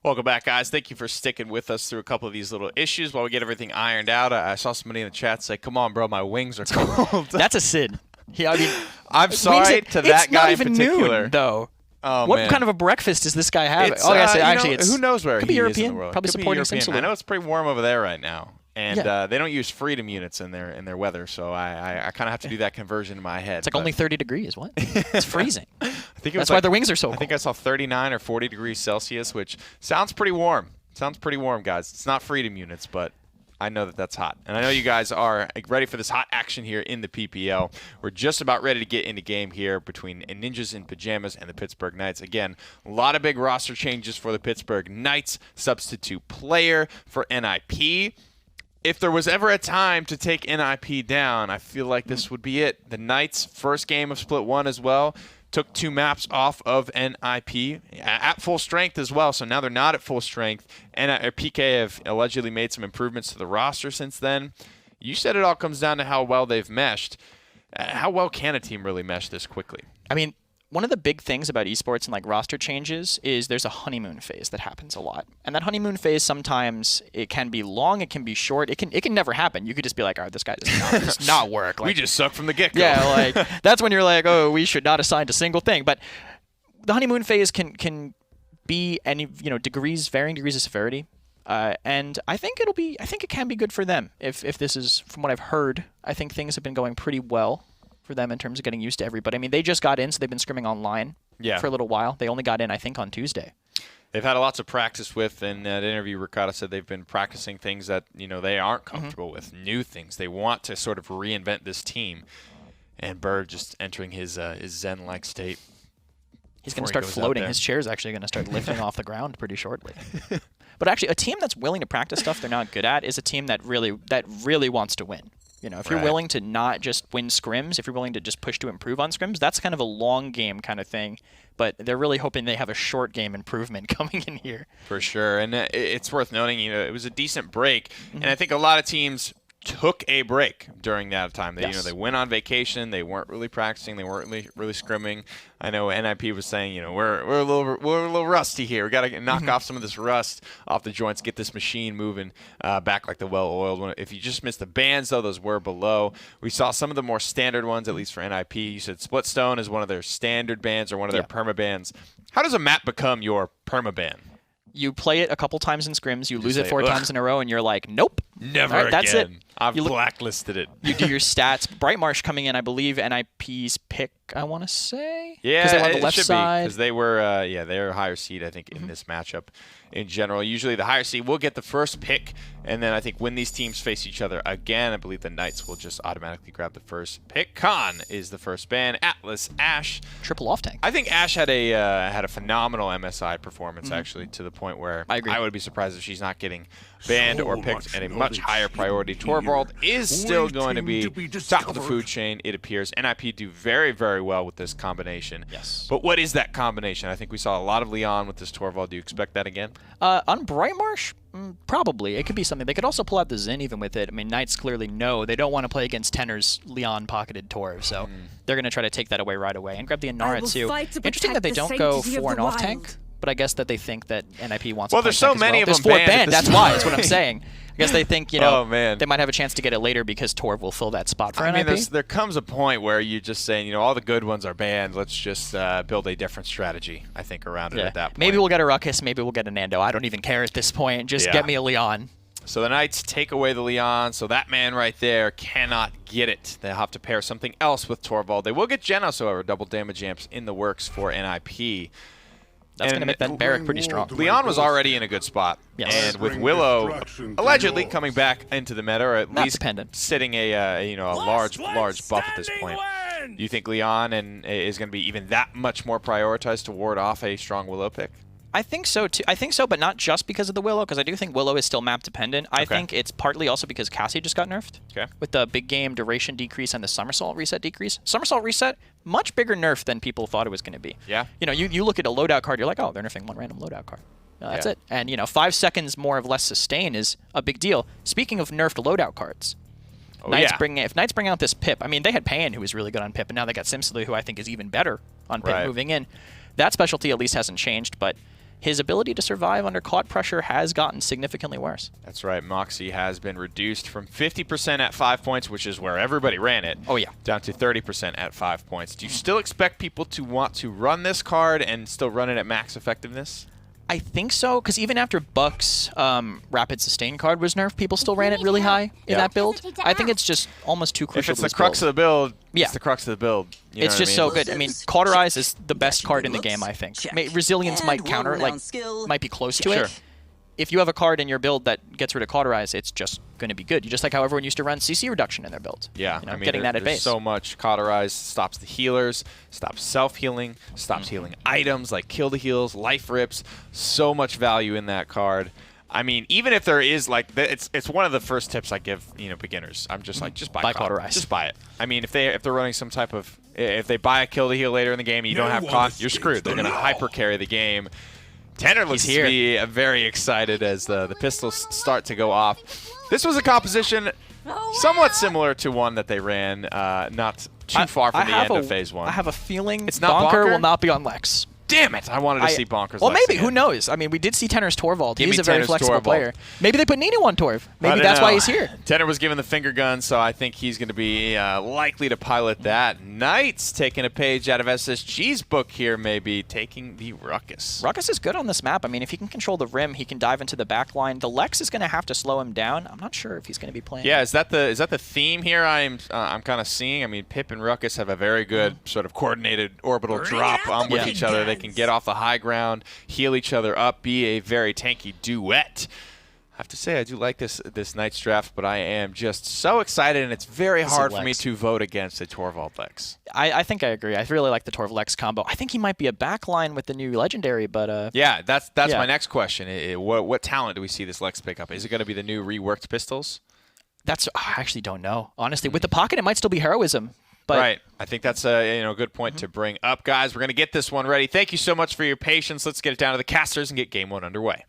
Welcome back, guys. Thank you for sticking with us through a couple of these little issues while we get everything ironed out. I saw somebody in the chat say, come on, bro, my wings are cold. That's a Sid. Yeah, I mean, I'm sorry to that guy in particular. It's not even noon, though. Oh, what man. kind of a breakfast does this guy have? It's, actually, who knows where could he be is European, in the world. probably Could be supporting European. Simsalou. I know it's pretty warm over there right now. And Yeah. they don't use freedom units in their weather, so I kind of have to do that conversion in my head. It's like only 30 degrees. What? It's freezing. That's why their wings are so cold. I think I saw 39 or 40 degrees Celsius, which sounds pretty warm. Sounds pretty warm, guys. It's not freedom units, but I know that that's hot. And I know you guys are ready for this hot action here in the PPL. We're just about ready to get into game here between Ninjas in Pyjamas and the Pittsburgh Knights. Again, a lot of big roster changes for the Pittsburgh Knights. Substitute player for NIP. If there was ever a time to take NIP down, I feel like this would be it. The Knights' first game of Split 1 as well. Took 2 maps off of NIP at full strength as well, so now they're not at full strength. And PK have allegedly made some improvements to the roster since then. You said it all comes down to how well they've meshed. How well can a team really mesh this quickly? I mean, one of the big things about esports and like roster changes is there's a honeymoon phase that happens a lot. And that honeymoon phase, sometimes it can be long, it can be short, it can never happen. You could just be like, all right, this guy does not work. Like, we just suck from the get-go. Yeah, like that's when you're like, oh, we should not assign a single thing. But the honeymoon phase can be any, varying degrees of severity. And I think it can be good for them if this is, from what I've heard, I think things have been going pretty well for them in terms of getting used to everybody. I mean, they just got in, so they've been scrimming online for a little while. They only got in, I think, on Tuesday. They've had lots of practice with, in that interview, Ricardo said they've been practicing things that, they aren't comfortable with, new things. They want to sort of reinvent this team. And Bird just entering his zen-like state. He's going to start floating. His chair's actually going to start lifting off the ground pretty shortly. But actually, a team that's willing to practice stuff they're not good at is a team that really wants to win. If you're willing to not just win scrims, if you're willing to just push to improve on scrims, that's kind of a long game kind of thing. But they're really hoping they have a short game improvement coming in here. For sure. And it's worth noting, it was a decent break. And I think a lot of teams took a break during that time. They, they went on vacation. They weren't really practicing. They weren't really scrimming. I know NIP was saying, we're a little rusty here. We got to knock off some of this rust off the joints, get this machine moving back like the well-oiled one. If you just missed the bands, though, those were below. We saw some of the more standard ones, at least for NIP. You said Splitstone is one of their standard bands or one of their perma bands. How does a map become your perma band? You play it a couple times in scrims, you lose it 4 times in a row, and you're like, nope. Never again. That's it. I've blacklisted it. You do your stats. Brightmarsh coming in, I believe, NIP's pick, I want to say. Yeah, because they're on the left side. Because they were, they're a higher seed, I think, in this matchup in general. Usually the higher seed will get the first pick, and then I think when these teams face each other again, I believe the Knights will just automatically grab the first pick. Khan is the first ban. Atlas, Ash. Triple off tank. I think Ash had a phenomenal MSI performance, actually, to the point where I would be surprised if she's not getting banned or picked at a much higher priority. Torvald is still going to be top of the food chain, it appears. NIP do very, very well with this combination. Yes. But what is that combination? I think we saw a lot of Leon with this Torvald. Do you expect that again? On Brightmarsh, probably. It could be something. They could also pull out the Zen even with it. I mean, Knights clearly know they don't want to play against Tenner's Leon pocketed Torv, so they're going to try to take that away right away. And grab the Inara, too. Interesting that they don't go for an off tank. But I guess that they think that NIP wants. Well, there's so many of them. There's 4 banned. That's why. That's what I'm saying. I guess they think they man. might have a chance to get it later because Torv will fill that spot for NIP. NIP. There comes a point where you're just saying, all the good ones are banned. Let's just build a different strategy, I think, around it at that point. Maybe we'll get a Ruckus. Maybe we'll get a Nando. I don't even care at this point. Just get me a Leon. So the Knights take away the Leon, so that man right there cannot get it. They'll have to pair something else with Torvald. They will get Genos, however, double damage amps in the works for NIP. That's going to make that barrack pretty strong. Leon was already in a good spot. Yes. And with Willow allegedly coming back into the meta, or at least dependent. sitting a large buff at this point. Do you think Leon is going to be even that much more prioritized to ward off a strong Willow pick? I think so, too. I think so, but not just because of the Willow, because I do think Willow is still map dependent. I think it's partly also because Cassie just got nerfed. Okay. With the big game duration decrease and the Somersault reset decrease. Somersault reset, much bigger nerf than people thought it was going to be. Yeah. You look at a loadout card, you're like, oh, they're nerfing one random loadout card. That's it. And, 5 seconds more of less sustain is a big deal. Speaking of nerfed loadout cards, if Knights bring out this Pip, I mean, they had Pan, who was really good on Pip, and now they got Simsalou, who I think is even better on Pip moving in. That specialty at least hasn't changed, but his ability to survive under caught pressure has gotten significantly worse. That's right. Moxie has been reduced from 50% at 5 points, which is where everybody ran it, Oh, yeah. down to 30% at 5 points. Do you still expect people to want to run this card and still run it at max effectiveness? I think so, because even after Buck's Rapid Sustain card was nerfed, people still ran it really high in that build. I think it's just almost too crucial. If it's the crux of the build, Yeah. it's the crux of the build. You know It's what just I mean? so good. I mean, Cauterize is the best card in the game, I think. Resilience might counter, like, might be close to it. If you have a card in your build that gets rid of Cauterize, it's just going to be good. Just like how everyone used to run CC reduction in their build. Yeah, you know, I mean, getting that at there's base. so much. Cauterize stops the healers, stops self-healing, stops healing items like kill the heals, life rips. So much value in that card. I mean, even if there is like, it's one of the first tips I give beginners. I'm just like, just buy Cauterize. Just buy it. I mean, if they're running some type of, if they buy a kill the heal later in the game, and you don't have caught, you're screwed. They're gonna hyper carry the game. Tanner looks to be very excited as the pistols start to go off. This was a composition somewhat similar to one that they ran not too far from the end of Phase 1. I have a feeling It's not Bonker Bonker? will not be on Lex. Damn it! I wanted to see Bonkers. Well, Lex maybe. again. Who knows? I mean, we did see Tenner's Torvald. Give He's me a very Tenner's flexible Torvald. player. Maybe they put Nino on Torv. I Maybe don't that's why know. he's here. Tanner was given the finger gun, so I think he's going to be likely to pilot that. Knights taking a page out of SSG's book here, maybe taking the Ruckus. Ruckus is good on this map. I mean, if he can control the rim, he can dive into the back line. The Lex is going to have to slow him down. I'm not sure if he's going to be playing. Yeah, is that the theme here? I'm kind of seeing. I mean, Pip and Ruckus have a very good sort of coordinated orbital drop with each other. They can get off the high ground, heal each other up, be a very tanky duet. I have to say, I do like this Knights draft, but I am just so excited, and it's very hard for me to vote against a Torvald Lex. I think I agree. I really like the Torv Lex combo. I think he might be a backline with the new Legendary, but yeah, that's my next question. What talent do we see this Lex pick up? Is it going to be the new reworked pistols? I actually don't know. Honestly, with the pocket, it might still be Heroism. But right. I think that's a good point to bring up. Guys, we're going to get this one ready. Thank you so much for your patience. Let's get it down to the casters and get Game 1 underway.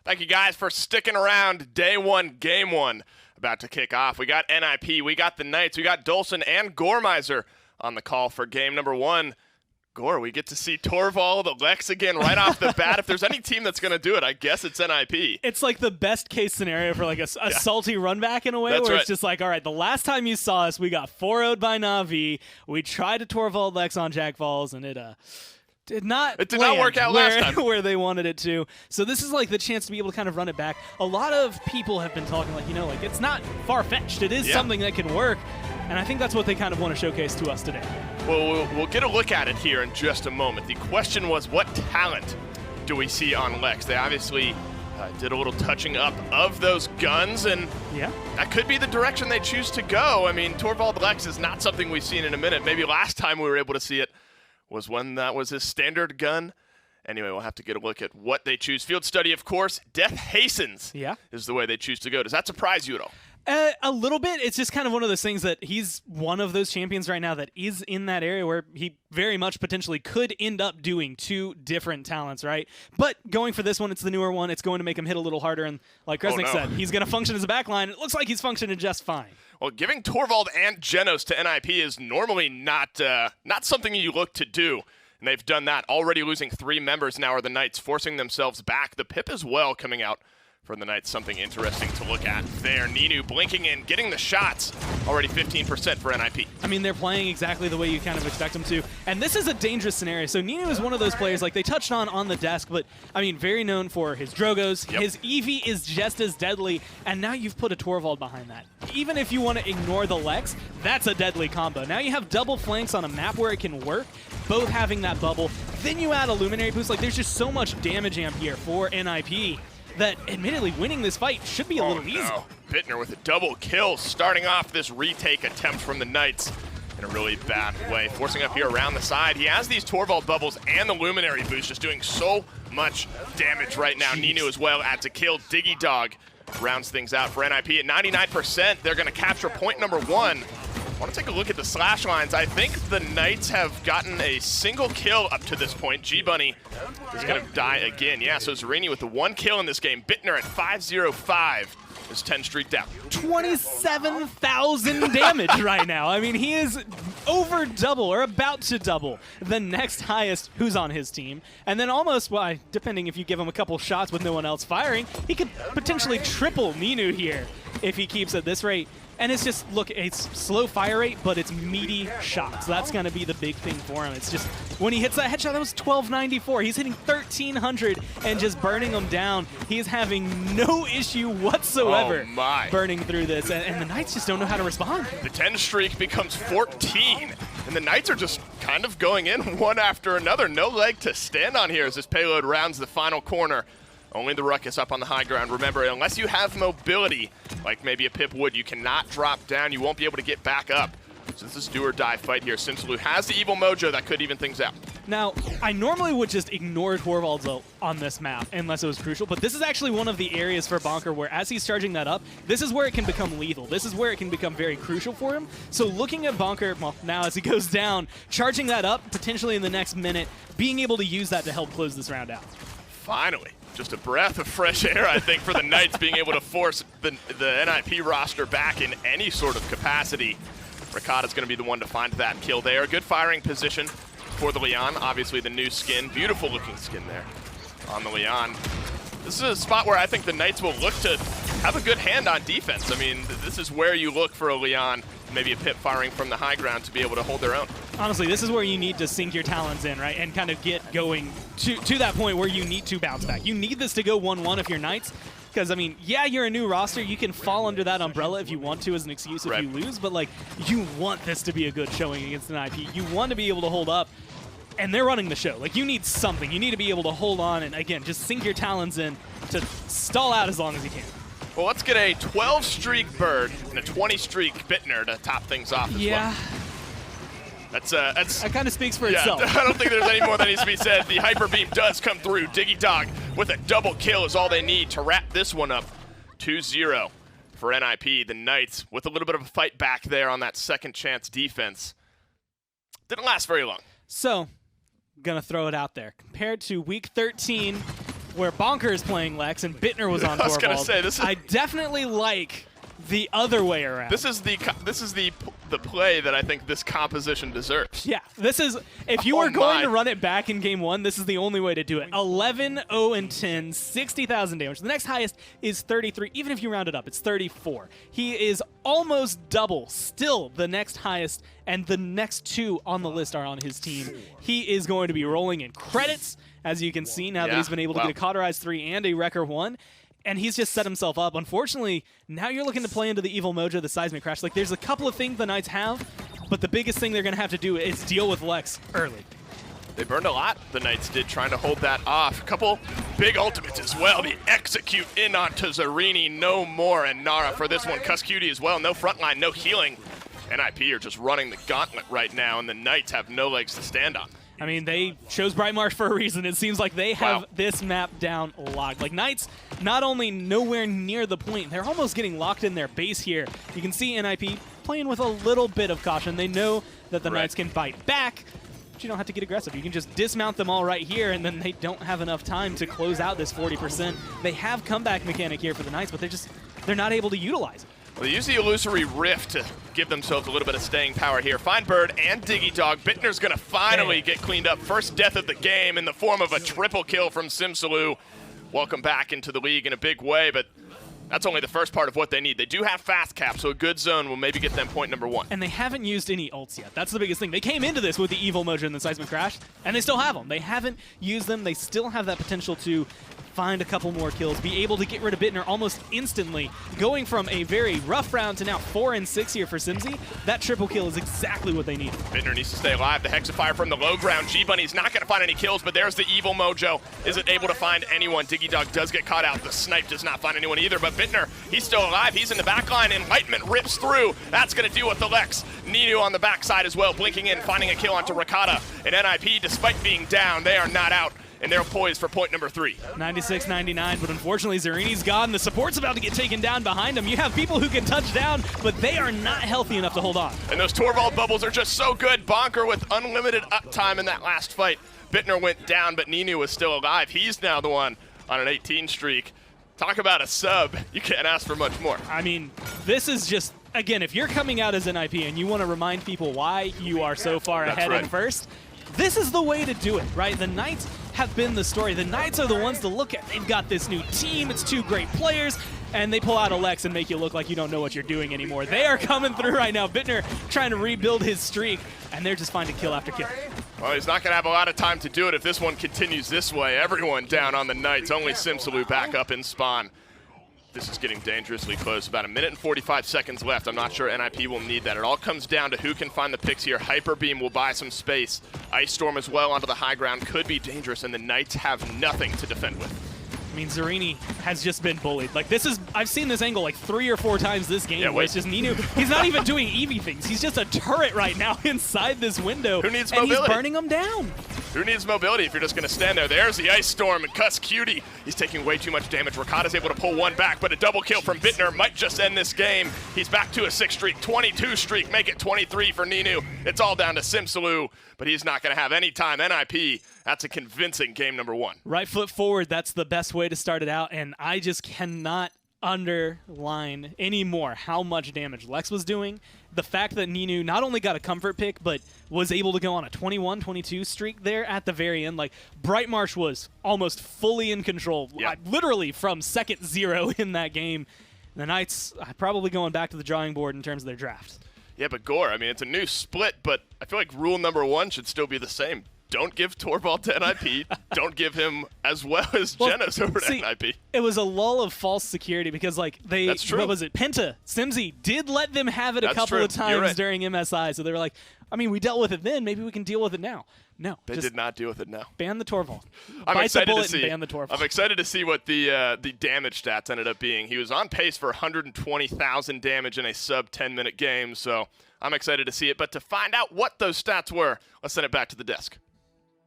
Thank you guys for sticking around. Day 1, Game 1 about to kick off. We got NIP, we got the Knights, we got Dolson and Goremizer on the call for game number 1. Gore, we get to see Torvald, Lex again right off the bat. If there's any team that's going to do it, I guess it's NIP. It's like the best case scenario for like a salty run back in a way, That's where right. it's just like, all right, the last time you saw us, we got 4-0'd by Na'Vi. We tried to Torvald Lex on Jack Falls, and it did not land work out last time. where they wanted it to. So this is like the chance to be able to kind of run it back. A lot of people have been talking like, it's not far-fetched. It is something that can work. And I think that's what they kind of want to showcase to us today. Well, we'll get a look at it here in just a moment. The question was, what talent do we see on Lex? They obviously did a little touching up of those guns, and that could be the direction they choose to go. I mean, Torvald Lex is not something we've seen in a minute. Maybe last time we were able to see it was when that was his standard gun. Anyway, we'll have to get a look at what they choose. Field study, of course, Death Hastens is the way they choose to go. Does that surprise you at all? A little bit. It's just kind of one of those things that he's one of those champions right now that is in that area where he very much potentially could end up doing 2 different talents, right? But going for this one, it's the newer one. It's going to make him hit a little harder. And like Kresnik said, he's going to function as a backline. It looks like he's functioning just fine. Well, giving Torvald and Genos to NIP is normally not something you look to do. And they've done that. Already losing 3 members now are the Knights, forcing themselves back. The Pip as well coming out for the Knights, something interesting to look at there. Ninu blinking in, getting the shots. Already 15% for NIP. I mean, they're playing exactly the way you kind of expect them to. And this is a dangerous scenario. So Ninu is one of those players, like they touched on the desk, but I mean, very known for his Drogos. His Eevee is just as deadly. And now you've put a Torvald behind that. Even if you want to ignore the Lex, that's a deadly combo. Now you have double flanks on a map where it can work, both having that bubble. Then you add a Luminary boost. Like, there's just so much damage amp here for NIP that admittedly winning this fight should be a little easy. Bittner with a double kill, starting off this retake attempt from the Knights in a really bad way. Forcing up here around the side. He has these Torvald bubbles and the Luminary boost, just doing so much damage right now. Ninu as well adds a kill. Diggy Dog rounds things out for NIP at 99%. They're going to capture point number 1. I want to take a look at the slash lines. I think the Knights have gotten a single kill up to this point. G-Bunny is going to die again. Yeah, so Zarini with the 1 kill in this game. Bittner at 505 is 10 streaked out. 27,000 damage right now. I mean, he is over double or about to double the next highest who's on his team. And then almost, well, depending if you give him a couple shots with no one else firing, he could potentially triple Ninu here if he keeps at this rate. And it's just, look, it's slow fire rate, but it's meaty shots. That's going to be the big thing for him. It's just, when he hits that headshot, that was 1294. He's hitting 1,300 and just burning them down. He's having no issue whatsoever burning through this. And the Knights just don't know how to respond. The 10 streak becomes 14. And the Knights are just kind of going in one after another. No leg to stand on here as this payload rounds the final corner. Only the Ruckus up on the high ground. Remember, unless you have mobility, like maybe a Pip would, you cannot drop down. You won't be able to get back up. So this is do or die fight here. Simsalou has the evil mojo that could even things out. Now, I normally would just ignore Torvald's ult on this map unless it was crucial, but this is actually one of the areas for Bonker where as he's charging that up, this is where it can become lethal. This is where it can become very crucial for him. So looking at Bonker, well, now as he goes down, charging that up potentially in the next minute, being able to use that to help close this round out. Finally. Just a breath of fresh air, I think, for the Knights being able to force the NIP roster back in any sort of capacity. Ricotta's going to be the one to find that kill there. Good firing position for the Leon. Obviously, the new skin. Beautiful looking skin there on the Leon. This is a spot where I think the Knights will look to have a good hand on defense. I mean, this is where you look for a Leon, maybe a Pip firing from the high ground to be able to hold their own. Honestly, this is where you need to sink your talons in, right, and kind of get going to that point where you need to bounce back. You need this to go 1-1 if you're Knights, because, I mean, yeah, you're a new roster. You can fall under that umbrella if you want to as an excuse if you lose, but, like, you want this to be a good showing against an IP. You want to be able to hold up, and they're running the show. Like, you need something. You need to be able to hold on and, again, just sink your talons in to stall out as long as you can. Well, let's get a 12-streak Bird and a 20-streak Bittner to top things off as well. That kind of speaks for itself. I don't think there's any more that needs to be said. The Hyper Beam does come through. Diggy Dog with a double kill is all they need to wrap this one up. 2-0 for NIP. The Knights with a little bit of a fight back there on that second chance defense. Didn't last very long. So, gonna throw it out there. Compared to Week 13, where Bonker is playing Lex and Bittner was on Torvald, I was gonna say, this is... I definitely like the other way around. This is the play that I think this composition deserves. Yeah, this is, if you were going to run it back in game one, this is the only way to do it. 11, 0, and 10, 60,000 damage. The next highest is 33. Even if you round it up, it's 34. He is almost double, still the next highest, and the next two on the list are on his team. He is going to be rolling in credits, as you can see, now that he's been able to get a Cauterize 3 and a Wrecker 1. And he's just set himself up. Unfortunately, now you're looking to play into the Evil Mojo, the Seismic Crash. Like, there's a couple of things the Knights have, but the biggest thing they're going to have to do is deal with Lex early. They burned a lot, the Knights did, trying to hold that off. A couple big ultimates as well. The execute in onto Zarini, no more, and Nara for this one. Cuss Cutie as well, no frontline, no healing. NIP are just running the gauntlet right now, and the Knights have no legs to stand on. I mean, they chose Bright Marsh for a reason. It seems like they have this map down locked. Like, Knights, not only nowhere near the point, they're almost getting locked in their base here. You can see NIP playing with a little bit of caution. They know that the Knights can bite back, but you don't have to get aggressive. You can just dismount them all right here, and then they don't have enough time to close out this 40%. They have comeback mechanic here for the Knights, but they're not able to utilize it. Well, they use the Illusory Rift to give themselves a little bit of staying power here. Find Bird and Diggy Dog. Bittner's going to finally get cleaned up. First death of the game in the form of a triple kill from Simsalou. Welcome back into the league in a big way, but that's only the first part of what they need. They do have fast cap, so a good zone will maybe get them point number one. And they haven't used any ults yet. That's the biggest thing. They came into this with the Evil Mojo and the Seismic Crash, and they still have them. They haven't used them. They still have that potential to find a couple more kills, be able to get rid of Bittner almost instantly. Going from a very rough round to now 4 and 6 here for Simsy, that triple kill is exactly what they need. Bittner needs to stay alive. The Hexafire from the low ground. G-Bunny's not going to find any kills, but there's the Evil Mojo. Isn't able to find anyone. Diggy Dog does get caught out. The Snipe does not find anyone either, but Bittner, he's still alive. He's in the back line. Enlightenment rips through. That's going to deal with the Lex. Ninu on the backside as well, blinking in, finding a kill onto Ricotta. And NIP, despite being down, they are not out. and they're poised for point number 3. 96-99, but unfortunately Zarini's gone. The support's about to get taken down behind him. You have people who can touch down, but they are not healthy enough to hold on. And those Torvald bubbles are just so good. Bonker with unlimited uptime in that last fight. Bittner went down, but Ninu was still alive. He's now the one on an 18 streak. Talk about a sub. You can't ask for much more. I mean, this is just, again, if you're coming out as NIP and you want to remind people why you are so far ahead in first, this is the way to do it, right? The Knights have been the story. The Knights are the ones to look at. They've got this new team. It's 2 great players. And they pull out Alex and make you look like you don't know what you're doing anymore. They are coming through right now. Bittner trying to rebuild his streak, and they're just finding kill after kill. Well, he's not going to have a lot of time to do it if this one continues this way. Everyone down on the Knights, only Simsalou back up in spawn. This is getting dangerously close. About 1 minute and 45 seconds left. I'm not sure NIP will need that. It all comes down to who can find the picks here. Hyper Beam will buy some space. Ice Storm as well onto the high ground could be dangerous, and the Knights have nothing to defend with. I mean, Zarini has just been bullied. Like, this is, I've seen this angle like 3 or 4 times this game. Where it's just Ninu. He's not even doing Eevee things. He's just a turret right now inside this window. Who needs mobility? And he's burning them down. Who needs mobility if you're just going to stand there? There's the Ice Storm, and Cuss Cutie. He's taking way too much damage. Rakata's able to pull one back, but a double kill from Bittner might just end this game. He's back to a 6 streak, 22 streak, make it 23 for Ninu. It's all down to Simsalou, but he's not going to have any time. NIP, that's a convincing game number 1. Right foot forward, that's the best way to start it out, and I just cannot underline anymore how much damage Lex was doing. The fact that Ninu not only got a comfort pick, but was able to go on a 21-22 streak there at the very end. Like, Bright Marsh was almost fully in control, literally from second 0 in that game. The Knights probably going back to the drawing board in terms of their draft. Yeah, but Gore, I mean, it's a new split, but I feel like rule number 1 should still be the same. Don't give Torvald to NIP. Don't give him as well as Genos over to NIP. It was a lull of false security because, like, they, what was it, Penta, Simsy did let them have it a couple of times during MSI. So they were like, I mean, we dealt with it then. Maybe we can deal with it now. No. They did not deal with it now. Ban the Torvald. I'm excited to see. Ban the Torvald. I'm excited to see what the damage stats ended up being. He was on pace for 120,000 damage in a sub 10-minute game. So I'm excited to see it. But to find out what those stats were, let's send it back to the desk.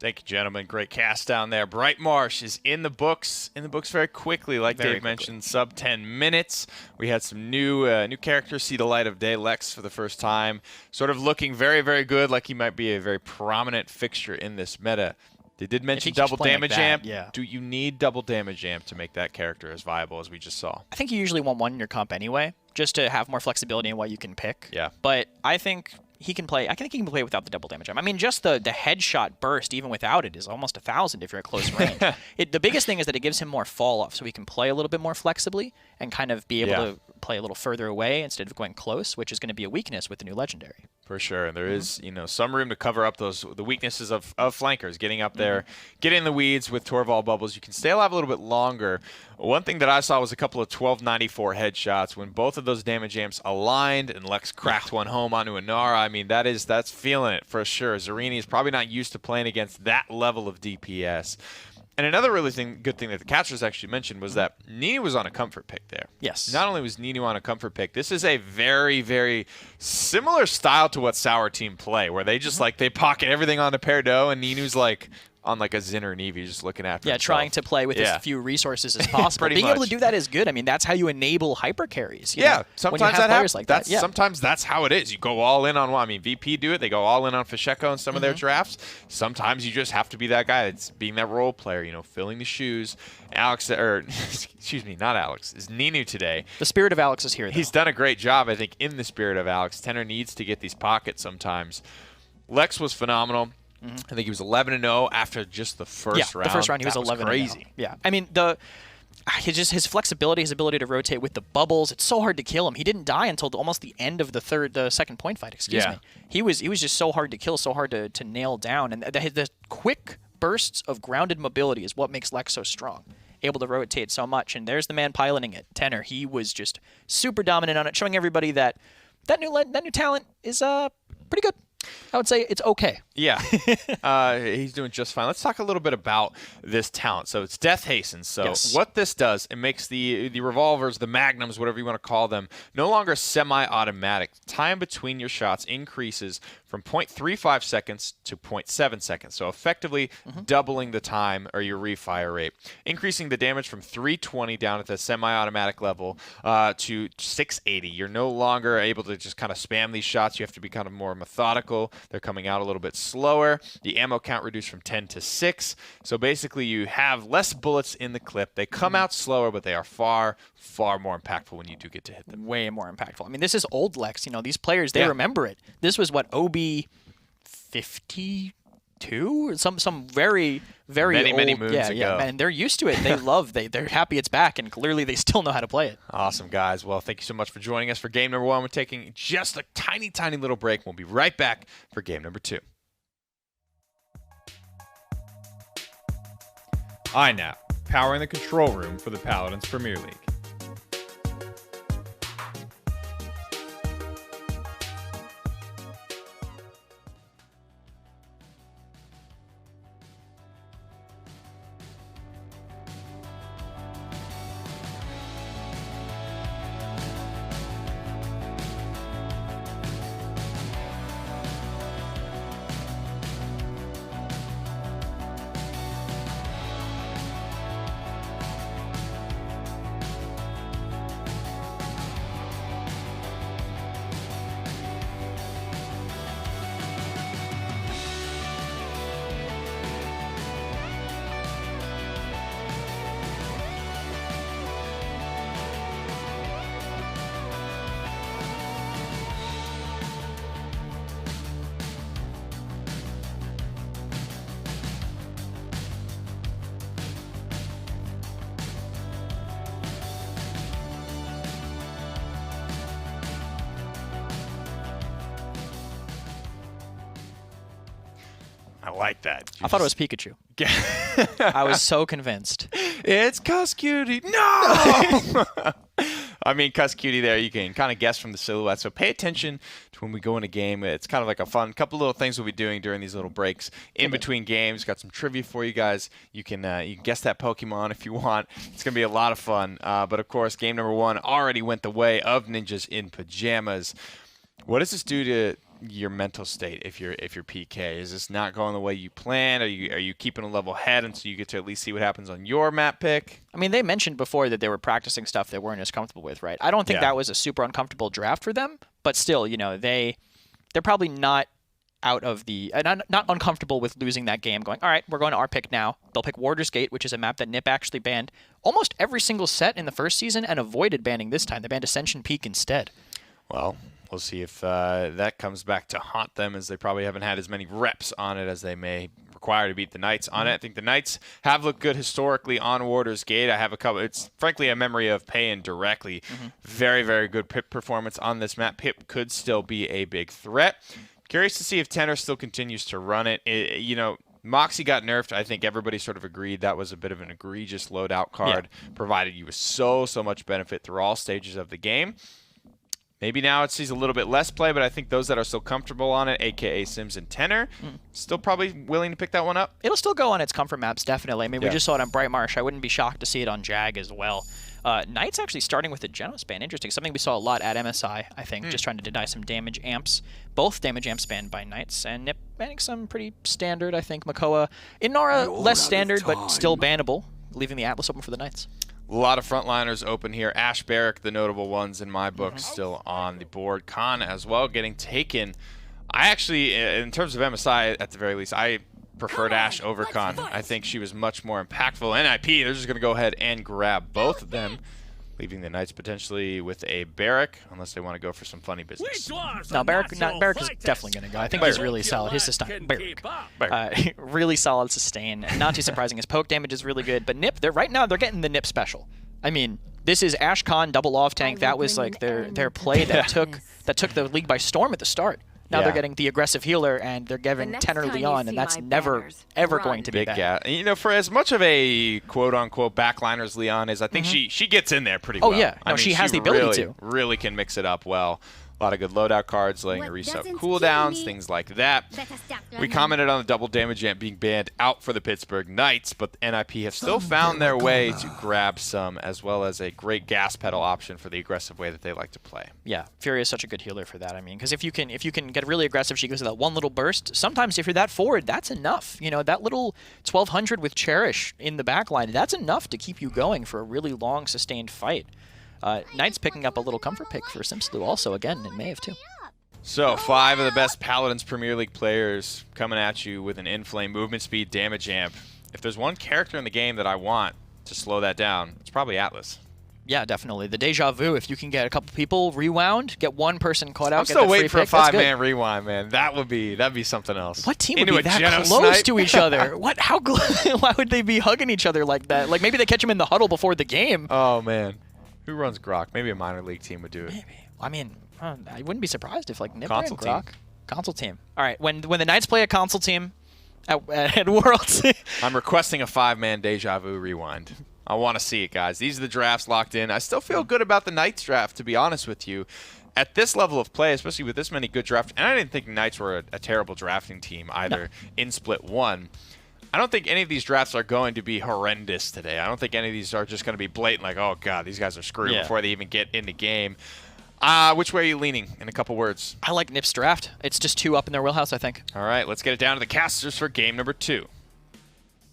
Thank you, gentlemen. Great cast down there. Bright Marsh is in the books very quickly, like Dave mentioned, sub 10 minutes. We had some new characters see the light of day. Lex for the first time, sort of looking very, very good, like he might be a very prominent fixture in this meta. They did mention double damage amp. Yeah. Do you need double damage amp to make that character as viable as we just saw? I think you usually want one in your comp anyway, just to have more flexibility in what you can pick. Yeah. But I think he can play. I think he can play without the double damage. I mean, just the headshot burst, even without it, is almost 1,000 if you're at close range. The biggest thing is that it gives him more fall off, so he can play a little bit more flexibly and kind of be able to play a little further away instead of going close, which is going to be a weakness with the new legendary. For sure, and there is, some room to cover up the weaknesses of flankers, getting up there, get in the weeds with Torvald bubbles. You can stay alive a little bit longer. One thing that I saw was a couple of 1294 headshots when both of those damage amps aligned, and Lex cracked one home onto Inara. I mean, that's feeling it for sure. Zarini is probably not used to playing against that level of DPS. And another really good thing that the catchers actually mentioned was that Ninu was on a comfort pick there. Yes. Not only was Ninu on a comfort pick, this is a very, very similar style to what Sour Team play, where they just they pocket everything onto Perdo, and Ninu's like on like a Zinner and Eevee just looking after himself. Trying to play with as few resources as possible. Being able to do that is good. I mean, that's how you enable hyper carries. Sometimes that happens. Sometimes that's how it is. You go all in on one. I mean, VP do it. They go all in on Fasheko in some of their drafts. Sometimes you just have to be that guy that's being that role player, filling the shoes. Alex, or excuse me, not Alex, is Ninu today. The spirit of Alex is here, though. He's done a great job, I think, in the spirit of Alex. Tenor needs to get these pockets sometimes. Lex was phenomenal. I think he was 11-0 after just the first round. The first round he was 11-0. Crazy. Yeah, I mean his flexibility, his ability to rotate with the bubbles. It's so hard to kill him. He didn't die until almost the end of the second point fight. Excuse me. He was just so hard to kill, so hard to nail down, and the quick bursts of grounded mobility is what makes Lex so strong. Able to rotate so much, and there's the man piloting it, Tenor. He was just super dominant on it, showing everybody that new talent is pretty good. I would say it's okay. Yeah. He's doing just fine. Let's talk a little bit about this talent. So it's Death Hasten. So what this does, it makes the revolvers, the magnums, whatever you want to call them, no longer semi-automatic. Time between your shots increases from 0.35 seconds to 0.7 seconds. So effectively doubling the time or your refire rate, increasing the damage from 320 down at the semi-automatic level to 680. You're no longer able to just kind of spam these shots. You have to be kind of more methodical. They're coming out a little bit slower. The ammo count reduced from 10 to 6. So basically you have less bullets in the clip. They come out slower, but they are far, far more impactful when you do get to hit them. Way more impactful. I mean, this is old Lex. You know, these players, they remember it. This was what, OB 52 or some very old, many moons ago. Yeah, man, they're used to it. They're happy it's back, and clearly they still know how to play it. Awesome, guys. Well, thank you so much for joining us for game number 1. We're taking just a tiny little break. We'll be right back for game number 2. iNap, powering the control room for the Paladins Premier League. I like that. I thought it was Pikachu. I was so convinced. It's Cuss Cutie. No! I mean, Cuss Cutie there, you can kind of guess from the silhouette. So pay attention to when we go in a game. It's kind of like a fun couple little things we'll be doing during these little breaks in between games. Got some trivia for you guys. You can guess that Pokemon if you want. It's going to be a lot of fun. But, of course, game number 1 already went the way of Ninjas in Pajamas. What does this do to your mental state if you're PK? Is this not going the way you planned? Are you keeping a level head until you get to at least see what happens on your map pick? I mean, they mentioned before that they were practicing stuff they weren't as comfortable with, right? I don't think that was a super uncomfortable draft for them, but still, you know, they're probably not out of the not uncomfortable with losing that game, going, all right, we're going to our pick now. They'll pick Warder's Gate, which is a map that Nip actually banned almost every single set in the first season and avoided banning this time. They banned Ascension Peak instead. Well, we'll see if that comes back to haunt them, as they probably haven't had as many reps on it as they may require to beat the Knights on it. I think the Knights have looked good historically on Warder's Gate. I have a couple. It's frankly a memory of Payin directly. Very, very good Pip performance on this map. Pip could still be a big threat. Curious to see if Tenor still continues to run it. You know, Moxie got nerfed. I think everybody sort of agreed that was a bit of an egregious loadout card, provided you with so much benefit through all stages of the game. Maybe now it sees a little bit less play, but I think those that are still comfortable on it, a.k.a. Sims and Tenor, still probably willing to pick that one up. It'll still go on its comfort maps, definitely. I mean, we just saw it on Bright Marsh. I wouldn't be shocked to see it on Jag as well. Knights actually starting with the Genos ban. Interesting. Something we saw a lot at MSI, I think, just trying to deny some damage amps. Both damage amps banned by Knights, and Nip banning some pretty standard, I think. Makoa, Inara, less standard, but still bannable, leaving the Atlas open for the Knights. A lot of frontliners open here. Ash Barrack, the notable ones in my book, still on the board. Khan as well getting taken. I actually, in terms of MSI, at the very least, I preferred Ash over Khan. I think she was much more impactful. NIP, they're just going to go ahead and grab both of them, leaving the Knights potentially with a Barrack, unless they want to go for some funny business. No, Barrack is definitely going to go. I think he's really solid. His sustain, Barrack. Really solid sustain. Not too surprising. His poke damage is really good. But Nip, right now they're getting the Nip special. I mean, this is Ash Khan double off tank. That was like their play that took the league by storm at the start. Now they're getting the aggressive healer, and they're giving Tenor Leon, and that's never, ever going to be bad. You know, for as much of a quote-unquote backliner as Leon is, I think she gets in there pretty well. Oh, yeah. No, I mean, she has the ability to. Really can mix it up well. A lot of good loadout cards, letting her reset cooldowns, things like that. We commented on the double damage amp being banned out for the Pittsburgh Knights, but NIP have still found their way to grab some, as well as a great gas pedal option for the aggressive way that they like to play. Yeah, Fury is such a good healer for that. I mean, because if you can get really aggressive, she goes to that one little burst. Sometimes if you're that forward, that's enough. You know, that little 1200 with Cherish in the backline, that's enough to keep you going for a really long, sustained fight. Knights picking up a little comfort pick for Simsaloo also, again, in Maeve, too. So, 5 of the best Paladins Premier League players coming at you with an inflame movement speed damage amp. If there's one character in the game that I want to slow that down, it's probably Atlas. Yeah, definitely. The Deja Vu, if you can get a couple people rewound, get one person caught out, I'm still waiting for a 5-man rewind, man. That'd be something else. What team would be that close to each other? Why would they be hugging each other like that? Like, maybe they catch them in the huddle before the game. Oh, man. Who runs Grok? Maybe a minor league team would do it. Maybe. I mean, I wouldn't be surprised if, like, Nipper and Grok. Console team. All right, when the Knights play a console team at Worlds. I'm requesting a 5-man Deja Vu rewind. I want to see it, guys. These are the drafts locked in. I still feel good about the Knights draft, to be honest with you. At this level of play, especially with this many good drafts, and I didn't think Knights were a terrible drafting team either in Split 1. I don't think any of these drafts are going to be horrendous today. I don't think any of these are just going to be blatant, like, oh, God, these guys are screwed before they even get in the game. Which way are you leaning, in a couple words? I like Nip's draft. It's just 2 up in their wheelhouse, I think. All right, let's get it down to the casters for game number 2.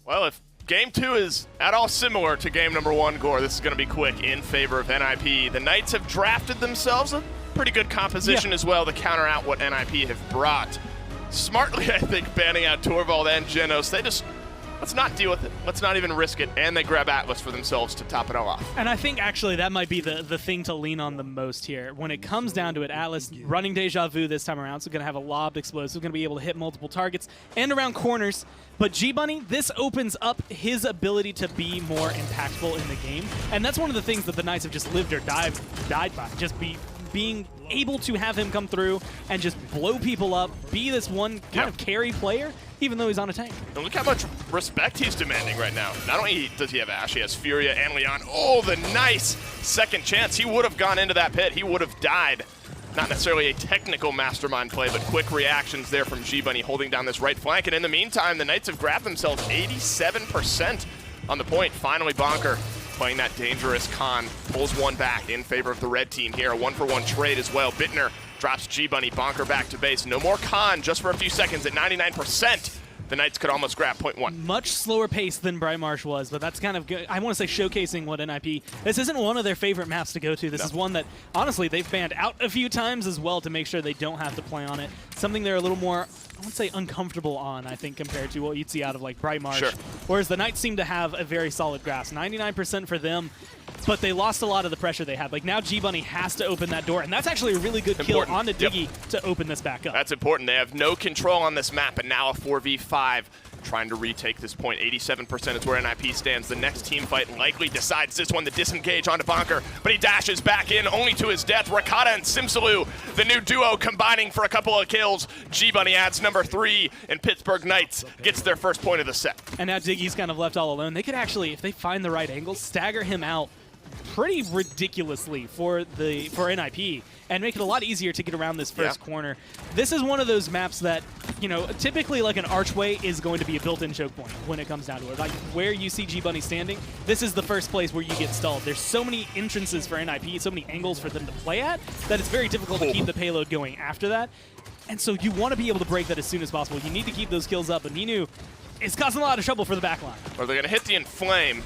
Well, if game 2 is at all similar to game number 1, Gore, this is going to be quick in favor of NIP. The Knights have drafted themselves a pretty good composition as well to counter out what NIP have brought. Smartly, I think, banning out Torvald and Genos. They just, let's not deal with it. Let's not even risk it. And they grab Atlas for themselves to top it all off. And I think, actually, that might be the thing to lean on the most here. When it comes down to it, Atlas running Deja Vu this time around, so going to have a lobbed explosive, going to be able to hit multiple targets and around corners. But G-Bunny, this opens up his ability to be more impactful in the game. And that's one of the things that the Knights have just lived or died by. Just being able to have him come through and just blow people up, be this one kind of carry player, even though he's on a tank. And look how much respect he's demanding right now. Not only does he have Ashe, he has Furia and Leon. Oh, the nice second chance. He would have gone into that pit. He would have died. Not necessarily a technical mastermind play, but quick reactions there from G-Bunny holding down this right flank. And in the meantime, the Knights have grabbed themselves 87% on the point. Finally, Bonker playing that dangerous con, pulls one back in favor of the red team here. A 1-for-1 trade as well. Bittner drops G-Bunny, Bonker back to base. No more con just for a few seconds at 99%. The Knights could almost grab point 1. Much slower pace than Bright Marsh was, but that's kind of good. I want to say showcasing what NIP, this isn't one of their favorite maps to go to. This is one that, honestly, they've banned out a few times as well to make sure they don't have to play on it. Something they're a little more, I wouldn't say uncomfortable on, I think, compared to what you'd see out of like Bright Marsh. Whereas the Knights seem to have a very solid grasp. 99% for them, but they lost a lot of the pressure they had. Like now G-Bunny has to open that door, and that's actually a really good kill on the Diggy to open this back up. That's important. They have no control on this map, and now a 4v5 trying to retake this point. 87% is where NIP stands. The next team fight likely decides this one. The disengage onto Bonker, but he dashes back in only to his death. Rakata and Simsaloo, the new duo, combining for a couple of kills. G-Bunny adds number 3, and Pittsburgh Knights gets their first point of the set. And now Diggy's kind of left all alone. They could actually, if they find the right angle, stagger him out pretty ridiculously for NIP and make it a lot easier to get around this first corner. This is one of those maps that, you know, typically like an archway is going to be a built-in choke point when it comes down to it. Like where you see G-Bunny standing, this is the first place where you get stalled. There's so many entrances for NIP, so many angles for them to play at, that it's very difficult to keep the payload going after that. And so you want to be able to break that as soon as possible. You need to keep those kills up, but Ninu is causing a lot of trouble for the backline. Or they're going to hit the Inflame,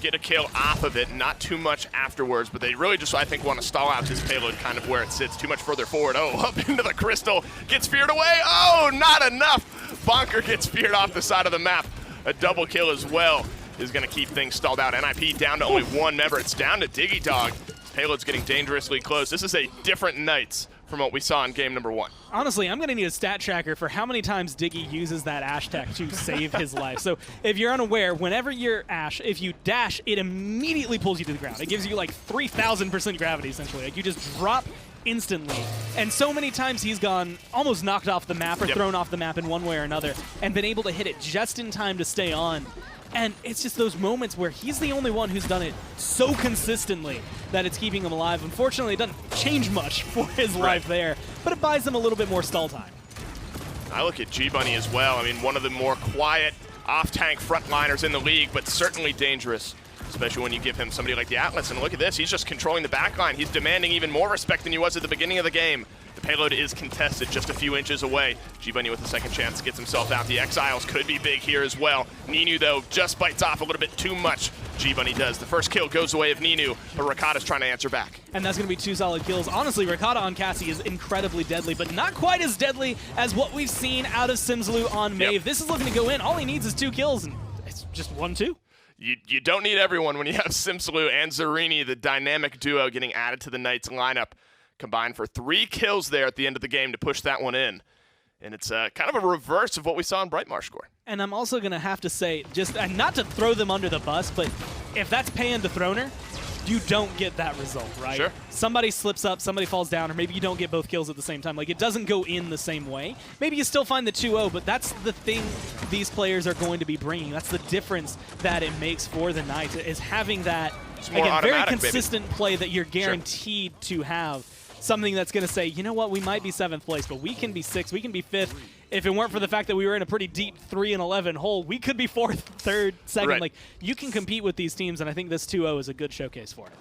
get a kill off of it, not too much afterwards, but they really just, I think, want to stall out his payload kind of where it sits, too much further forward. Oh, up into the crystal, gets feared away. Oh, not enough. Bonker gets feared off the side of the map. A double kill as well is going to keep things stalled out. NIP down to only 1 member. It's down to Diggy Dog. Payload's getting dangerously close. This is a different Knights from what we saw in game number 1. Honestly, I'm going to need a stat tracker for how many times Diggy uses that Ashe tech to save his life. So if you're unaware, whenever you're Ashe, if you dash, it immediately pulls you to the ground. It gives you like 3,000% gravity, essentially. Like you just drop instantly. And so many times he's gone almost knocked off the map or thrown off the map in one way or another and been able to hit it just in time to stay on. And it's just those moments where he's the only one who's done it so consistently that it's keeping him alive. Unfortunately, it doesn't change much for his life there, but it buys him a little bit more stall time. I look at G-Bunny as well. I mean, one of the more quiet off-tank frontliners in the league, but certainly dangerous, especially when you give him somebody like the Atlas. And look at this, he's just controlling the backline. He's demanding even more respect than he was at the beginning of the game. The payload is contested just a few inches away. G-Bunny with a second chance gets himself out. The Exiles could be big here as well. Ninu, though, just bites off a little bit too much. G-Bunny does. The first kill goes away of Ninu, but Rakata's trying to answer back. And that's going to be 2 solid kills. Honestly, Rakata on Cassie is incredibly deadly, but not quite as deadly as what we've seen out of Simsalou on Maeve. Yep. This is looking to go in. All he needs is 2 kills, and it's just 1-2. You don't need everyone when you have Simsalou and Zarini, the dynamic duo, getting added to the Knights lineup. Combined for 3 kills there at the end of the game to push that one in. And it's kind of a reverse of what we saw in Brightmarsh score. And I'm also going to have to say, just not to throw them under the bus, but if that's Payan to Throner, you don't get that result, right? Sure. Somebody slips up, somebody falls down, or maybe you don't get both kills at the same time. Like, it doesn't go in the same way. Maybe you still find the 2-0, but that's the thing these players are going to be bringing. That's the difference that it makes for the Knights, is having that, again, very consistent play that you're guaranteed to have. Something that's going to say, you know what, we might be 7th place, but we can be 6th, we can be 5th. If it weren't for the fact that we were in a pretty deep 3-11 hole, we could be 4th, 3rd, 2nd. Right. Like, you can compete with these teams, and I think this 2-0 is a good showcase for it.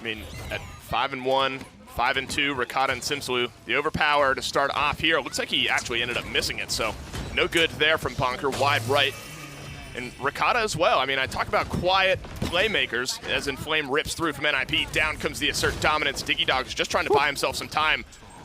I mean, at 5-1, 5-2, Rakata and Simsalou, the overpower to start off here. Looks like he actually ended up missing it, so no good there from Bonker, wide right. And Rakata as well. I mean, I talk about quiet playmakers as Inflame rips through from NIP. Down comes the assert dominance. Diggy Dog's just trying to buy himself some time.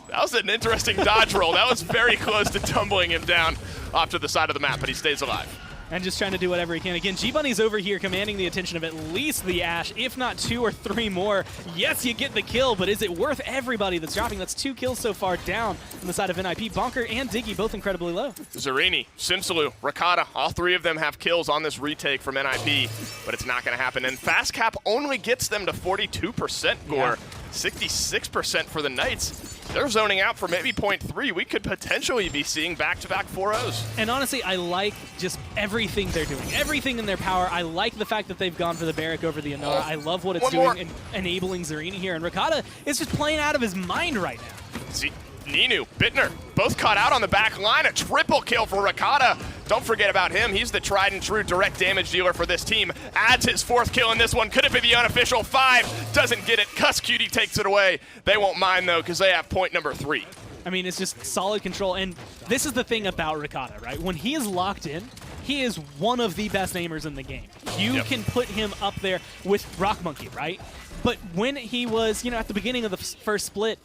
That was an interesting dodge roll. That was very close to tumbling him down off to the side of the map, but he stays alive. And just trying to do whatever he can. Again, G-Bunny's over here commanding the attention of at least the Ashe, if not 2 or 3 more. Yes, you get the kill, but is it worth everybody that's dropping? That's 2 kills so far down on the side of NIP. Bonker and Diggy both incredibly low. Zarini, Simsalou, Rakata, all 3 of them have kills on this retake from NIP, but it's not going to happen. And Fast Cap only gets them to 42% gore, 66% for the Knights. They're zoning out for maybe 0.3. We could potentially be seeing back-to-back 4-0s. And honestly, I like just everything they're doing. Everything in their power. I like the fact that they've gone for the Barrack over the Anora. I love what it's doing in enabling Zarini here. And Rakata is just playing out of his mind right now. See, Ninu, Bittner, both caught out on the back line. A triple kill for Rakata. Don't forget about him. He's the tried and true direct damage dealer for this team. Adds his 4th kill in this one. Could it be the unofficial 5? Doesn't get it. Cuss Cutie takes it away. They won't mind, though, because they have point number 3. I mean, it's just solid control. And this is the thing about Rakata, right? When he is locked in, he is one of the best aimers in the game. You can put him up there with Rock Monkey, right? But when he was, at the beginning of the first split,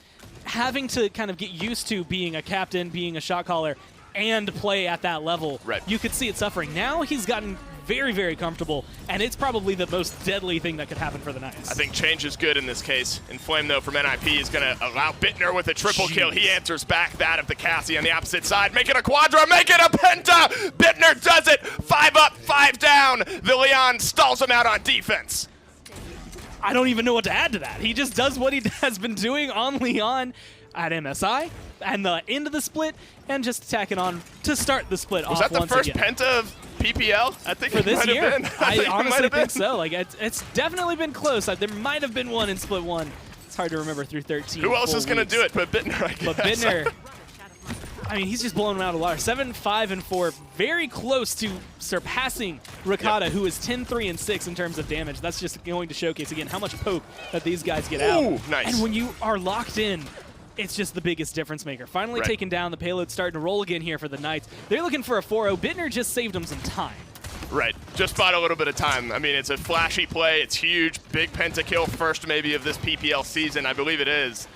having to kind of get used to being a captain, being a shot caller, and play at that level, you could see it suffering. Now he's gotten very, very comfortable, and it's probably the most deadly thing that could happen for the Knights. I think change is good in this case. Inflame, though, from NIP is going to allow Bittner with a triple kill. He answers back that of the Cassie on the opposite side. Make it a quadra, make it a penta! Bittner does it! 5 up, 5 down. The Leon stalls him out on defense. I don't even know what to add to that. He just does what he has been doing on Leon at MSI and the end of the split, and just attacking on to start the split off once again. Was that the first penta of PPL? I think for this year. I honestly think so. Like, it's definitely been close. There might have been one in split 1. It's hard to remember through 13. Who else is going to do it but Bittner, I guess. But Bittner, I mean, he's just blowing him out of the water. 7, 5, and 4, very close to surpassing Rakata, who is 10, 3, and 6 in terms of damage. That's just going to showcase, again, how much poke that these guys get out. Ooh, nice. And when you are locked in, it's just the biggest difference maker. Finally taken down. The payload's starting to roll again here for the Knights. They're looking for a 4-0. Bittner just saved them some time. Right, just bought a little bit of time. I mean, it's a flashy play. It's huge. Big pentakill, first maybe of this PPL season. I believe it is.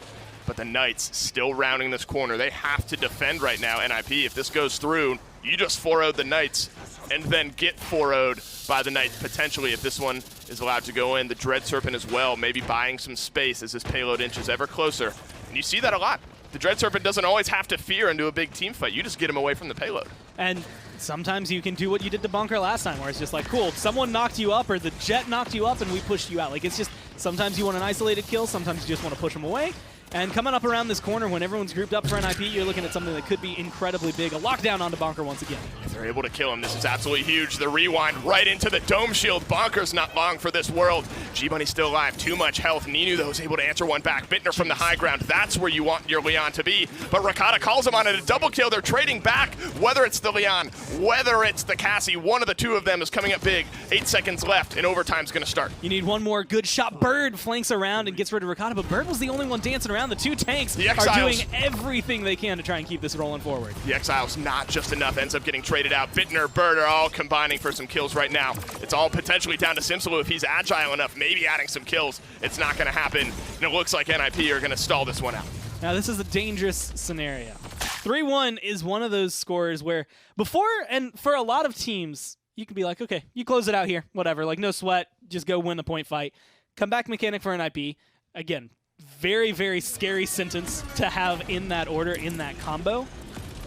But the Knights still rounding this corner. They have to defend right now, NIP. If this goes through, you just 4-0'd the Knights and then get 4-0'd by the Knights potentially if this one is allowed to go in. The Dread Serpent as well, maybe buying some space as this payload inches ever closer. And you see that a lot. The Dread Serpent doesn't always have to fear into a big team fight. You just get him away from the payload. And sometimes you can do what you did to Bonker last time, where it's just like, cool, someone knocked you up or the jet knocked you up and we pushed you out. Like, it's just, sometimes you want an isolated kill, sometimes you just want to push them away. And coming up around this corner when everyone's grouped up for an IP, you're looking at something that could be incredibly big. A lockdown onto Bonker once again. If they're able to kill him, this is absolutely huge. The rewind right into the dome shield. Bonker's not long for this world. G-Bunny's still alive. Too much health. Ninu, though, is able to answer one back. Bittner from the high ground. That's where you want your Leon to be. But Ricotta calls him on it. A double kill. They're trading back. Whether it's the Leon, whether it's the Cassie, one of the two of them is coming up big. 8 seconds left, and overtime's going to start. You need one more good shot. Bird flanks around and gets rid of Ricotta, but Bird was the only one dancing around. The two tanks are doing everything they can to try and keep this rolling forward. The Exiles not just enough, ends up getting traded out. Bittner, Bird are all combining for some kills right now. It's all potentially down to Simsalou if he's agile enough, maybe adding some kills. It's not going to happen, and it looks like NIP are going to stall this one out. Now this is a dangerous scenario. 3-1 is one of those scores where before, and for a lot of teams, you can be like, okay, you close it out here, whatever, like no sweat, just go win the point fight. Come back mechanic for an IP. Again, very, very scary sentence to have in that order, in that combo.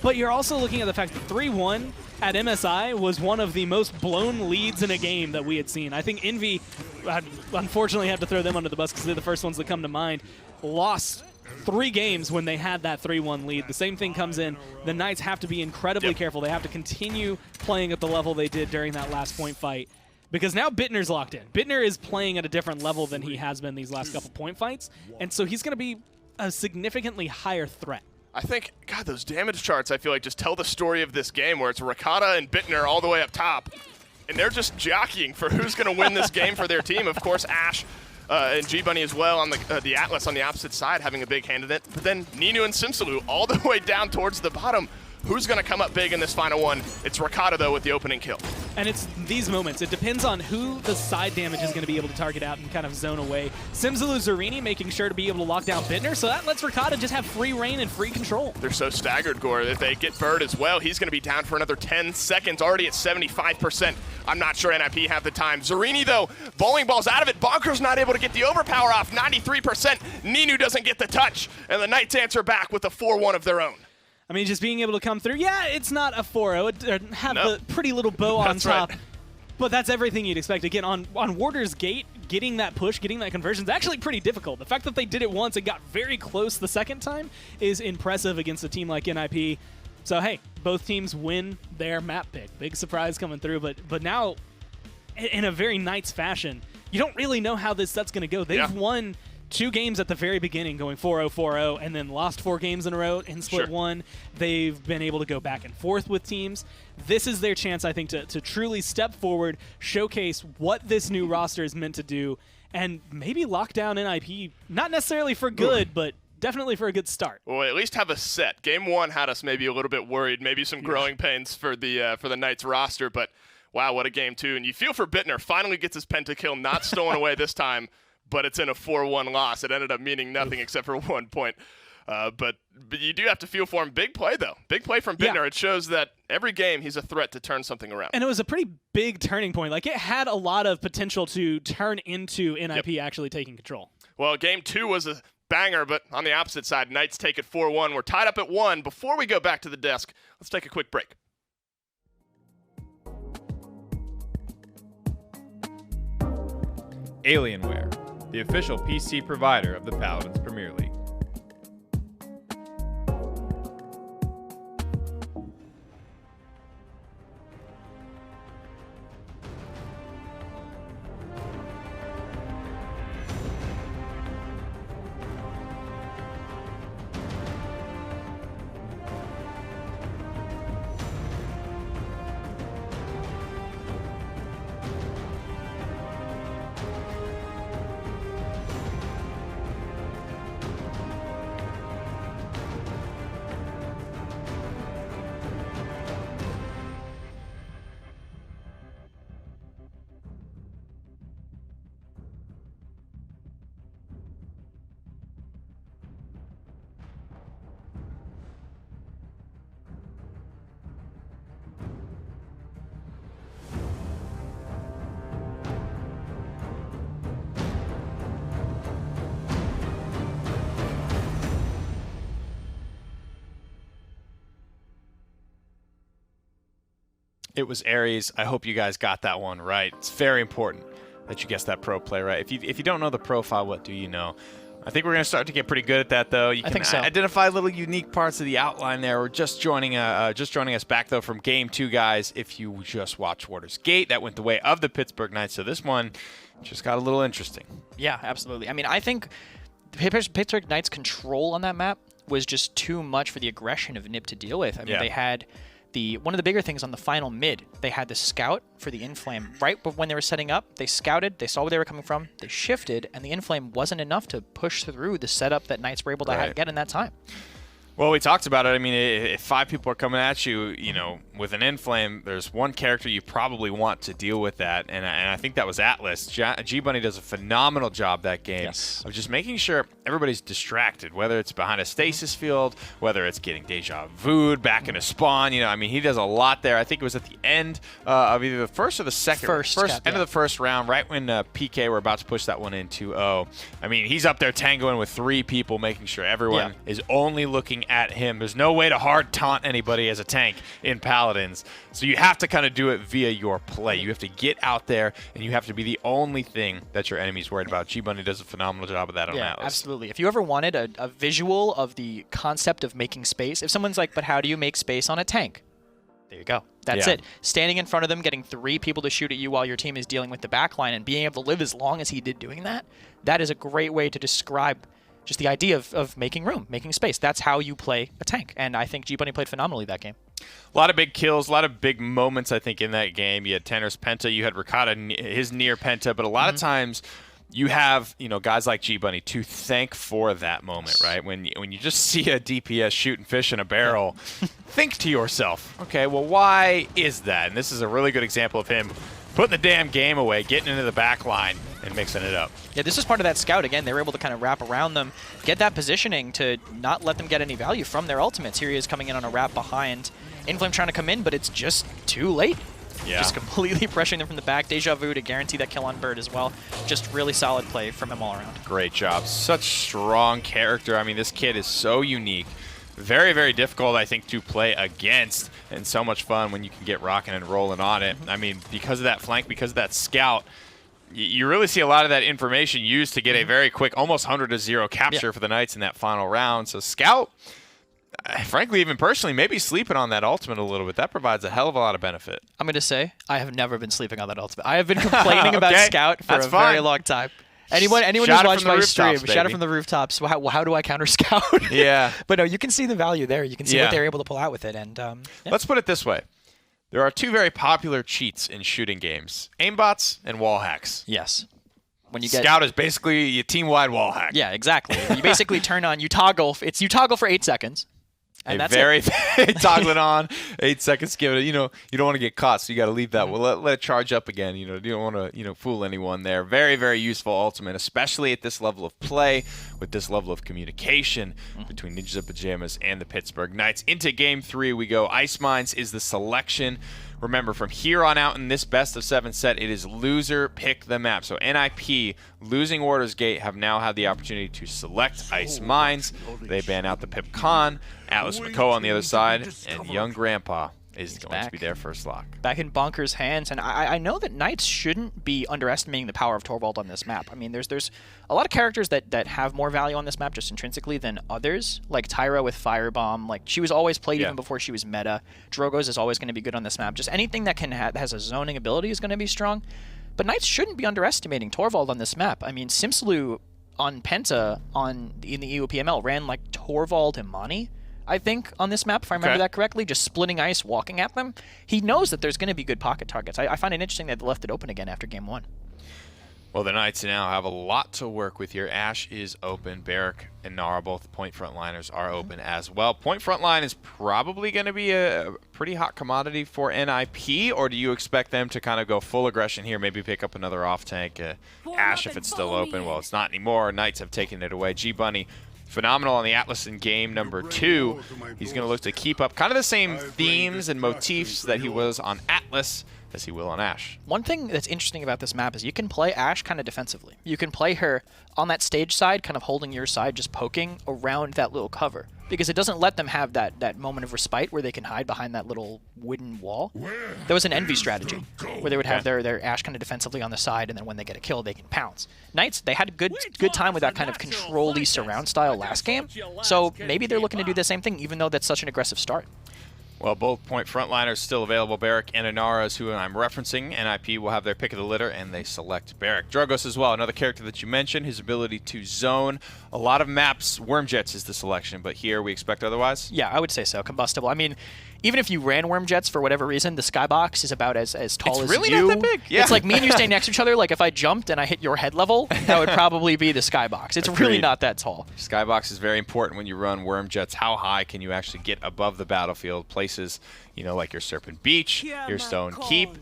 But you're also looking at the fact that 3-1 at MSI was one of the most blown leads in a game that we had seen. I think Envy, unfortunately, had to throw them under the bus because they're the first ones that come to mind, lost 3 games when they had that 3-1 lead. The same thing comes in. The Knights have to be incredibly careful. They have to continue playing at the level they did during that last point fight. Because now Bittner's locked in. Bittner is playing at a different level than he has been these last couple point fights, and so he's going to be a significantly higher threat. I think, God, those damage charts, I feel like, just tell the story of this game where it's Ricotta and Bittner all the way up top, and they're just jockeying for who's going to win this game for their team. Of course, Ash and G-Bunny as well on the Atlas on the opposite side having a big hand in it, but then Ninu and Simsalou all the way down towards the bottom. Who's going to come up big in this final one? It's Ricotta, though, with the opening kill. And it's these moments. It depends on who the side damage is going to be able to target out and kind of zone away. Simsalou Zarini making sure to be able to lock down Bittner, so that lets Ricotta just have free reign and free control. They're so staggered, Gore. If they get Bird as well, he's going to be down for another 10 seconds, already at 75%. I'm not sure NIP have the time. Zarini, though, bowling balls out of it. Bonker's not able to get the overpower off, 93%. Ninu doesn't get the touch, and the Knights answer back with a 4-1 of their own. I mean, just being able to come through. Yeah, it's not a 4-0. It have the pretty little bow on top. Right. But that's everything you'd expect. Again, on Warder's Gate, getting that push, getting that conversion is actually pretty difficult. The fact that they did it once and got very close the second time is impressive against a team like NIP. So, hey, both teams win their map pick. Big surprise coming through. But now, in a very Knights fashion, you don't really know how this set's going to go. They've won 2 games at the very beginning, going 4-0, 4-0, and then lost 4 games in a row in Split 1. They've been able to go back and forth with teams. This is their chance, I think, to truly step forward, showcase what this new roster is meant to do, and maybe lock down NIP, not necessarily for good, but definitely for a good start. Well, at least have a set. Game 1 had us maybe a little bit worried, maybe some growing pains for the Knights roster, but wow, what a game 2. And you feel for Bittner, finally gets his pentakill, not stolen away this time, but it's in a 4-1 loss. It ended up meaning nothing except for 1 point. But you do have to feel for him. Big play, though. Big play from Bittner. Yeah. It shows that every game he's a threat to turn something around. And it was a pretty big turning point. Like, it had a lot of potential to turn into NIP actually taking control. Well, game 2 was a banger, but on the opposite side, Knights take it 4-1. We're tied up at 1. Before we go back to the desk, let's take a quick break. Alienware, the official PC provider of the Paladins Premier League. It was Ares. I hope you guys got that one right. It's very important that you guess that pro play right. If you don't know the profile, what do you know? I think we're going to start to get pretty good at that, though. You can think so. identify little unique parts of the outline there. We're just joining us back, though, from Game 2, guys. If you just watched Waters Gate, that went the way of the Pittsburgh Knights. So this one just got a little interesting. Yeah, absolutely. I mean, I think Pittsburgh Knights' control on that map was just too much for the aggression of Nip to deal with. I mean, they had one of the bigger things on the final mid. They had the scout for the Inflame. Right when they were setting up, they scouted, they saw where they were coming from, they shifted, and the Inflame wasn't enough to push through the setup that Knights were able to get in that time. Well, we talked about it. I mean, if 5 people are coming at you, with an Inflame, there's one character you probably want to deal with that, and I think that was Atlas. G-Bunny does a phenomenal job that game of just making sure everybody's distracted, whether it's behind a stasis field, whether it's getting deja vu'd back in a spawn. I mean, he does a lot there. I think it was at the end of either the first or the second. End of the first round, right when PK were about to push that one in 2-0. I mean, he's up there tangoing with 3 people, making sure everyone is only looking at him. There's no way to hard taunt anybody as a tank in Paladins. So you have to kind of do it via your play. You have to get out there, and you have to be the only thing that your enemy's worried about. G-Bunny does a phenomenal job of that on Atlas. Absolutely. If you ever wanted a visual of the concept of making space, if someone's like, but how do you make space on a tank? There you go. That's it. Standing in front of them, getting 3 people to shoot at you while your team is dealing with the backline, and being able to live as long as he did doing that, that is a great way to describe just the idea of making room, making space. That's how you play a tank. And I think G-Bunny played phenomenally that game. A lot of big kills, a lot of big moments, I think, in that game. You had Tanner's Penta, you had Ricotta, his near Penta, but a lot of times you have, guys like G-Bunny to thank for that moment, right? When you just see a DPS shooting fish in a barrel, think to yourself, okay, well, why is that? And this is a really good example of him putting the damn game away, getting into the back line, and mixing it up. Yeah, this is part of that scout. Again, they were able to kind of wrap around them, get that positioning to not let them get any value from their ultimates. Here he is coming in on a wrap behind. Inflame trying to come in, but it's just too late. Yeah. Just completely pressuring them from the back. Deja Vu to guarantee that kill on Bird as well. Just really solid play from him all around. Great job. Such strong character. I mean, this kid is so unique. Very, very difficult, I think, to play against, and so much fun when you can get rocking and rolling on it. I mean, because of that flank, because of that scout, you really see a lot of that information used to get a very quick, almost 100-0 capture for the Knights in that final round. So Scout, frankly, even personally, maybe sleeping on that ultimate a little bit. That provides a hell of a lot of benefit. I'm going to say, I have never been sleeping on that ultimate. I have been complaining about Scout for a very long time. Anyone who's watched my stream, shout it from the rooftops. How do I counter Scout? Yeah. But no, you can see the value there. You can see what they're able to pull out with it. And let's put it this way. There are 2 very popular cheats in shooting games: aimbots and wall hacks. Yes. When you Scout is basically a team-wide wall hack. Yeah, exactly. You basically turn on, you toggle for 8 seconds. And that's toggle it on, 8 seconds, give it, you don't want to get caught, so you got to leave that. Well, let it charge up again. You don't want to, fool anyone there. Very, very useful ultimate, especially at this level of play, with this level of communication between Ninjas of Pyjamas and the Pittsburgh Knights. Into Game 3 we go. Ice Mines is the selection. Remember, from here on out in this best-of-7 set, it is loser pick the map. So NIP, losing Waters Gate, have now had the opportunity to select Ice Mines. They ban out the Pip Khan, Atlas McCoy on the other side, and Young Grandpa is going to be their first lock. Back in Bonker's hands, and I know that Knights shouldn't be underestimating the power of Torvald on this map. I mean, there's a lot of characters that have more value on this map just intrinsically than others, like Tyra with Firebomb. Like, she was always played even before she was meta. Drogos is always going to be good on this map. Just anything that has a zoning ability is going to be strong. But Knights shouldn't be underestimating Torvald on this map. I mean, Simsalou on Penta in the EUPML ran like Torvald Imani, I think, on this map, if I remember that correctly, just splitting ice, walking at them. He knows that there's going to be good pocket targets. I find it interesting that they left it open again after Game 1. Well, the Knights now have a lot to work with here. Ash is open. Barrick and Nara, both point frontliners, are open as well. Point frontline is probably going to be a pretty hot commodity for NIP, or do you expect them to kind of go full aggression here, maybe pick up another off-tank? Ash, if it's still open, well, it's not anymore. Knights have taken it away. G-Bunny, phenomenal on the Atlas in game number 2. He's going to look to keep up kind of the same themes and motifs that he was on Atlas as he will on Ash. One thing that's interesting about this map is you can play Ash kind of defensively. You can play her on that stage side, kind of holding your side, just poking around that little cover. because it doesn't let them have that moment of respite where they can hide behind that little wooden wall. That was an Envy strategy, where they would have their Ashe kind of defensively on the side, and then when they get a kill, they can pounce. Knights, they had a good time with that kind of control-y surround style last game, so maybe they're looking to do the same thing, even though that's such an aggressive start. Well, both point frontliners still available. Barrick and Inara is who I'm referencing. NIP will have their pick of the litter, and they select Barrick. Drogos as well, another character that you mentioned, his ability to zone. A lot of maps, Wormjets is the selection, but here we expect otherwise? Yeah, I would say so. Combustible. I mean, even if you ran Wormjets for whatever reason, the skybox is about as tall as really you. Not that big. Yeah. It's like me and you stay next to each other. Like if I jumped and I hit your head level, that would probably be the skybox. It's really not that tall. Skybox is very important when you run Wormjets. How high can you actually get above the battlefield? Places, you know, like your Serpent Beach, your Stone Keep.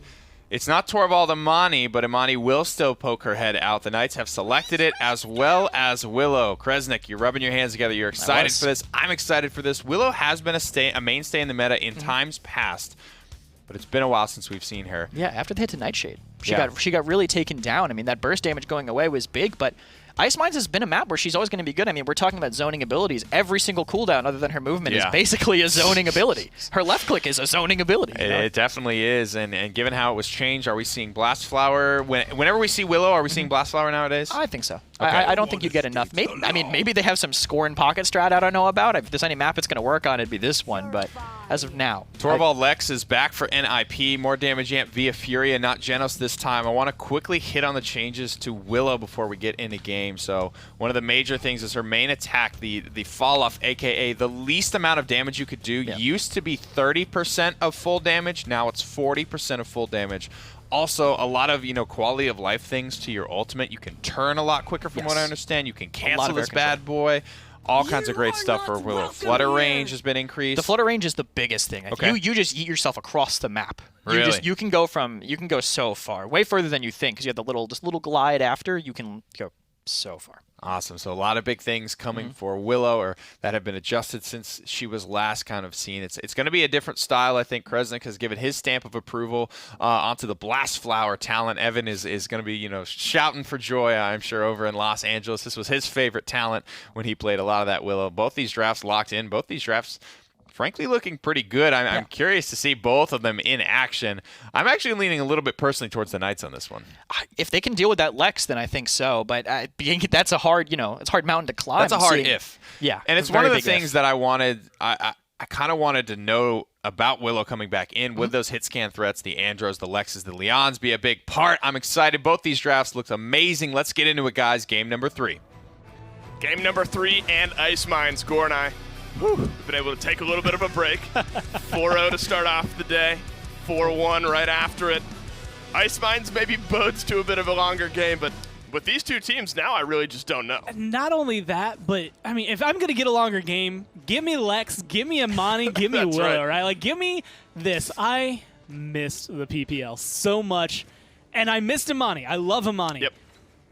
It's not Torvald Imani, but Imani will still poke her head out. The Knights have selected it, as well as Willow. Kresnik, you're rubbing your hands together. You're excited for this. I'm excited for this. Willow has been a mainstay in the meta in times past, but it's been a while since we've seen her. Yeah, after the hit to Nightshade, she got really taken down. I mean, that burst damage going away was big, but Ice Mines has been a map where she's always going to be good. I mean, we're talking about zoning abilities. Every single cooldown other than her movement is basically a zoning ability. Her left click is a zoning ability. You know? It definitely is, and given how it was changed, are we seeing Blast Flower? Whenever we see Willow, are we seeing Blast Flower nowadays? I think so. Okay. I don't think you'd get enough. Maybe they have some score and pocket strat I don't know about. If there's any map it's going to work on, it'd be this one, but as of now. Torvald Lex is back for NIP. More damage amp via Furia, not Genos this time. I want to quickly hit on the changes to Willow before we get into game. So one of the major things is her main attack, the fall off, aka the least amount of damage you could do, used to be 30% of full damage. Now it's 40% of full damage. Also, a lot of quality of life things to your ultimate. You can turn a lot quicker, from what I understand. You can cancel this bad boy. All kinds of great stuff for Willow. Flutter range has been increased. The flutter range is the biggest thing. Okay. You just eat yourself across the map. Really? You can go so far, way further than you think, because you have the little glide after. You can go so far. Awesome. So a lot of big things coming for Willow, or that have been adjusted since she was last kind of seen. It's going to be a different style. I think Kresnik has given his stamp of approval onto the Blast Flower talent. Evan is going to be shouting for joy, I'm sure, over in Los Angeles. This was his favorite talent when he played a lot of that Willow. Both these drafts locked in. Both these drafts frankly looking pretty good. I'm curious to see both of them in action. I'm actually leaning a little bit personally towards the Knights on this one. If they can deal with that Lex, then I think so. But that's a hard, it's a hard mountain to climb. That's a hard if. Yeah. And it's one of the things that I wanted, I kind of wanted to know about Willow coming back in. Would those hit scan threats, the Andros, the Lexes, the Leons be a big part? I'm excited. Both these drafts looked amazing. Let's get into it, guys. Game number 3. Game number 3 and Ice Mines. Gore and I, we've been able to take a little bit of a break. 4-0 to start off the day. 4-1 right after it. Ice Mines maybe bodes to a bit of a longer game, but with these two teams now, I really just don't know. Not only that, but, I mean, if I'm going to get a longer game, give me Lex, give me Imani, give me Willow, right? Like, give me this. I missed the PPL so much, and I missed Imani. I love Imani. Yep.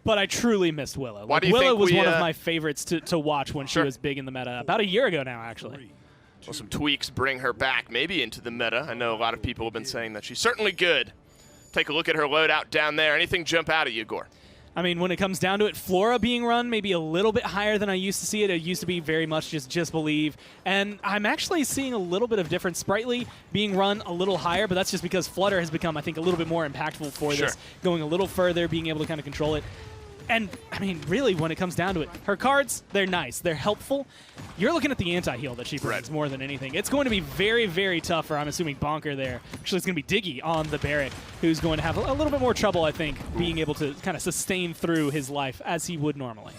But I truly missed Willow. Why do you Willow think was one of my favorites to watch when she Sure. was big in the meta. About a year ago now, actually. Well, some tweaks bring her back maybe into the meta. I know a lot of people have been saying that she's certainly good. Take a look at her loadout down there. Anything jump out at you, Gore? I mean, when it comes down to it, Flora being run maybe a little bit higher than I used to see it. It used to be very much just believe. And I'm actually seeing a little bit of difference. Sprightly being run a little higher, but that's just because Flutter has become, I think, a little bit more impactful for this. Going a little further, being able to kind of control it. And, I mean, really, when it comes down to it, her cards, they're nice. They're helpful. You're looking at the anti-heal that she brings more than anything. It's going to be very, very tough for, I'm assuming, Bonker there. Actually, it's going to be Diggy on the Barret, who's going to have a little bit more trouble, I think, being able to kind of sustain through his life as he would normally.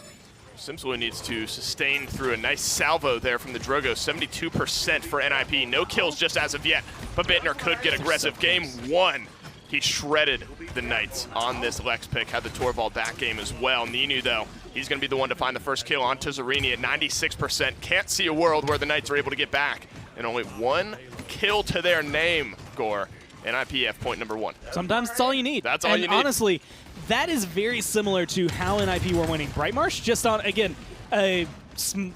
Simsula needs to sustain through a nice salvo there from the Drogo. 72% for NIP. No kills just as of yet, but Bittner could get aggressive. Game 1. He shredded the Knights on this Lex pick, had the Torvald back game as well. Ninu, though, he's going to be the one to find the first kill on Tezarini at 96%. Can't see a world where the Knights are able to get back. And only one kill to their name, Gore. NIPF point number 1. Sometimes it's all you need. That's all you need. Honestly, that is very similar to how NIP were winning Brightmarsh, just on, again, a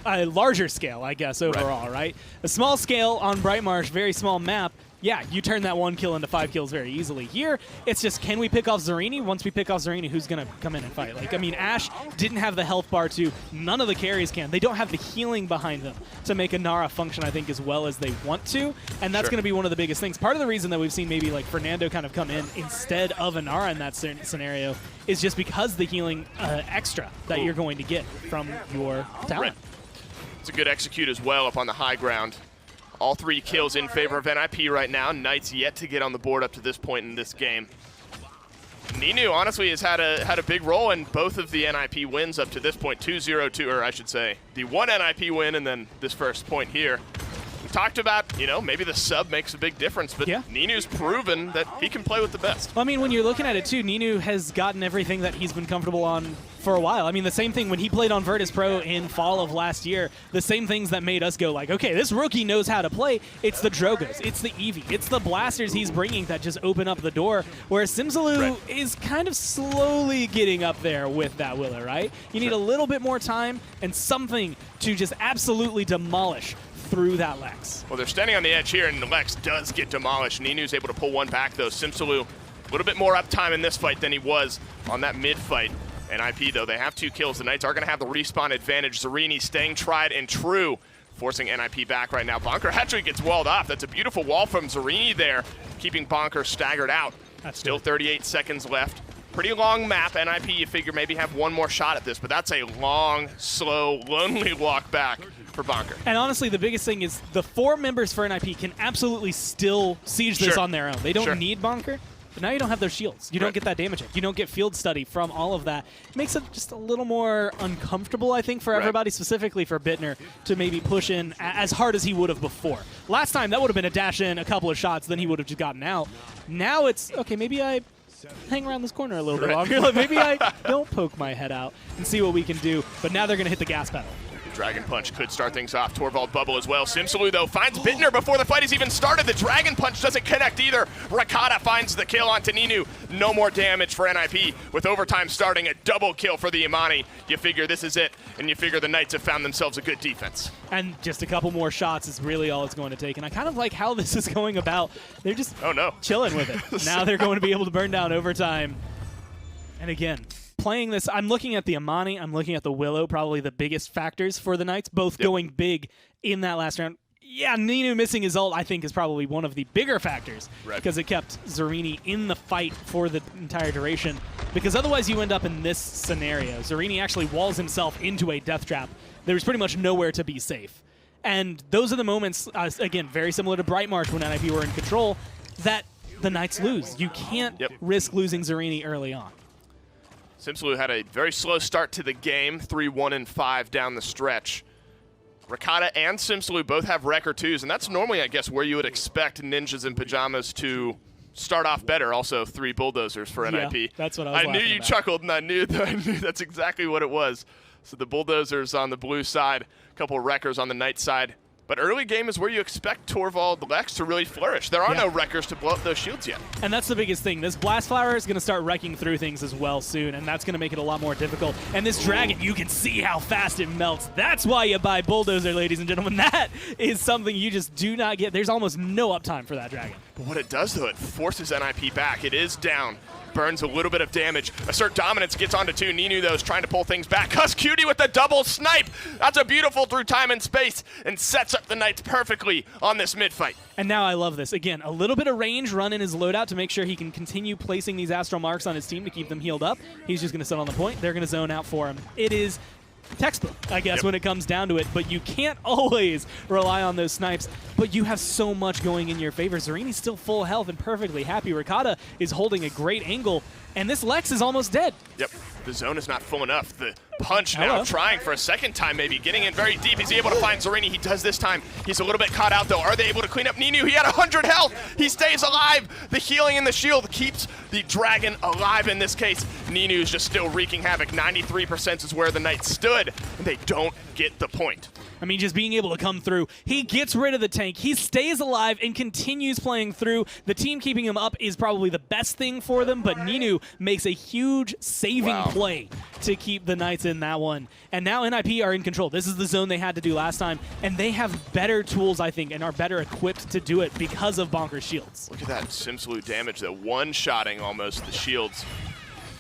larger scale, I guess, overall, right? A small scale on Brightmarsh, very small map. yeah, you turn that 1 kill into 5 kills very easily. Here, it's just, can we pick off Zarini? Once we pick off Zarini, who's going to come in and fight? Like, I mean, Ashe didn't have the health bar to. None of the carries can. They don't have the healing behind them to make a Nara function, I think, as well as they want to. And that's going to be one of the biggest things. Part of the reason that we've seen maybe like Fernando kind of come in instead of a Nara in that scenario is just because the healing extra that you're going to get from your talent. It's a good execute as well up on the high ground. All 3 kills in favor of NIP right now. Knights yet to get on the board up to this point in this game. Ninu honestly has had a big role in both of the NIP wins up to this point. 2-0-2, or I should say, the 1 NIP win and then this first point here. We talked about, you know, maybe the sub makes a big difference, but Ninu's proven that he can play with the best. Well, I mean, when you're looking at it too, Ninu has gotten everything that he's been comfortable on for a while. I mean, the same thing when he played on Virtus Pro in fall of last year, the same things that made us go like, okay, this rookie knows how to play. It's the Drogos, it's the Eevee, it's the blasters he's bringing that just open up the door, whereas Simsalou is kind of slowly getting up there with that Willow, right? You need a little bit more time and something to just absolutely demolish through that Lex. Well, they're standing on the edge here, and the Lex does get demolished. Ninu's able to pull one back, though. Simsalou, a little bit more uptime in this fight than he was on that mid fight. NIP, though, they have 2 kills. The Knights are going to have the respawn advantage. Zarini staying tried and true, forcing NIP back right now. Bonker actually gets walled off. That's a beautiful wall from Zarini there, keeping Bonker staggered out. That's still 38 seconds left. Pretty long map. NIP, you figure, maybe have one more shot at this, but that's a long, slow, lonely walk back for Bonker. And honestly, the biggest thing is the 4 members for NIP can absolutely still siege this on their own. They don't need Bonker, but now you don't have their shields. You don't get that damage. You don't get field study from all of that. It makes it just a little more uncomfortable, I think, for everybody, specifically for Bittner, to maybe push in as hard as he would have before. Last time, that would have been a dash in, a couple of shots, then he would have just gotten out. Now it's, okay, maybe I hang around this corner a little bit longer. Like, maybe I don't poke my head out and see what we can do. But now they're going to hit the gas pedal. Dragon Punch could start things off. Torvald bubble as well. Simsalou, though, finds Bittner before the fight has even started. The Dragon Punch doesn't connect either. Rakata finds the kill onto Ninu. No more damage for NIP. With overtime starting, a double kill for the Imani. You figure this is it, and you figure the Knights have found themselves a good defense. And just a couple more shots is really all it's going to take. And I kind of like how this is going about. They're just chilling with it. Now they're going to be able to burn down overtime. And again, playing this, I'm looking at the Imani, I'm looking at the Willow, probably the biggest factors for the Knights, both going big in that last round. Yeah, Ninu missing his ult, I think, is probably one of the bigger factors because it kept Zarini in the fight for the entire duration. Because otherwise you end up in this scenario. Zarini actually walls himself into a death trap. There's pretty much nowhere to be safe. And those are the moments, again, very similar to Bright March when NIP were in control, that the Knights lose. You can't risk losing Zarini early on. Simsalou had a very slow start to the game, 3-1-5 down the stretch. Rakata and Simsalou both have record 2s, and that's normally, I guess, where you would expect Ninjas and Pyjamas to start off better. Also, 3 bulldozers for NIP. Yeah, that's what I was knew you about. chuckled, and I knew that's exactly what it was. So the bulldozers on the blue side, a couple of wreckers on the Knight side. But early game is where you expect Torvald Lex to really flourish. There are no wreckers to blow up those shields yet. And that's the biggest thing. This Blast Flower is going to start wrecking through things as well soon, and that's going to make it a lot more difficult. And this Dragon, you can see how fast it melts. That's why you buy Bulldozer, ladies and gentlemen. That is something you just do not get. There's almost no uptime for that Dragon. But what it does, though, it forces NIP back. It is down. Burns a little bit of damage. Assert Dominance gets onto 2. Ninu, though, is trying to pull things back. Cuss Cutie with the double snipe. That's a beautiful through time and space and sets up the Knights perfectly on this mid-fight. And now I love this. Again, a little bit of range run in his loadout to make sure he can continue placing these astral marks on his team to keep them healed up. He's just going to sit on the point. They're going to zone out for him. It is textbook, I guess, when it comes down to it, but you can't always rely on those snipes, but you have so much going in your favor. Zarini's still full health and perfectly happy. Rakata is holding a great angle, and this Lex is almost dead. Yep, the zone is not full enough. The punch now trying for a second time maybe, getting in very deep. Is he able to find Zarini? He does this time. He's a little bit caught out though. Are they able to clean up Ninu? He had 100 health. He stays alive. The healing and the shield keeps the Dragon alive in this case. Ninu's just still wreaking havoc. 93% is where the Knights stood, and they don't get the point. I mean, just being able to come through. He gets rid of the tank. He stays alive and continues playing through. The team keeping him up is probably the best thing for them, but Ninu makes a huge saving play to keep the Knights in that one. And now NIP are in control. This is the zone they had to do last time, and they have better tools, I think, and are better equipped to do it because of Bonker's shields. Look at that Simsalute damage, though. One-shotting almost the shields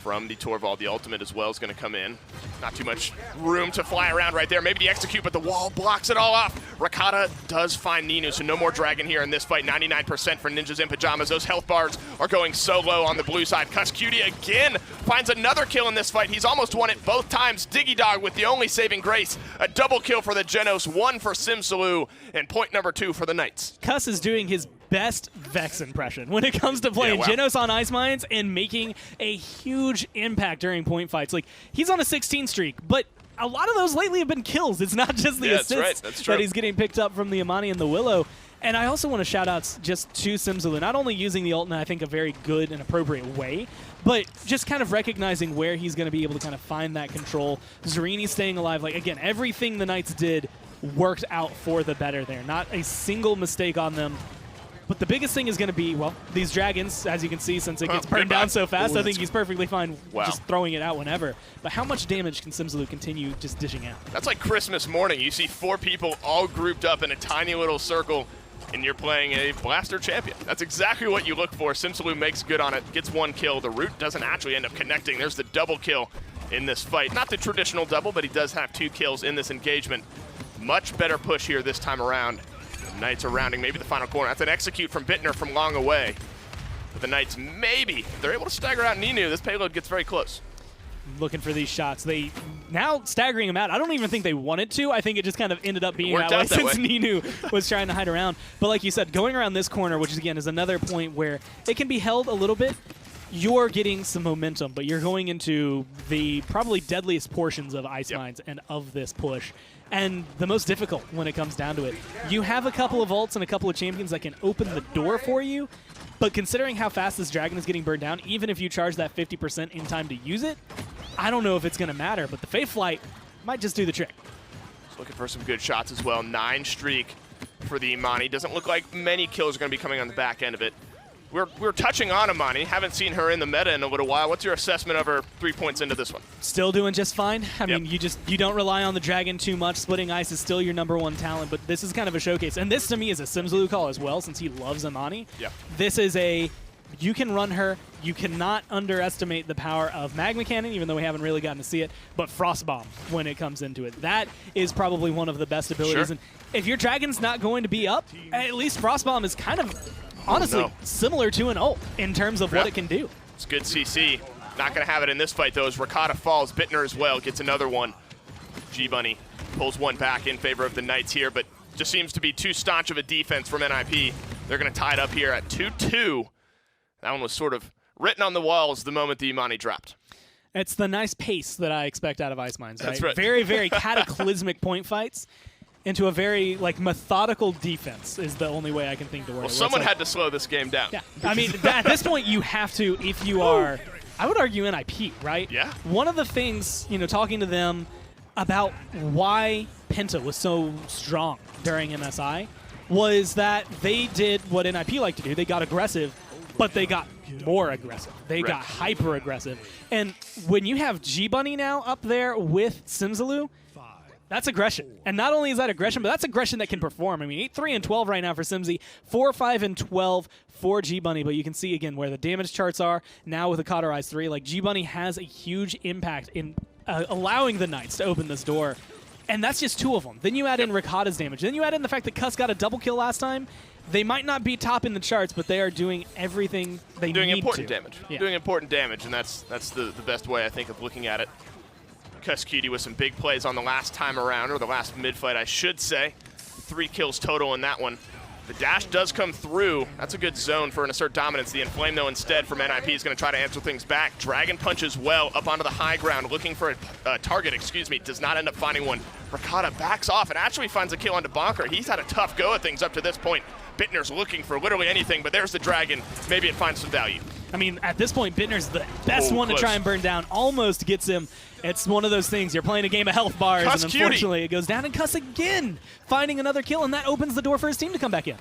from the Torvald. The ultimate as well is going to come in. Not too much room to fly around right there. Maybe the execute, but the wall blocks it all off. Rakata does find Ninu, so no more Dragon here in this fight. 99% for Ninjas in Pyjamas. Those health bars are going so low on the blue side. Cuss Cutie again finds another kill in this fight. He's almost won it both times. Diggy Dog with the only saving grace. A double kill for the Genos, 1 for Simsalute, and point number 2 for the Knights. Cuss is doing his best Vex impression when it comes to playing Genos on Ice Mines and making a huge impact during point fights. Like, he's on a 16 streak, but a lot of those lately have been kills. It's not just the assists that he's getting picked up from the Amani and the Willow. And I also want to shout out just to Simsalute, not only using the ult in, I think, a very good and appropriate way, but just kind of recognizing where he's going to be able to kind of find that control. Zarini staying alive. Like, again, everything the Knights did worked out for the better there. Not a single mistake on them. But the biggest thing is going to be, well, these dragons, as you can see, since it gets burned down so fast, I think he's perfectly fine just throwing it out whenever. But how much damage can Simsalute continue just dishing out? That's like Christmas morning. You see 4 people all grouped up in a tiny little circle, and you're playing a blaster champion. That's exactly what you look for. Simsalute makes good on it, gets 1 kill. The root doesn't actually end up connecting. There's the double kill in this fight. Not the traditional double, but he does have 2 kills in this engagement. Much better push here this time around. Knights are rounding maybe the final corner. That's an execute from Bittner from long away. But the Knights maybe, if they're able to stagger out Ninu, this payload gets very close. Looking for these shots. They now staggering him out. I don't even think they wanted to. I think it just kind of ended up being that way since Ninu was trying to hide around. But like you said, going around this corner, which again is another point where it can be held a little bit, you're getting some momentum, but you're going into the probably deadliest portions of Ice Mines and of this push. And the most difficult when it comes down to it. You have a couple of ults and a couple of champions that can open the door for you, but considering how fast this dragon is getting burned down, even if you charge that 50% in time to use it, I don't know if it's going to matter, but the Faith Flight might just do the trick. Just looking for some good shots as well. 9 streak for the Imani. Doesn't look like many kills are going to be coming on the back end of it. We're touching on Imani. Haven't seen her in the meta in a little while. What's your assessment of her 3 points into this one? Still doing just fine. I mean, you don't rely on the dragon too much. Splitting ice is still your #1 talent, but this is kind of a showcase. And this to me is a Simsalute call as well, since he loves Imani. This is you can run her. You cannot underestimate the power of Magma Cannon, even though we haven't really gotten to see it, but Frost Bomb when it comes into it. That is probably one of the best abilities. And if your dragon's not going to be up, at least Frost Bomb is kind of honestly similar to an ult in terms of what it can do. It's good CC. Not going to have it in this fight, though, as Rakata falls. Bittner as well gets another one. G-Bunny pulls one back in favor of the Knights here, but just seems to be too staunch of a defense from NIP. They're going to tie it up here at 2-2. That one was sort of written on the walls the moment the Imani dropped. It's the nice pace that I expect out of Ice Mines, right? That's right. Very, very cataclysmic point fights into a very methodical defense is the only way I can think to word it. Well, someone had to slow this game down. Yeah, I mean, at this point you have to, if you are, I would argue NIP, right? Yeah. One of the things, talking to them about why Penta was so strong during MSI was that they did what NIP like to do. They got aggressive, but they got more aggressive. They got hyper aggressive. And when you have G-Bunny now up there with Simsalute, that's aggression. And not only is that aggression, but that's aggression that can perform. I mean, 8-3-12 right now for Simsy, 4-5-12 for G-Bunny. But you can see, again, where the damage charts are now with the Cauterize 3. Like, G-Bunny has a huge impact in allowing the Knights to open this door. And that's just 2 of them. Then you add in Rakata's damage. Then you add in the fact that Cuss got a double kill last time. They might not be top in the charts, but they are doing everything they need to. Doing important damage. Yeah. Doing important damage, and that's the best way, I think, of looking at it. Cuss Cutie with some big plays on the last time around, or the last mid-fight, I should say. 3 kills total in that one. The dash does come through. That's a good zone for an assert dominance. The Inflame, though, instead from NIP is going to try to answer things back. Dragon punches well up onto the high ground, looking for a target, does not end up finding one. Rakata backs off and actually finds a kill onto Bonker. He's had a tough go at things up to this point. Bittner's looking for literally anything, but there's the Dragon. Maybe it finds some value. I mean, at this point, Bittner's the best one to try and burn down. Almost gets him. It's one of those things. You're playing a game of health bars, and unfortunately it goes down, and Cuss again finding another kill, and that opens the door for his team to come back in.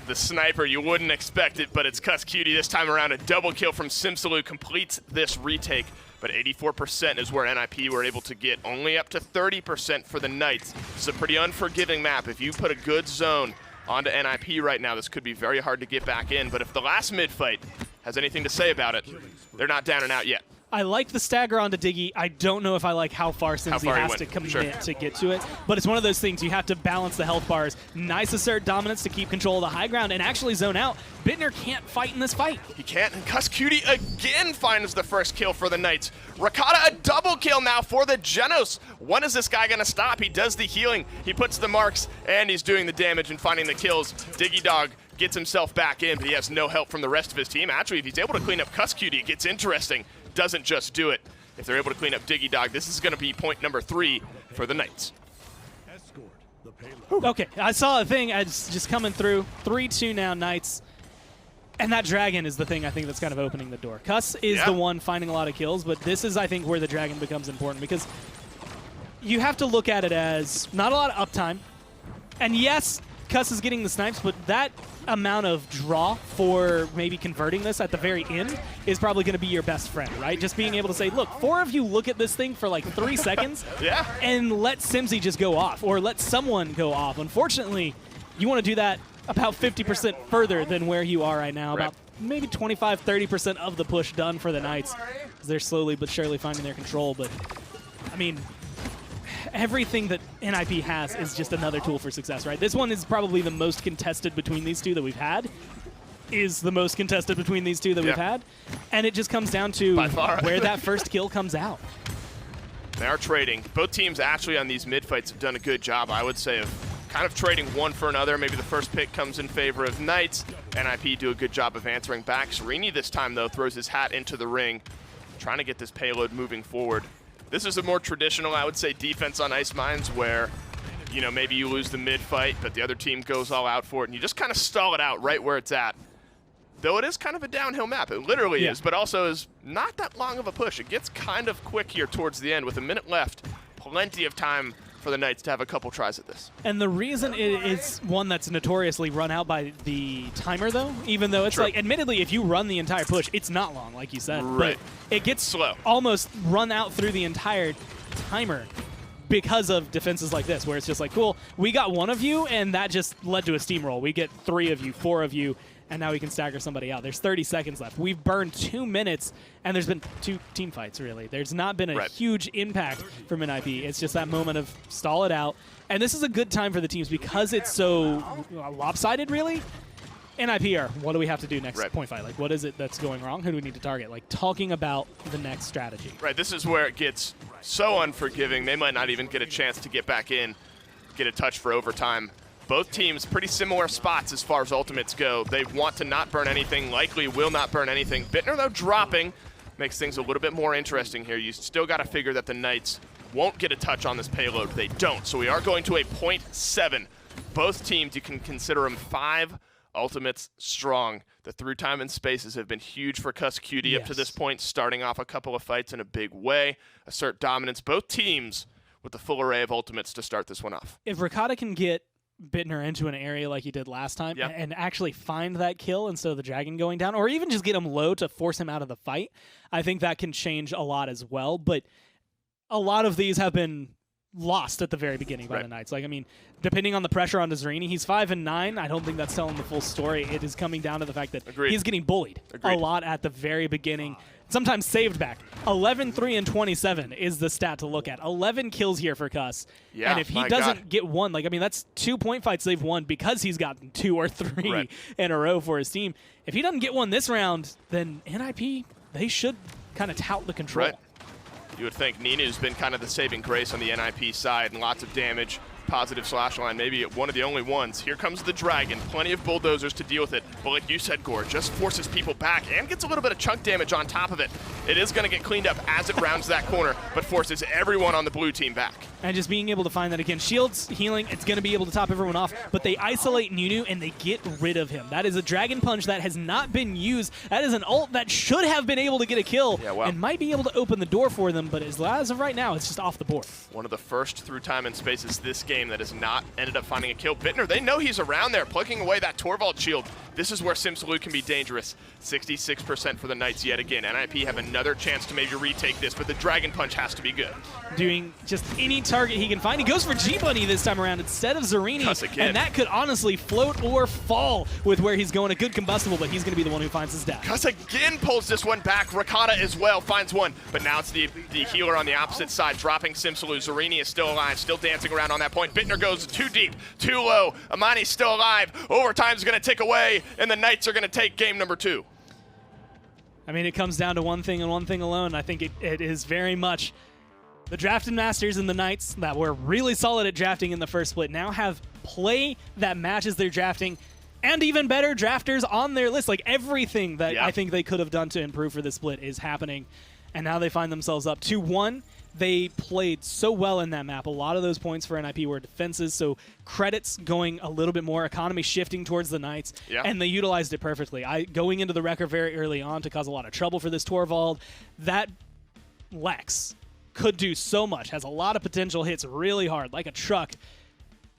the sniper. You wouldn't expect it, but it's Cuss Cutie this time around. A double kill from Simsalou completes this retake, but 84% is where NIP were able to get, only up to 30% for the Knights. It's a pretty unforgiving map. If you put a good zone onto NIP right now, this could be very hard to get back in, but if the last mid-fight has anything to say about it, they're not down and out yet. I like the stagger onto Diggy. I don't know if I like how far Simsy has to commit to get to it. But it's one of those things you have to balance the health bars. Nice assert dominance to keep control of the high ground and actually zone out. Bittner can't fight in this fight. He can't, and Cuss Cutie again finds the first kill for the Knights. Rakata a double kill now for the Genos. When is this guy gonna stop? He does the healing, he puts the marks, and he's doing the damage and finding the kills. Diggy Dog gets himself back in, but he has no help from the rest of his team. Actually, if he's able to clean up Cuss Cutie, it gets interesting. Doesn't just do it. If they're able to clean up Diggy Dog, this is going to be point number 3 for the Knights. Okay, I saw a thing just coming through. 3-2 now, Knights. And that dragon is the thing I think that's kind of opening the door. Cuss is the one finding a lot of kills, but this is, I think, where the dragon becomes important because you have to look at it as not a lot of uptime. And yes, Cuss is getting the snipes, but that amount of draw for maybe converting this at the very end is probably going to be your best friend, right? Just being able to say, look, 4 of you look at this thing for like 3 seconds and let Simsy just go off or let someone go off. Unfortunately, you want to do that about 50% further than where you are right now, about maybe 25-30% of the push done for the Knights. They're slowly but surely finding their control, but I mean, everything that NIP has is just another tool for success, right? This one is probably the most contested between these two that we've had. Is the most contested between these two that we've had. And it just comes down to where that first kill comes out. They are trading. Both teams actually on these mid-fights have done a good job, I would say, of kind of trading one for another. Maybe the first pick comes in favor of Knights. NIP do a good job of answering back. Serini this time, though, throws his hat into the ring, trying to get this payload moving forward. This is a more traditional, I would say, defense on Ice Mines where, you know, maybe you lose the mid-fight, but the other team goes all out for it, and you just kind of stall it out right where it's at. Though it is kind of a downhill map. It literally is, but also is not that long of a push. It gets kind of quick here towards the end with a minute left. Plenty of time for the Knights to have a couple tries at this. And the reason it's one that's notoriously run out by the timer, though, even though it's like, admittedly, if you run the entire push, it's not long, like you said. But it gets slow, almost run out through the entire timer because of defenses like this, where it's just like, cool, we got 1 of you, and that just led to a steamroll. We get 3 of you, 4 of you, and now we can stagger somebody out. There's 30 seconds left. We've burned 2 minutes, and there's been 2 team fights, really. There's not been a huge impact from NIP. It's just that moment of stall it out. And this is a good time for the teams because it's so lopsided, really. NIP are, what do we have to do next point fight? Like, what is it that's going wrong? Who do we need to target? Like, talking about the next strategy. Right, this is where it gets so unforgiving. They might not even get a chance to get back in, get a touch for overtime. Both teams pretty similar spots as far as ultimates go. They want to not burn anything, likely will not burn anything. Bittner, though, dropping makes things a little bit more interesting here. You still got to figure that the Knights won't get a touch on this payload. They don't, so we are going to a 0.7. Both teams, you can consider them 5 ultimates strong. The through time and spaces have been huge for Cuss Cutie up to this point, starting off a couple of fights in a big way. Assert dominance. Both teams with the full array of ultimates to start this one off. If Rakata can get Bittner into an area like he did last time and actually find that kill instead of the dragon going down, or even just get him low to force him out of the fight, I think that can change a lot as well. But a lot of these have been lost at the very beginning by the Knights. Like, I mean, depending on the pressure on Zerini, he's 5-9. I don't think that's telling the full story. It is coming down to the fact that he's getting bullied a lot at the very beginning. Sometimes saved back. 11-3-27 is the stat to look at. 11 kills here for Cuss. Yeah, and if he doesn't get 1, like, I mean, that's 2 point fights they've won because he's gotten 2 or 3 in a row for his team. If he doesn't get 1 this round, then NIP, they should kind of tout the control. You would think Ninu's been kind of the saving grace on the NIP side, and lots of damage, positive slash line, maybe one of the only ones. Here comes the Dragon, plenty of bulldozers to deal with it. But like you said, Gore, just forces people back and gets a little bit of chunk damage on top of it. It is going to get cleaned up as it rounds that corner, but forces everyone on the blue team back. And just being able to find that again. Shields, healing, it's going to be able to top everyone off, but they isolate Ninu and they get rid of him. That is a Dragon Punch that has not been used. That is an ult that should have been able to get a kill and might be able to open the door for them, but as of right now, it's just off the board. One of the first through time and spaces this game. game that has not ended up finding a kill. Bittner, they know he's around there, plugging away that Torvald shield. This is where Simsalud can be dangerous. 66% for the Knights yet again. NIP have another chance to maybe retake this, but the Dragon Punch has to be good. Doing just any target he can find. He goes for G-Bunny this time around instead of Zarini, and that could honestly float or fall with where he's going. A good combustible, but he's going to be the one who finds his death. Cuss again pulls this one back. Rakata as well finds one, but now it's the healer on the opposite side, dropping Simsalud. Zarini is still alive, still dancing around on that point. Bittner goes too deep, too low. Amani's still alive. Overtime's going to tick away, and the Knights are going to take game number 2. I mean, it comes down to one thing and one thing alone. I think it is very much the drafted Masters and the Knights that were really solid at drafting in the first split now have play that matches their drafting and even better drafters on their list. Like everything that I think they could have done to improve for this split is happening. And now they find themselves up 2-1. They played so well in that map. A lot of those points for NIP were defenses, so credits going a little bit more, economy shifting towards the Knights, and they utilized it perfectly. Going into the Wrecker very early on to cause a lot of trouble for this Torvald. That Lex could do so much, has a lot of potential, hits really hard, like a truck,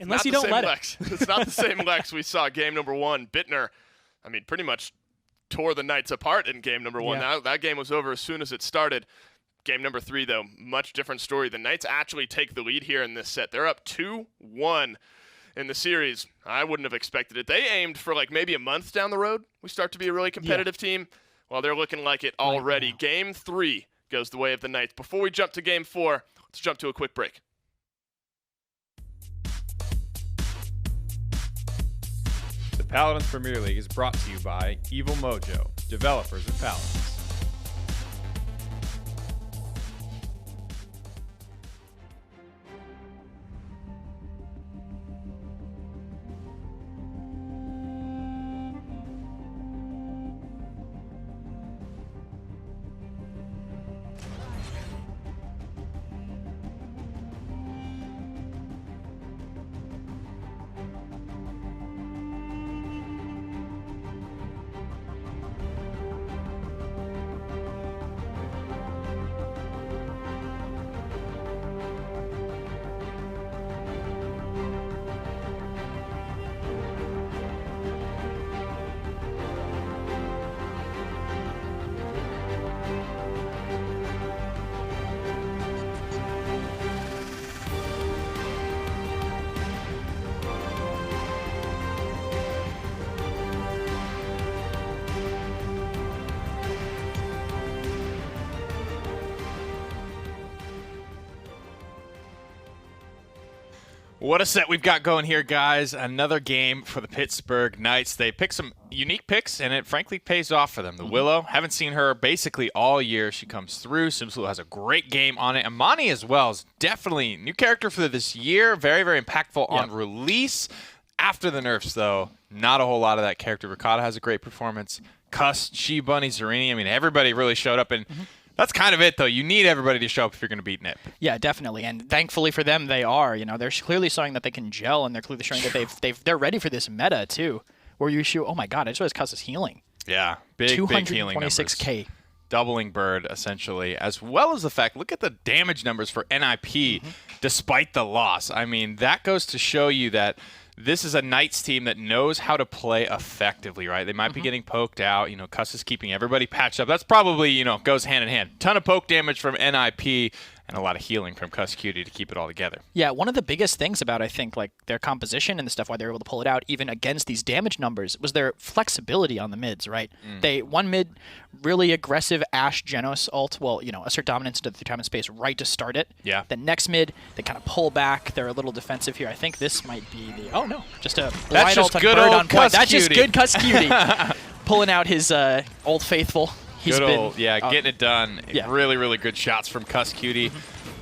unless you don't let it. It's not the same Lex we saw game number 1. Bittner, I mean, pretty much tore the Knights apart in game number 1. Now, that game was over as soon as it started. Game number 3, though, much different story. The Knights actually take the lead here in this set. They're up 2-1 in the series. I wouldn't have expected it. They aimed for like maybe a month down the road. We start to be a really competitive team. Well, they're looking like it already. Game 3 goes the way of the Knights. Before we jump to game 4, let's jump to a quick break. The Paladins Premier League is brought to you by Evil Mojo, developers of Paladins. What a set we've got going here, guys. Another game for the Pittsburgh Knights. They pick some unique picks, and it frankly pays off for them. The Willow, haven't seen her basically all year. She comes through. Simsalud has a great game on it. Amani as well is definitely new character for this year. Very, very impactful on release. After the nerfs, though, not a whole lot of that character. Rakata has a great performance. Cuss, She-Bunny, Zarini. I mean, everybody really showed up, and that's kind of it, though. You need everybody to show up if you're going to beat Nip. Yeah, definitely. And thankfully for them, they are. You know, they're clearly showing that they can gel, and they're clearly showing that they're ready for this meta too. Where you shoot, oh my God, I just realized Cuss is healing. Yeah, big healing numbers. 226K. Doubling Bird, essentially, as well as the fact, look at the damage numbers for NIP despite the loss. I mean, that goes to show you that this is a Knights team that knows how to play effectively, right? They might be getting poked out. You know, Cuss is keeping everybody patched up. That's probably, you know, goes hand in hand. Ton of poke damage from NIP and a lot of healing from Cuss Cutie to keep it all together. Yeah, one of the biggest things about, I think, like their composition and the stuff, why they were able to pull it out, even against these damage numbers, was their flexibility on the mids, right? They, one mid, really aggressive Ashe Genos ult, well, you know, assert dominance into the time and space right to start it. Yeah. The next mid, they kind of pull back. They're a little defensive here. I think this might be the, oh no, just a That's blind just ult on good Bird old on point. Cuss That's Cutie. just good Cuss Cutie. Pulling out his Old Faithful. He's Good been, old, getting it done. Yeah. Really, really good shots from Cuss Cutie.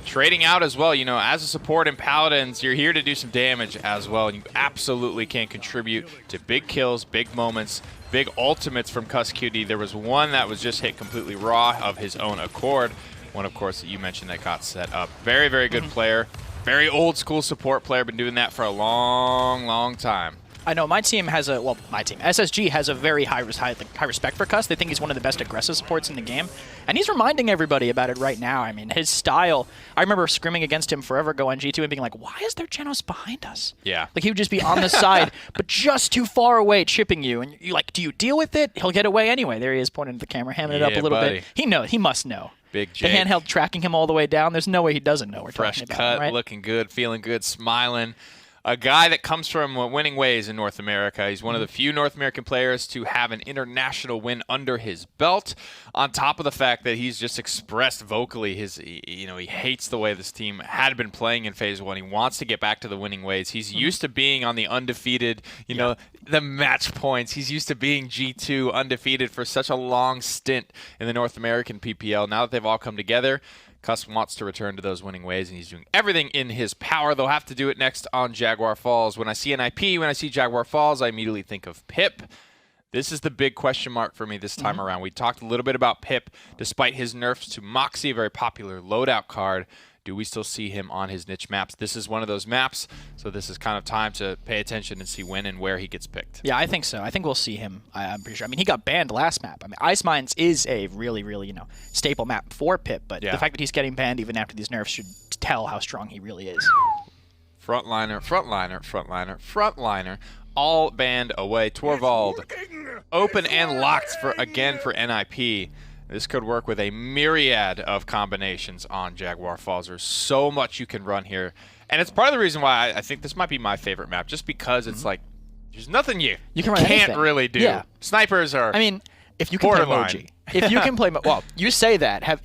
Trading out as well, you know, as a support in Paladins, you're here to do some damage as well, and you absolutely can contribute to big kills, big moments, big ultimates from Cuss Cutie. There was one that was just hit completely raw of his own accord. One, of course, that you mentioned that got set up. Very, very good player. Very old school support player. Been doing that for a long, long time. I know my team has SSG has a very high respect for Cuss. They think he's one of the best aggressive supports in the game. And he's reminding everybody about it right now. I mean, his style, I remember scrimming against him forever ago on G2 and being like, why is there Genos behind us? Yeah. Like, he would just be on the side, but just too far away, chipping you. And you're like, do you deal with it? He'll get away anyway. There he is, pointing at the camera, hamming it up a little bit. He must know. Big Jake. The handheld tracking him all the way down. There's no way he doesn't know we're Fresh talking about cut, him, right? looking good, feeling good, smiling. A guy that comes from winning ways in North America. He's one of the few North American players to have an international win under his belt. On top of the fact that he's just expressed vocally he hates the way this team had been playing in Phase 1. He wants to get back to the winning ways. He's used to being on the undefeated, the match points. He's used to being G2 undefeated for such a long stint in the North American PPL. Now that they've all come together, Cuss wants to return to those winning ways, and he's doing everything in his power. They'll have to do it next on Jaguar Falls. When I see NIP, when I see Jaguar Falls, I immediately think of Pip. This is the big question mark for me this time around. We talked a little bit about Pip, despite his nerfs to Moxie, a very popular loadout card. Do we still see him on his niche maps? This is one of those maps, so this is kind of time to pay attention and see when and where he gets picked. Yeah, I think so. I think we'll see him. I'm pretty sure. I mean, he got banned last map. I mean, Ice Mines is a really, really, staple map for Pip, but the fact that he's getting banned even after these nerfs should tell how strong he really is. Frontliner, frontliner, frontliner, frontliner. All banned away. Torvald open and locked for NIP. This could work with a myriad of combinations on Jaguar Falls. There's so much you can run here. And it's part of the reason why I think this might be my favorite map, just because it's like, there's nothing you can't really do. Yeah. Snipers are if you can play borderline. Moji. If you can play well, you say that.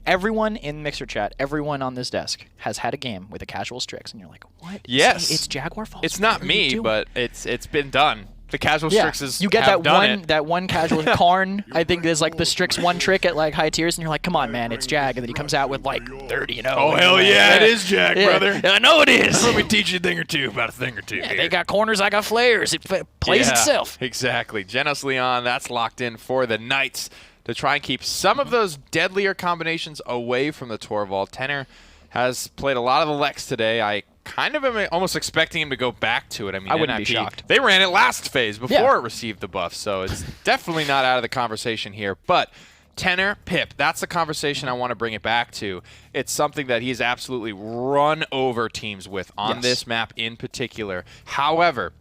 Everyone in Mixer Chat, everyone on this desk has had a game with a casual Strix, and you're like, what? Yes. It's Jaguar Falls. It's not me, but it's been done. The casual Strixes you get have that one casual Karn. I think there's like the Strix one trick at like high tiers, and you're like, come on, man, it's Jag, and then he comes out with like 30. Oh hell yeah, it is Jag, brother. I know it is. Let me teach you a thing or two about a thing or two. Yeah, they got corners, I got flares. It plays itself. Exactly. Genos Leon, that's locked in for the Knights to try and keep some of those deadlier combinations away from the Torvald. Tenor has played a lot of the Lex today. I kind of am almost expecting him to go back to it. I mean, I wouldn't NIP, be shocked. They ran it last phase before it received the buff, so it's definitely not out of the conversation here. But Tenor, Pip, that's the conversation I want to bring it back to. It's something that he's absolutely run over teams with on this map in particular. However,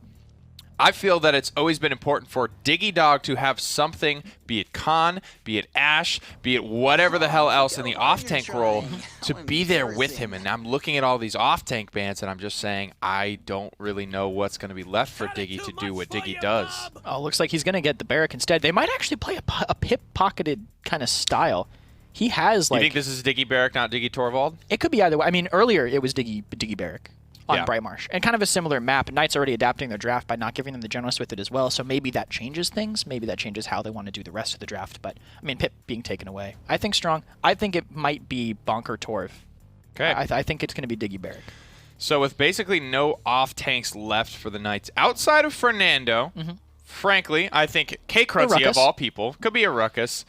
I feel that it's always been important for Diggy Dog to have something, be it Khan, be it Ash, be it whatever the hell else in the off-tank role, to be there with him. And I'm looking at all these off-tank bans, and I'm just saying I don't really know what's going to be left for Diggy to do what Diggy does. Oh, looks like he's going to get the Barrack instead. They might actually play a Pip-pocketed kind of style. He has, like... You think this is Diggy Barrack, not Diggy Torvald? It could be either way. I mean, earlier it was Diggy Barrack on Bright Marsh. And kind of a similar map. Knight's already adapting their draft by not giving them the Genos with it as well, so maybe that changes things. Maybe that changes how they want to do the rest of the draft. But, I mean, Pip being taken away. I think strong. I think it might be Bonker Torv. Okay. I think it's going to be Diggy Barrack. So with basically no off-tanks left for the Knights, outside of Fernando, frankly, I think K-Cruncy, of all people, could be a Ruckus.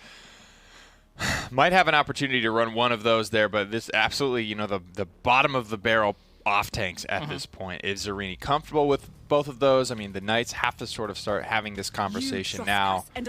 Might have an opportunity to run one of those there, but this absolutely, the bottom of the barrel off-tanks at this point. Is Zarini comfortable with both of those? I mean, the Knights have to sort of start having this conversation now. And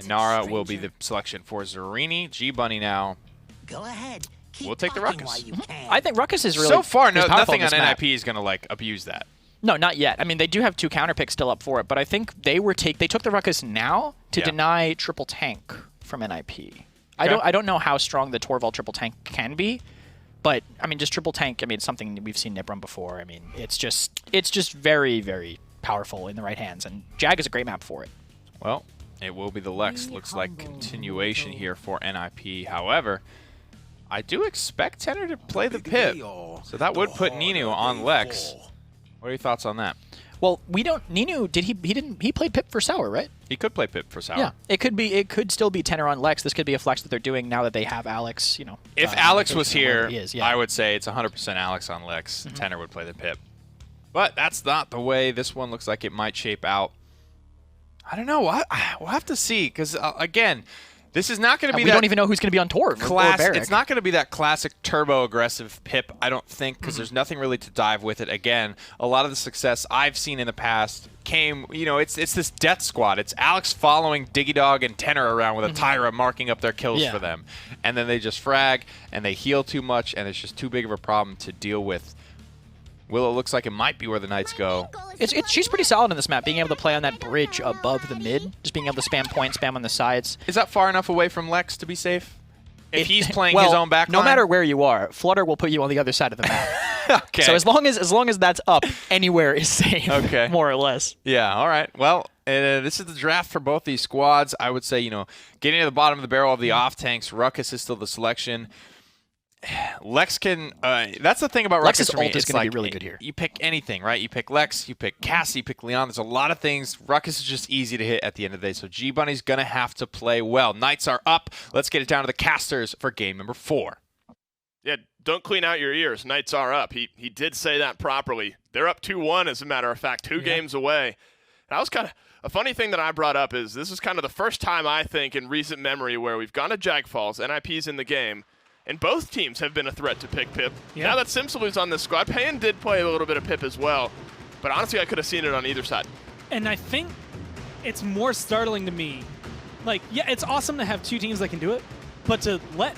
Nara will be the selection for Zarini. G-Bunny now. Go ahead. We'll take the Ruckus. I think Ruckus is really so far, nothing on NIP is going to abuse that. No, not yet. I mean, they do have 2 counter picks still up for it, but I think they took the Ruckus now to deny triple tank from NIP. I don't know how strong the Torvald triple tank can be, but I mean, just triple tank. I mean, it's something we've seen Nip run before. I mean, it's just very, very powerful in the right hands, and Jag is a great map for it. Well, it will be the Lex. Looks like continuation here for NIP. However, I do expect Tenor to play the Pip, so that would put Ninu on Lex. What are your thoughts on that? Well, we don't. Ninu he played Pip for Sour, right? He could play Pip for Sour. Yeah, it could still be Tenor on Lex. This could be a flex that they're doing now that they have Alex. If Alex was here, I would say it's 100% Alex on Lex. Tenor would play the Pip, but that's not the way this one looks like it might shape out. I don't know. We'll have to see, because again, This is not going to be we don't even know who's going to be on Torv or Barrack. It's not going to be that classic turbo-aggressive Pip, I don't think, because there's nothing really to dive with it. Again, a lot of the success I've seen in the past came, it's this death squad. It's Alex following Diggy Dog and Tenor around with a Tyra marking up their kills for them. And then they just frag, and they heal too much, and it's just too big of a problem to deal with. Willow looks like it might be where the Knights go. She's pretty solid in this map, being able to play on that bridge above the mid, just being able to spam point, spam on the sides. Is that far enough away from Lex to be safe? If he's playing his own backline? No matter where you are, Flutter will put you on the other side of the map. Okay. So as long as that's up, anywhere is safe, okay. more or less. Yeah, all right. Well, this is the draft for both these squads. I would say, getting to the bottom of the barrel of the off-tanks, Ruckus is still the selection. Lex can. That's the thing about Lex's Ruckus for me. ult is going to be really good here. You pick anything, right? You pick Lex, you pick Cassie, you pick Leon. There's a lot of things. Ruckus is just easy to hit at the end of the day. So G-Bunny's going to have to play well. Knights are up. Let's get it down to the casters for game number 4. Yeah, don't clean out your ears. Knights are up. He did say that properly. They're up 2-1, as a matter of fact, 2 games away. That was kind of a funny thing that I brought up is this is kind of the first time, I think, in recent memory where we've gone to Jag Falls, NIP's in the game, and both teams have been a threat to pick Pip. Yeah. Now that Simsalu's on this squad, Payan did play a little bit of Pip as well, but honestly, I could have seen it on either side. And I think it's more startling to me. Like, yeah, it's awesome to have 2 teams that can do it, but to let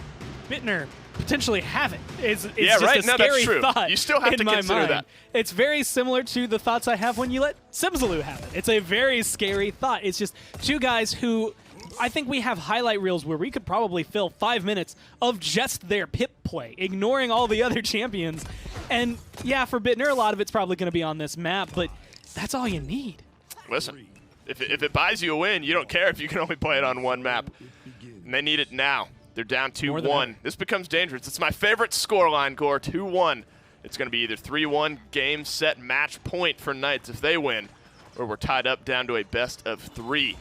Bittner potentially have it is just a scary thought. You still have to consider that. It's very similar to the thoughts I have when you let Simsalu have it. It's a very scary thought. It's just 2 guys who I think we have highlight reels where we could probably fill 5 minutes of just their Pip play, ignoring all the other champions. And yeah, for Bittner, a lot of it's probably going to be on this map, but that's all you need. Listen, if it buys you a win, you don't care if you can only play it on one map. And they need it now. They're down 2-1. This becomes dangerous. It's my favorite scoreline, Gore, 2-1. It's going to be either 3-1 game, set, match point for Knights if they win, or we're tied up down to a best of 3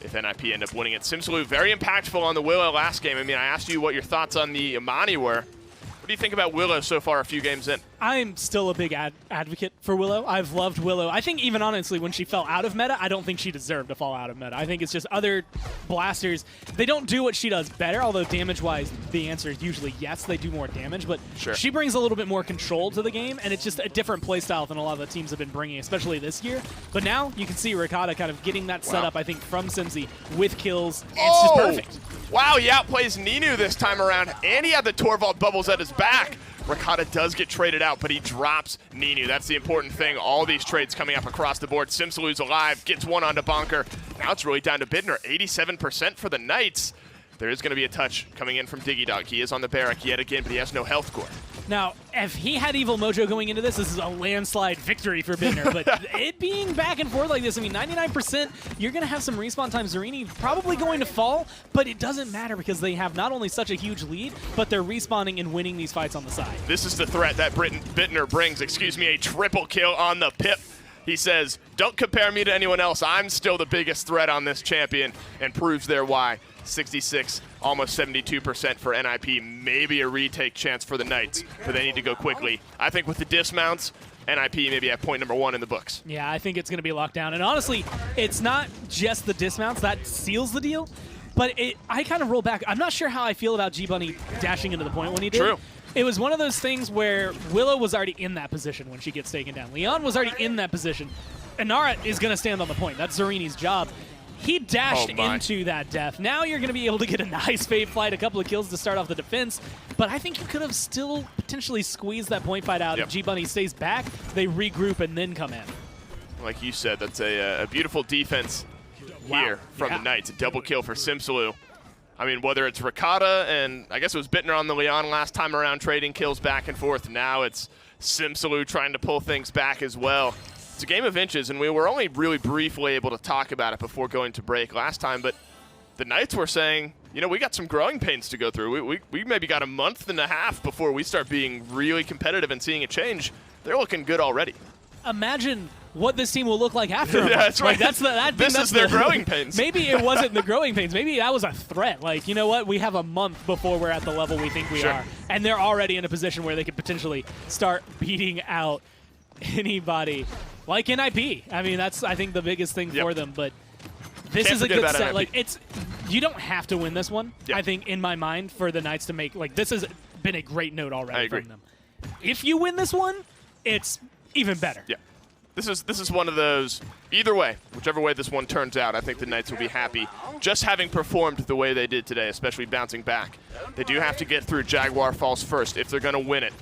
if NIP end up winning it. Simsalu, very impactful on the Willow last game. I mean, I asked you what your thoughts on the Imani were. What do you think about Willow so far a few games in? I'm still a big advocate for Willow. I've loved Willow. I think even honestly, when she fell out of meta, I don't think she deserved to fall out of meta. I think it's just other blasters, they don't do what she does better, although damage-wise, the answer is usually yes, they do more damage, but she brings a little bit more control to the game, and it's just a different playstyle than a lot of the teams have been bringing, especially this year. But now, you can see Ricotta kind of getting that setup, I think, from Simsy with kills. It's just perfect. Wow, he outplays Ninu this time around, and he had the Torvald bubbles at his back. Ricotta does get traded out, but he drops Ninu. That's the important thing. All these trades coming up across the board. Simsalu's alive, gets one onto Bonker. Now it's really down to Bittner. 87% for the Knights. There is going to be a touch coming in from Diggy Dog. He is on the barrack yet again, but he has no health core. Now, if he had Evil Mojo going into this is a landslide victory for Bittner, but it being back and forth like this, I mean, 99%, you're going to have some respawn time. Zarini probably going to fall, but it doesn't matter because they have not only such a huge lead, but they're respawning and winning these fights on the side. This is the threat that Bittner brings, a triple kill on the Pip. He says, don't compare me to anyone else. I'm still the biggest threat on this champion, and proves their why. 66, almost 72% for NIP. Maybe a retake chance for the Knights, but they need to go quickly. I think with the dismounts, NIP maybe have point number 1 in the books. Yeah, I think it's going to be locked down. And honestly, it's not just the dismounts that seals the deal, but I kind of roll back. I'm not sure how I feel about G-Bunny dashing into the point when he did. True. It was one of those things where Willow was already in that position when she gets taken down. Leon was already in that position. Inara is going to stand on the point. That's Zarini's job. He dashed into that death. Now you're going to be able to get a nice fade flight, a couple of kills to start off the defense. But I think you could have still potentially squeezed that point fight out. If G-Bunny stays back, they regroup and then come in. Like you said, that's a beautiful defense here from the Knights. A double kill for Simsalu. I mean, whether it's Ricotta and I guess it was Bittner on the Leon last time around trading kills back and forth. Now it's Simsalu trying to pull things back as well. It's a game of inches, and we were only really briefly able to talk about it before going to break last time, but the Knights were saying, you know, we got some growing pains to go through. We maybe got a month and a half before we start being really competitive and seeing a change. They're looking good already. Imagine what this team will look like after a month. That's right. Like, this is their growing pains. Maybe it wasn't the growing pains. Maybe that was a threat. Like, you know what? We have a month before we're at the level we think we are. And they're already in a position where they could potentially start beating out anybody like NIP. I mean, that's, I think, the biggest thing for them. But this is a good set. Like, You don't have to win this one, Yeah. I think, in my mind, for the Knights to make, like, this has been a great note already from them. If you win this one, it's even better. Yeah. This is one of those, either way, whichever way this one turns out, I think the Knights will be happy just having performed the way they did today, especially bouncing back. They do have to get through Jaguar Falls first if they're going to win it.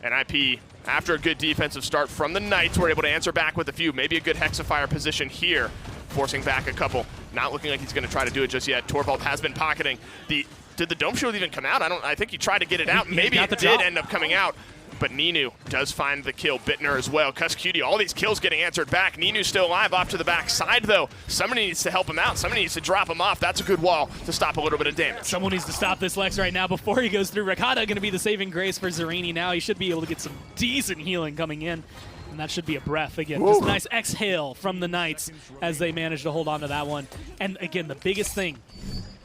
And IP, after a good defensive start from the Knights, were able to answer back with a few, maybe a good Hexafire position here, forcing back a couple. Not looking like he's going to try to do it just yet. Torvald has been pocketing. Did the Dome Shield even come out? I think he tried to get it out. Maybe it did end up coming out. But Ninu does find the kill. Bittner as well. Cutie, all these kills getting answered back. Ninu's still alive off to the back side, though. Somebody needs to help him out. Somebody needs to drop him off. That's a good wall to stop a little bit of damage. Someone needs to stop this Lex right now before he goes through. Rakata going to be the saving grace for Zarini now. He should be able to get some decent healing coming in. And that should be a breath again. Just a nice exhale from the Knights as they manage to hold on to that one. And again, the biggest thing,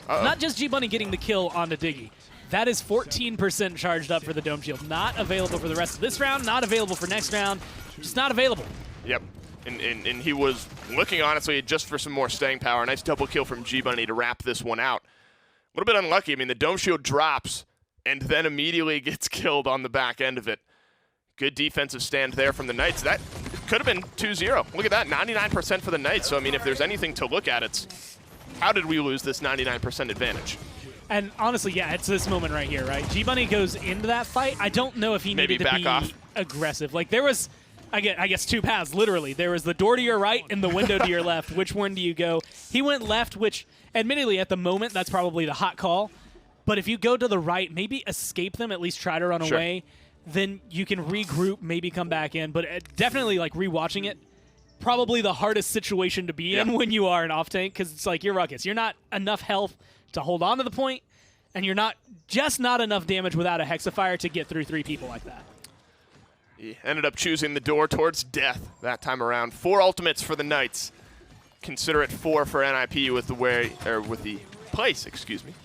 not just G-Bunny getting the kill onto Diggy. That is 14% charged up for the Dome Shield. Not available for the rest of this round, not available for next round. Just not available. Yep. And he was looking, honestly, just for some more staying power. Nice double kill from G-Bunny to wrap this one out. A little bit unlucky. I mean, the Dome Shield drops and then immediately gets killed on the back end of it. Good defensive stand there from the Knights. That could have been 2-0. Look at that, 99% for the Knights. So, I mean, if there's anything to look at, it's how did we lose this 99% advantage? And honestly, yeah, it's this moment right here, right? G-Bunny goes into that fight. I don't know if he needed to be aggressive. Like, there was, I guess, two paths, literally. There was the door to your right and the window to your left. Which one do you go? He went left, which, admittedly, at the moment, that's probably the hot call. But if you go to the right, maybe escape them, at least try to run away, then you can regroup, maybe come back in. But definitely, like, rewatching it, probably the hardest situation to be in when you are an off-tank, because it's like, you're Ruckus. You're not enough health to hold on to the point, and you're not enough damage without a Hexafire to get through three people like that. He ended up choosing the door towards death that time around. 4 ultimates for the Knights. Consider it 4 for NIP with the place,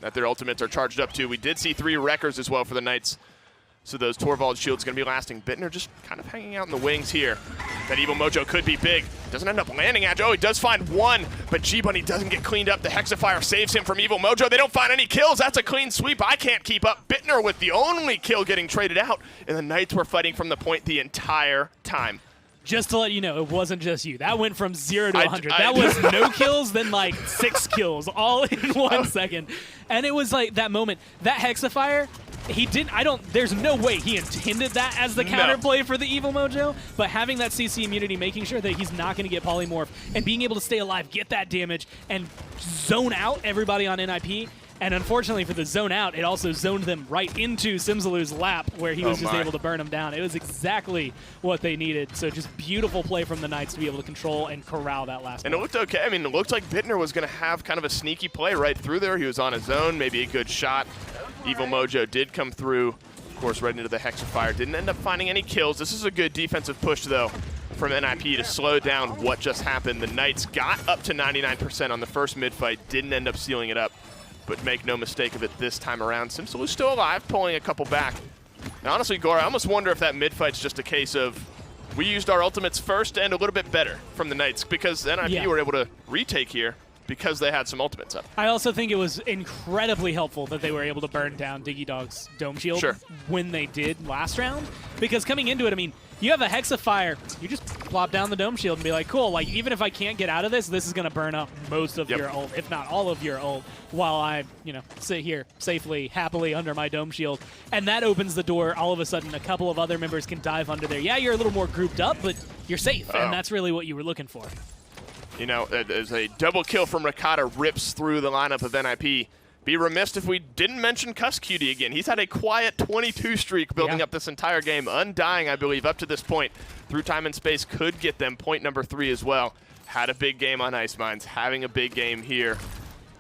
that their ultimates are charged up to. We did see 3 wreckers as well for the Knights. So those Torvald shields going to be lasting. Bittner just kind of hanging out in the wings here. That Evil Mojo could be big. Doesn't end up landing at. Oh, he does find one, but G-Bunny doesn't get cleaned up. The Hexafire saves him from Evil Mojo. They don't find any kills. That's a clean sweep. I can't keep up. Bittner with the only kill getting traded out. And the Knights were fighting from the point the entire time. Just to let you know, it wasn't just you. That went from 0 to 100. That was no kills, then like 6 kills, all in 1 second. And it was like that moment, that Hexafire, there's no way he intended that as the counterplay for the Evil Mojo, but having that CC immunity, making sure that he's not going to get polymorph, and being able to stay alive, get that damage, and zone out everybody on NIP. And unfortunately for the zone out, it also zoned them right into Simzalu's lap, where he was just able to burn them down. It was exactly what they needed. So just beautiful play from the Knights to be able to control and corral that last one. And it looked okay. I mean, it looked like Bittner was going to have kind of a sneaky play right through there. He was on his own, maybe a good shot. Evil Mojo did come through, of course, right into the Hexafire. Didn't end up finding any kills. This is a good defensive push, though, from NIP to slow down what just happened. The Knights got up to 99% on the first mid-fight, didn't end up sealing it up. But make no mistake of it this time around. Simsalu's still alive, pulling a couple back. Now, honestly, Gore, I almost wonder if that mid-fight's just a case of we used our ultimates first and a little bit better from the Knights, because NIP were able to retake here because they had some ultimates up. I also think it was incredibly helpful that they were able to burn down Diggy Dog's Dome Shield when they did last round, because coming into it, I mean, you have a Hexafire, you just plop down the Dome Shield and be like, cool, like even if I can't get out of this, this is going to burn up most of your ult, if not all of your ult, while I, sit here safely, happily under my Dome Shield. And that opens the door. All of a sudden, a couple of other members can dive under there. Yeah, you're a little more grouped up, but you're safe, and that's really what you were looking for. As a double kill from Rakata rips through the lineup of NIP. Be remiss if we didn't mention Cutie again. He's had a quiet 22 streak building up this entire game. Undying, I believe, up to this point. Through time and space could get them point number 3 as well. Had a big game on Ice Mines. Having a big game here.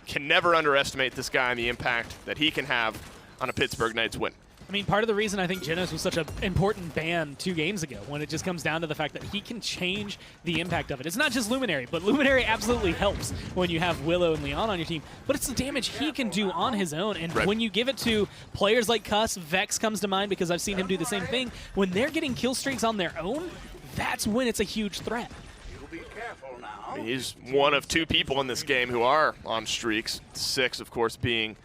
Can never underestimate this guy and the impact that he can have on a Pittsburgh Knights win. I mean, part of the reason I think Genos was such an important ban 2 games ago, when it just comes down to the fact that he can change the impact of it. It's not just Luminary, but Luminary absolutely helps when you have Willow and Leon on your team, but it's the damage he can do on his own. And when you give it to players like Cuss, Vex comes to mind because I've seen him do the same thing. When they're getting kill streaks on their own, that's when it's a huge threat. He's one of 2 people in this game who are on streaks. 6, of course, being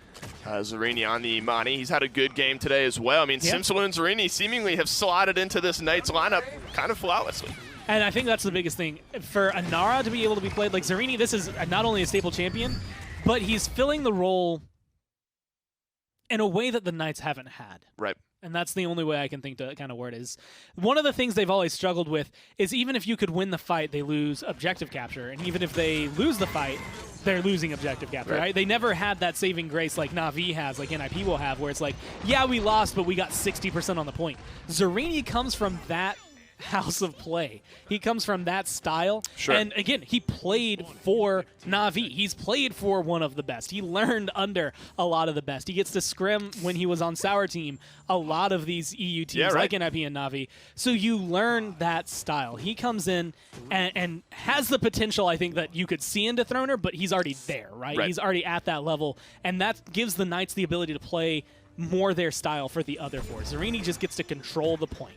Zarini on the Imani. He's had a good game today as well. I mean, Simsalo and Zarini seemingly have slotted into this Knights lineup kind of flawlessly. And I think that's the biggest thing. For Anara to be able to be played like Zarini, this is not only a staple champion, but he's filling the role in a way that the Knights haven't had. Right. And that's the only way I can think to kind of word is. One of the things they've always struggled with is even if you could win the fight, they lose objective capture. And even if they lose the fight, they're losing objective capture, right? They never had that saving grace like Na'Vi has, like NIP will have, where it's like, yeah, we lost, but we got 60% on the point. Zarini comes from that house of play. He comes from that style. Sure. And again, he played for Na'Vi. He's played for one of the best. He learned under a lot of the best. He gets to scrim when he was on Sour Team a lot of these EU teams like NIP and Na'Vi. So you learn that style. He comes in and has the potential, I think, that you could see into Throner, but he's already there, right? He's already at that level. And that gives the Knights the ability to play more their style for the other 4. Zarini just gets to control the point.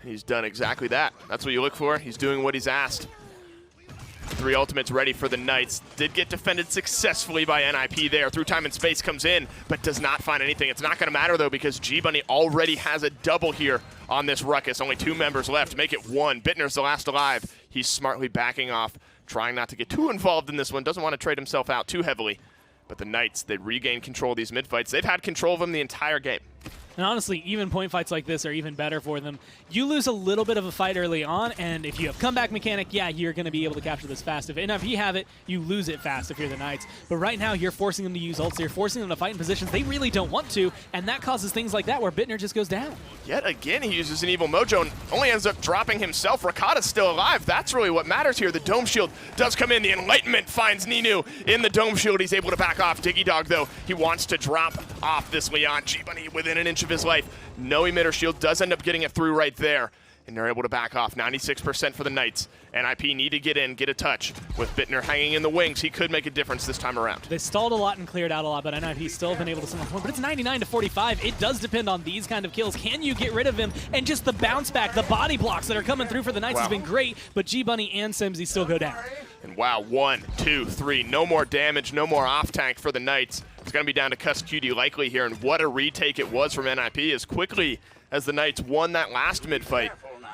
He's done exactly that. That's what you look for. He's doing what he's asked. 3 ultimates ready for the Knights. Did get defended successfully by NIP there. Through time and space comes in, but does not find anything. It's not going to matter, though, because G-Bunny already has a double here on this ruckus. Only 2 members left. Make it 1. Bittner's the last alive. He's smartly backing off, trying not to get too involved in this one. Doesn't want to trade himself out too heavily. But the Knights, they regain control of these mid-fights. They've had control of them the entire game. And honestly, even point fights like this are even better for them. You lose a little bit of a fight early on, and if you have comeback mechanic, yeah, you're going to be able to capture this fast. If you have it, you lose it fast if you're the Knights. But right now, you're forcing them to use ults. You're forcing them to fight in positions they really don't want to, and that causes things like that where Bittner just goes down. Yet again, he uses an Evil Mojo and only ends up dropping himself. Rakata's still alive. That's really what matters here. The Dome Shield does come in. The Enlightenment finds Ninu in the Dome Shield. He's able to back off. Diggy Dog, though, he wants to drop off this Leon. G-Bunny within an inch of his life. No emitter shield, does end up getting it through right there. And they're able to back off. 96% for the Knights. NIP need to get in, get a touch. With Bittner hanging in the wings, he could make a difference this time around. They stalled a lot and cleared out a lot, but NIP still been able to send the point. But it's 99 to 45. It does depend on these kind of kills. Can you get rid of him? And just the bounce back, the body blocks that are coming through for the Knights has been great, but G-Bunny and Simsy still go down. And wow, 1, 2, 3. No more damage, no more off tank for the Knights. It's going to be down to Cuss Cutie likely here, and what a retake it was from NIP as quickly as the Knights won that last mid-fight.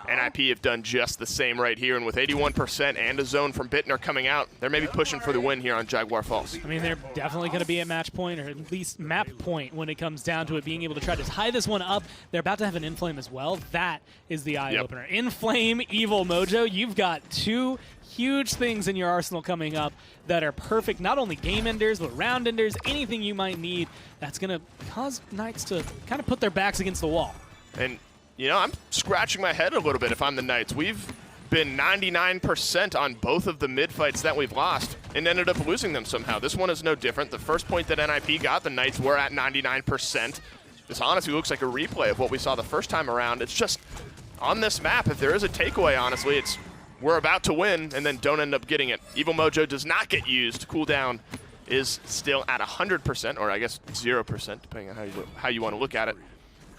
NIP have done just the same right here, and with 81% and a zone from Bittner coming out, they're maybe pushing for the win here on Jaguar Falls. I mean, they're definitely going to be at match point, or at least map point when it comes down to it, being able to try to tie this one up. They're about to have an Inflame as well. That is the eye-opener. Inflame, Evil Mojo, you've got 2 huge things in your arsenal coming up that are perfect, not only game enders, but round enders, anything you might need that's going to cause Knights to kind of put their backs against the wall. And, you know, I'm scratching my head a little bit if I'm the Knights. We've been 99% on both of the mid-fights that we've lost and ended up losing them somehow. This one is no different. The first point that NIP got, the Knights were at 99%. This honestly looks like a replay of what we saw the first time around. It's just, on this map, if there is a takeaway, honestly, it's we're about to win and then don't end up getting it. Evil Mojo does not get used. Cooldown is still at 100%, or I guess 0%, depending on how you want to look at it.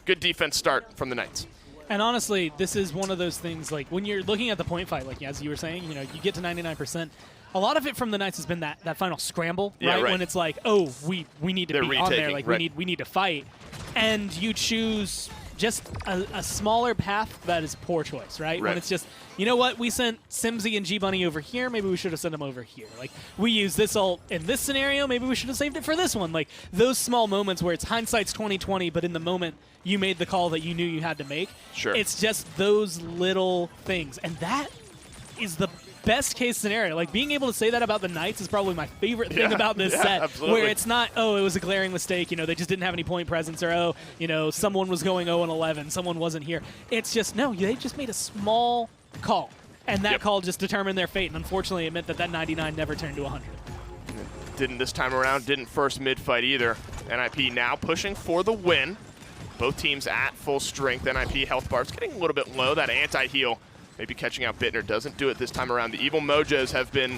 Good defense start from the Knights. And honestly, this is one of those things, like when you're looking at the point fight, like as you were saying, you know, you get to 99%. A lot of it from the Knights has been that final scramble, right? When it's like, oh, we need to be on there, like we need to fight, and you choose just a smaller path. That is poor choice, right? When it's just, you know what, we sent Simsy and G-Bunny over here, maybe we should have sent them over here. Like, we use this ult in this scenario, maybe we should have saved it for this one. Like, those small moments where it's hindsight's 20/20, but in the moment you made the call that you knew you had to make. Sure. It's just those little things, and that is the best case scenario. Like, being able to say that about the Knights is probably my favorite thing about this set. Absolutely. Where it's not, oh, it was a glaring mistake, you know, they just didn't have any point presence, or, oh, you know, someone was going 0-11, someone wasn't here. It's just, no, they just made a small call, and that call just determined their fate, and unfortunately it meant that 99 never turned to 100. Didn't this time around, didn't first mid-fight either. NIP now pushing for the win. Both teams at full strength. NIP health bar's getting a little bit low. That anti-heal maybe catching out Bittner. Doesn't do it this time around. The Evil Mojos have been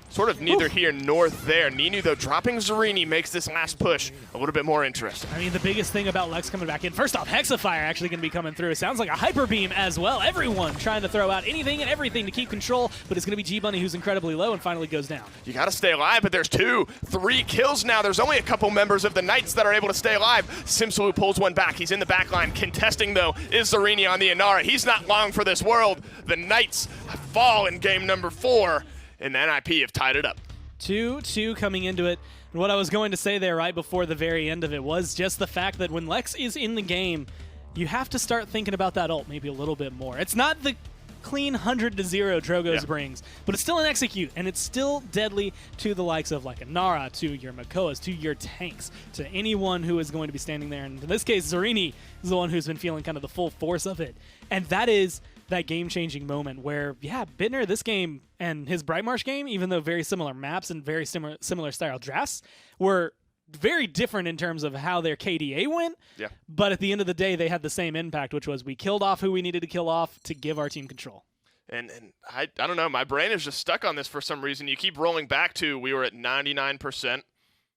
sort of neither here nor there. Ninu, though, dropping Zarini makes this last push a little bit more interesting. I mean, the biggest thing about Lex coming back in, first off, Hexafire actually going to be coming through. It sounds like a Hyper Beam as well. Everyone trying to throw out anything and everything to keep control, but it's going to be G-Bunny who's incredibly low and finally goes down. You got to stay alive, but there's 2, 3 kills now. There's only a couple members of the Knights that are able to stay alive. Simsalu pulls one back. He's in the back line. Contesting, though, is Zarini on the Inara. He's not long for this world. The Knights fall in game number 4, and the NIP have tied it up. 2-2 coming into it. And what I was going to say there right before the very end of it was just the fact that when Lex is in the game, you have to start thinking about that ult maybe a little bit more. It's not the clean 100-0 Drogoz brings, but it's still an execute, and it's still deadly to the likes of like a Nara, to your Makoas, to your tanks, to anyone who is going to be standing there. And in this case, Zarini is the one who's been feeling kind of the full force of it. And that is that game-changing moment where, yeah, Bittner, this game and his Brightmarsh game, even though very similar maps and very similar style drafts, were very different in terms of how their KDA went. Yeah. But at the end of the day, they had the same impact, which was we killed off who we needed to kill off to give our team control. And I don't know, my brain is just stuck on this for some reason. You keep rolling back to we were at 99%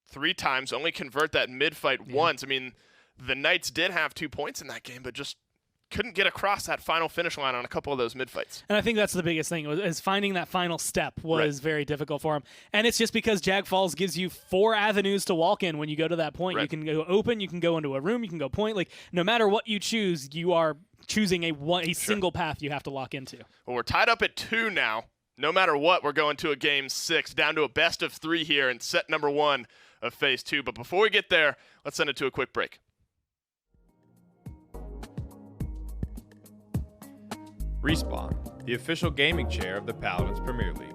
3 times, only convert that mid-fight once. I mean, the Knights did have 2 points in that game, but just couldn't get across that final finish line on a couple of those mid-fights. And I think that's the biggest thing, is finding that final step was very difficult for him. And it's just because Jag Falls gives you 4 avenues to walk in when you go to that point. You can go open, you can go into a room, you can go point. Like, no matter what you choose, you are choosing a single path you have to lock into. Well, we're tied up at 2 now. No matter what, we're going to a game 6, down to a best of 3 here in set number 1 of phase 2. But before we get there, let's send it to a quick break. Respawn, the official gaming chair of the Paladins Premier League.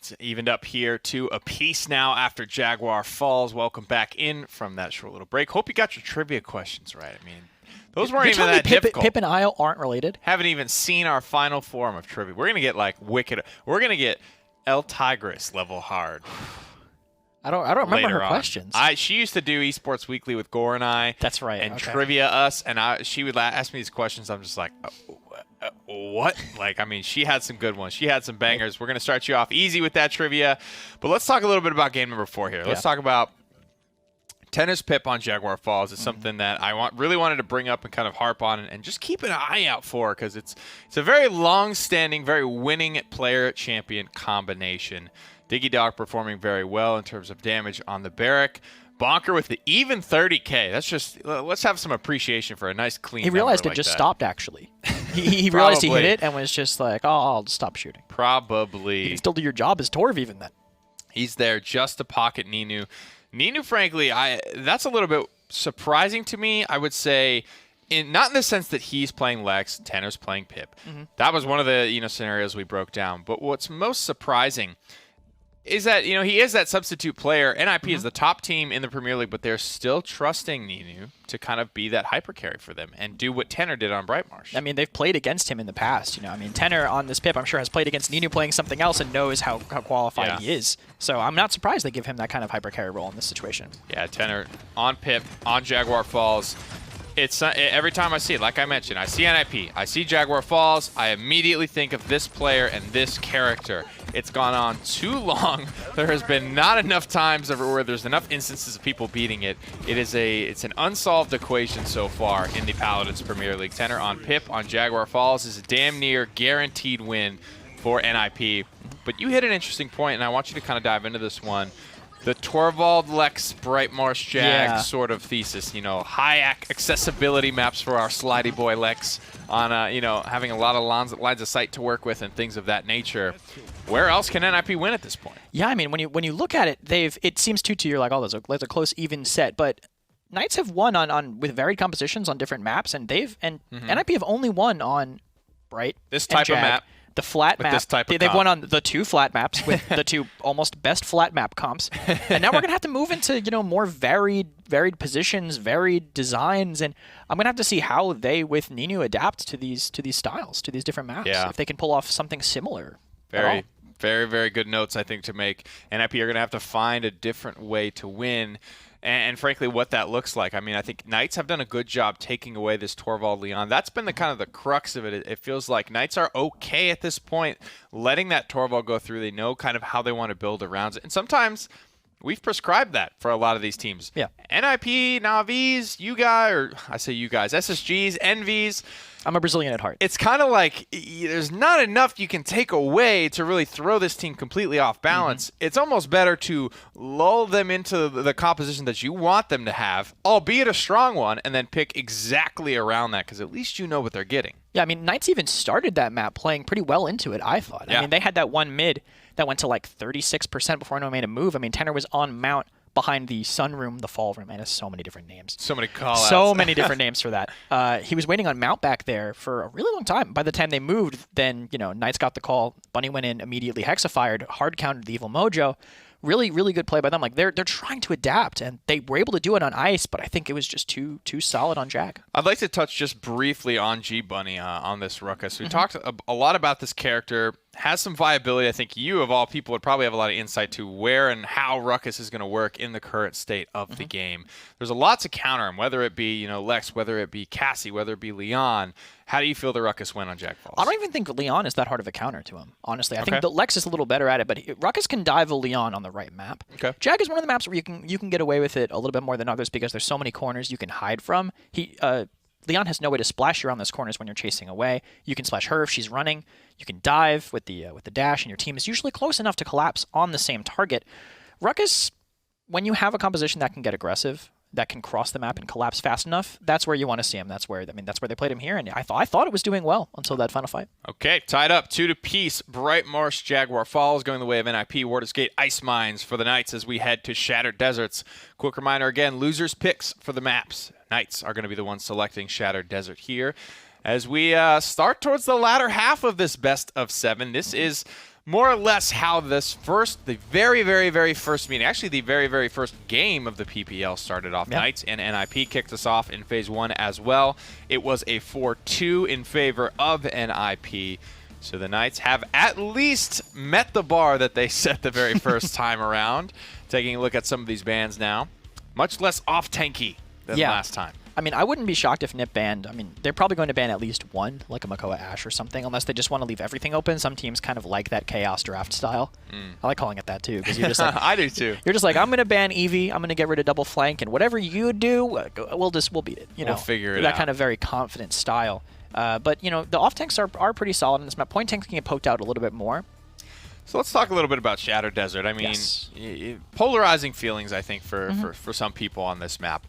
It's evened up here to a piece now after Jaguar falls. Welcome back in from that short little break. Hope you got your trivia questions right. I mean, those weren't even that difficult. Pip and Isle aren't related? Haven't even seen our final form of trivia. We're going to get like wicked. We're going to get El Tigris level hard. I don't remember her questions. She used to do Esports Weekly with Gore and I. That's right. And trivia us, and she would ask me these questions. I'm just like, what? Like, I mean, she had some good ones. She had some bangers. We're going to start you off easy with that trivia. But let's talk a little bit about game number 4 here. Let's talk about Tennis Pip on Jaguar Falls. It's something that I really wanted to bring up and kind of harp on and just keep an eye out for, because it's a very long-standing, very winning player-champion combination. Diggy Dog performing very well in terms of damage on the Barrack. Bonker with the even 30K. That's just, let's have some appreciation for a nice clean He realized it just stopped, actually. He realized he hit it and was just like, oh, I'll stop shooting. Probably. You can still do your job as Torv even then. He's there just to pocket Ninu. Ninu, frankly, that's a little bit surprising to me. I would say, not in the sense that he's playing Lex, Tanner's playing Pip. That was one of the scenarios we broke down. But what's most surprising is that, he is that substitute player. NIP is Mm-hmm. the top team in the Premier League, but they're still trusting Ninu to kind of be that hyper carry for them and do what Tenor did on Brightmarsh. I mean, they've played against him in the past. Tenor on this pip, I'm sure, has played against Ninu playing something else and knows how qualified he is. So I'm not surprised they give him that kind of hyper carry role in this situation. Yeah, Tenor on pip, on Jaguar Falls. It's every time I see it, like I mentioned, I see NIP, I see Jaguar Falls, I immediately think of this player and this character. It's gone on too long. There has been not enough times where there's enough instances of people beating it. It's an unsolved equation so far in the Paladins Premier League. Tenor on pip on Jaguar Falls is a damn near guaranteed win for NIP. But you hit an interesting point, and I want you to kind of dive into this one. The Torvald Lex Brightmarsh Jag sort of thesis, high accessibility maps for our slidey boy Lex on, having a lot of lines of sight to work with and things of that nature. Where else can NIP win at this point? Yeah, I mean, when you look at it, it seems 2-2. You're like, oh, there's a close even set, but Knights have won on with varied compositions on different maps, and NIP have only won on Bright this type of map. The flat map. This type of they've won on the 2 flat maps with the 2 almost best flat map comps. And now we're going to have to move into, more varied positions, varied designs, and I'm going to have to see how they with Ninu adapt to these styles, to these different maps. Yeah. If they can pull off something similar. Very, very good notes, I think, to make. NIP are going to have to find a different way to win. And frankly, what that looks like. I mean, I think Knights have done a good job taking away this Torvald Leon. That's been the kind of the crux of it. It feels like Knights are okay at this point, letting that Torvald go through. They know kind of how they want to build around it. And sometimes we've prescribed that for a lot of these teams. Yeah. NIP, Navis, SSGs, Envies. I'm a Brazilian at heart. It's kind of like there's not enough you can take away to really throw this team completely off balance. It's almost better to lull them into the composition that you want them to have, albeit a strong one, and then pick exactly around that because at least you know what they're getting. Yeah, I mean, Knights even started that map playing pretty well into it, I thought. Yeah. I mean, they had that one mid that went to like 36% before anyone made a move. I mean, Tenor was on mount behind the sunroom, the fall room, and has so many different names. So many call-outs. So many different names for that. He was waiting on mount back there for a really long time. By the time they moved, then, Knights got the call. Bunny went in, immediately hexa-fired, hard countered the Evil Mojo. Really, really good play by them. Like they're trying to adapt, and they were able to do it on ice, but I think it was just too solid on Jag. I'd like to touch just briefly on G Bunny on this Ruckus. We talked a lot about this character. Has some viability. I think you, of all people, would probably have a lot of insight to where and how Ruckus is going to work in the current state of the game. There's a lot to counter him, whether it be Lex, whether it be Cassie, whether it be Leon. How do you feel the Ruckus went on Jag Falls? I don't even think Leon is that hard of a counter to him, honestly. I think the Lex is a little better at it, but Ruckus can dive a Leon on the right map. Okay. Jag is one of the maps where you can get away with it a little bit more than others because there's so many corners you can hide from. Leon has no way to splash you around those corners when you're chasing away. You can splash her if she's running. You can dive with the dash, and your team is usually close enough to collapse on the same target. Ruckus, when you have a composition that can get aggressive, that can cross the map and collapse fast enough, that's where you want to see him. That's where they played him here, and I thought it was doing well until that final fight. Okay, tied up 2-2. Brightmarsh, Jaguar Falls going the way of NIP. Warders Gate, Ice Mines for the Knights as we head to Shattered Deserts. Quick reminder again, losers picks for the maps. Knights are going to be the ones selecting Shattered Desert here. As we start towards the latter half of this best of 7, this is more or less how the very, very, very first meeting, actually the very, very first game of the PPL started off. Yep. Knights and NIP kicked us off in Phase 1 as well. It was a 4-2 in favor of NIP. So the Knights have at least met the bar that they set the very first time around. Taking a look at some of these bans now. Much less off-tanky than last time. I mean, I wouldn't be shocked if NIP banned. I mean, they're probably going to ban at least one, like a Makoa Ash or something, unless they just want to leave everything open. Some teams kind of like that Chaos Draft style. I like calling it that, too, because you're just like... I do, too. You're just like, I'm going to ban Eevee, I'm going to get rid of double flank, and whatever you do, we'll beat it. We'll figure it out. That kind of very confident style. But, the off-tanks are pretty solid in this map. Point tanks can get poked out a little bit more. So let's talk a little bit about Shattered Desert. I mean, polarizing feelings, I think, for some people on this map.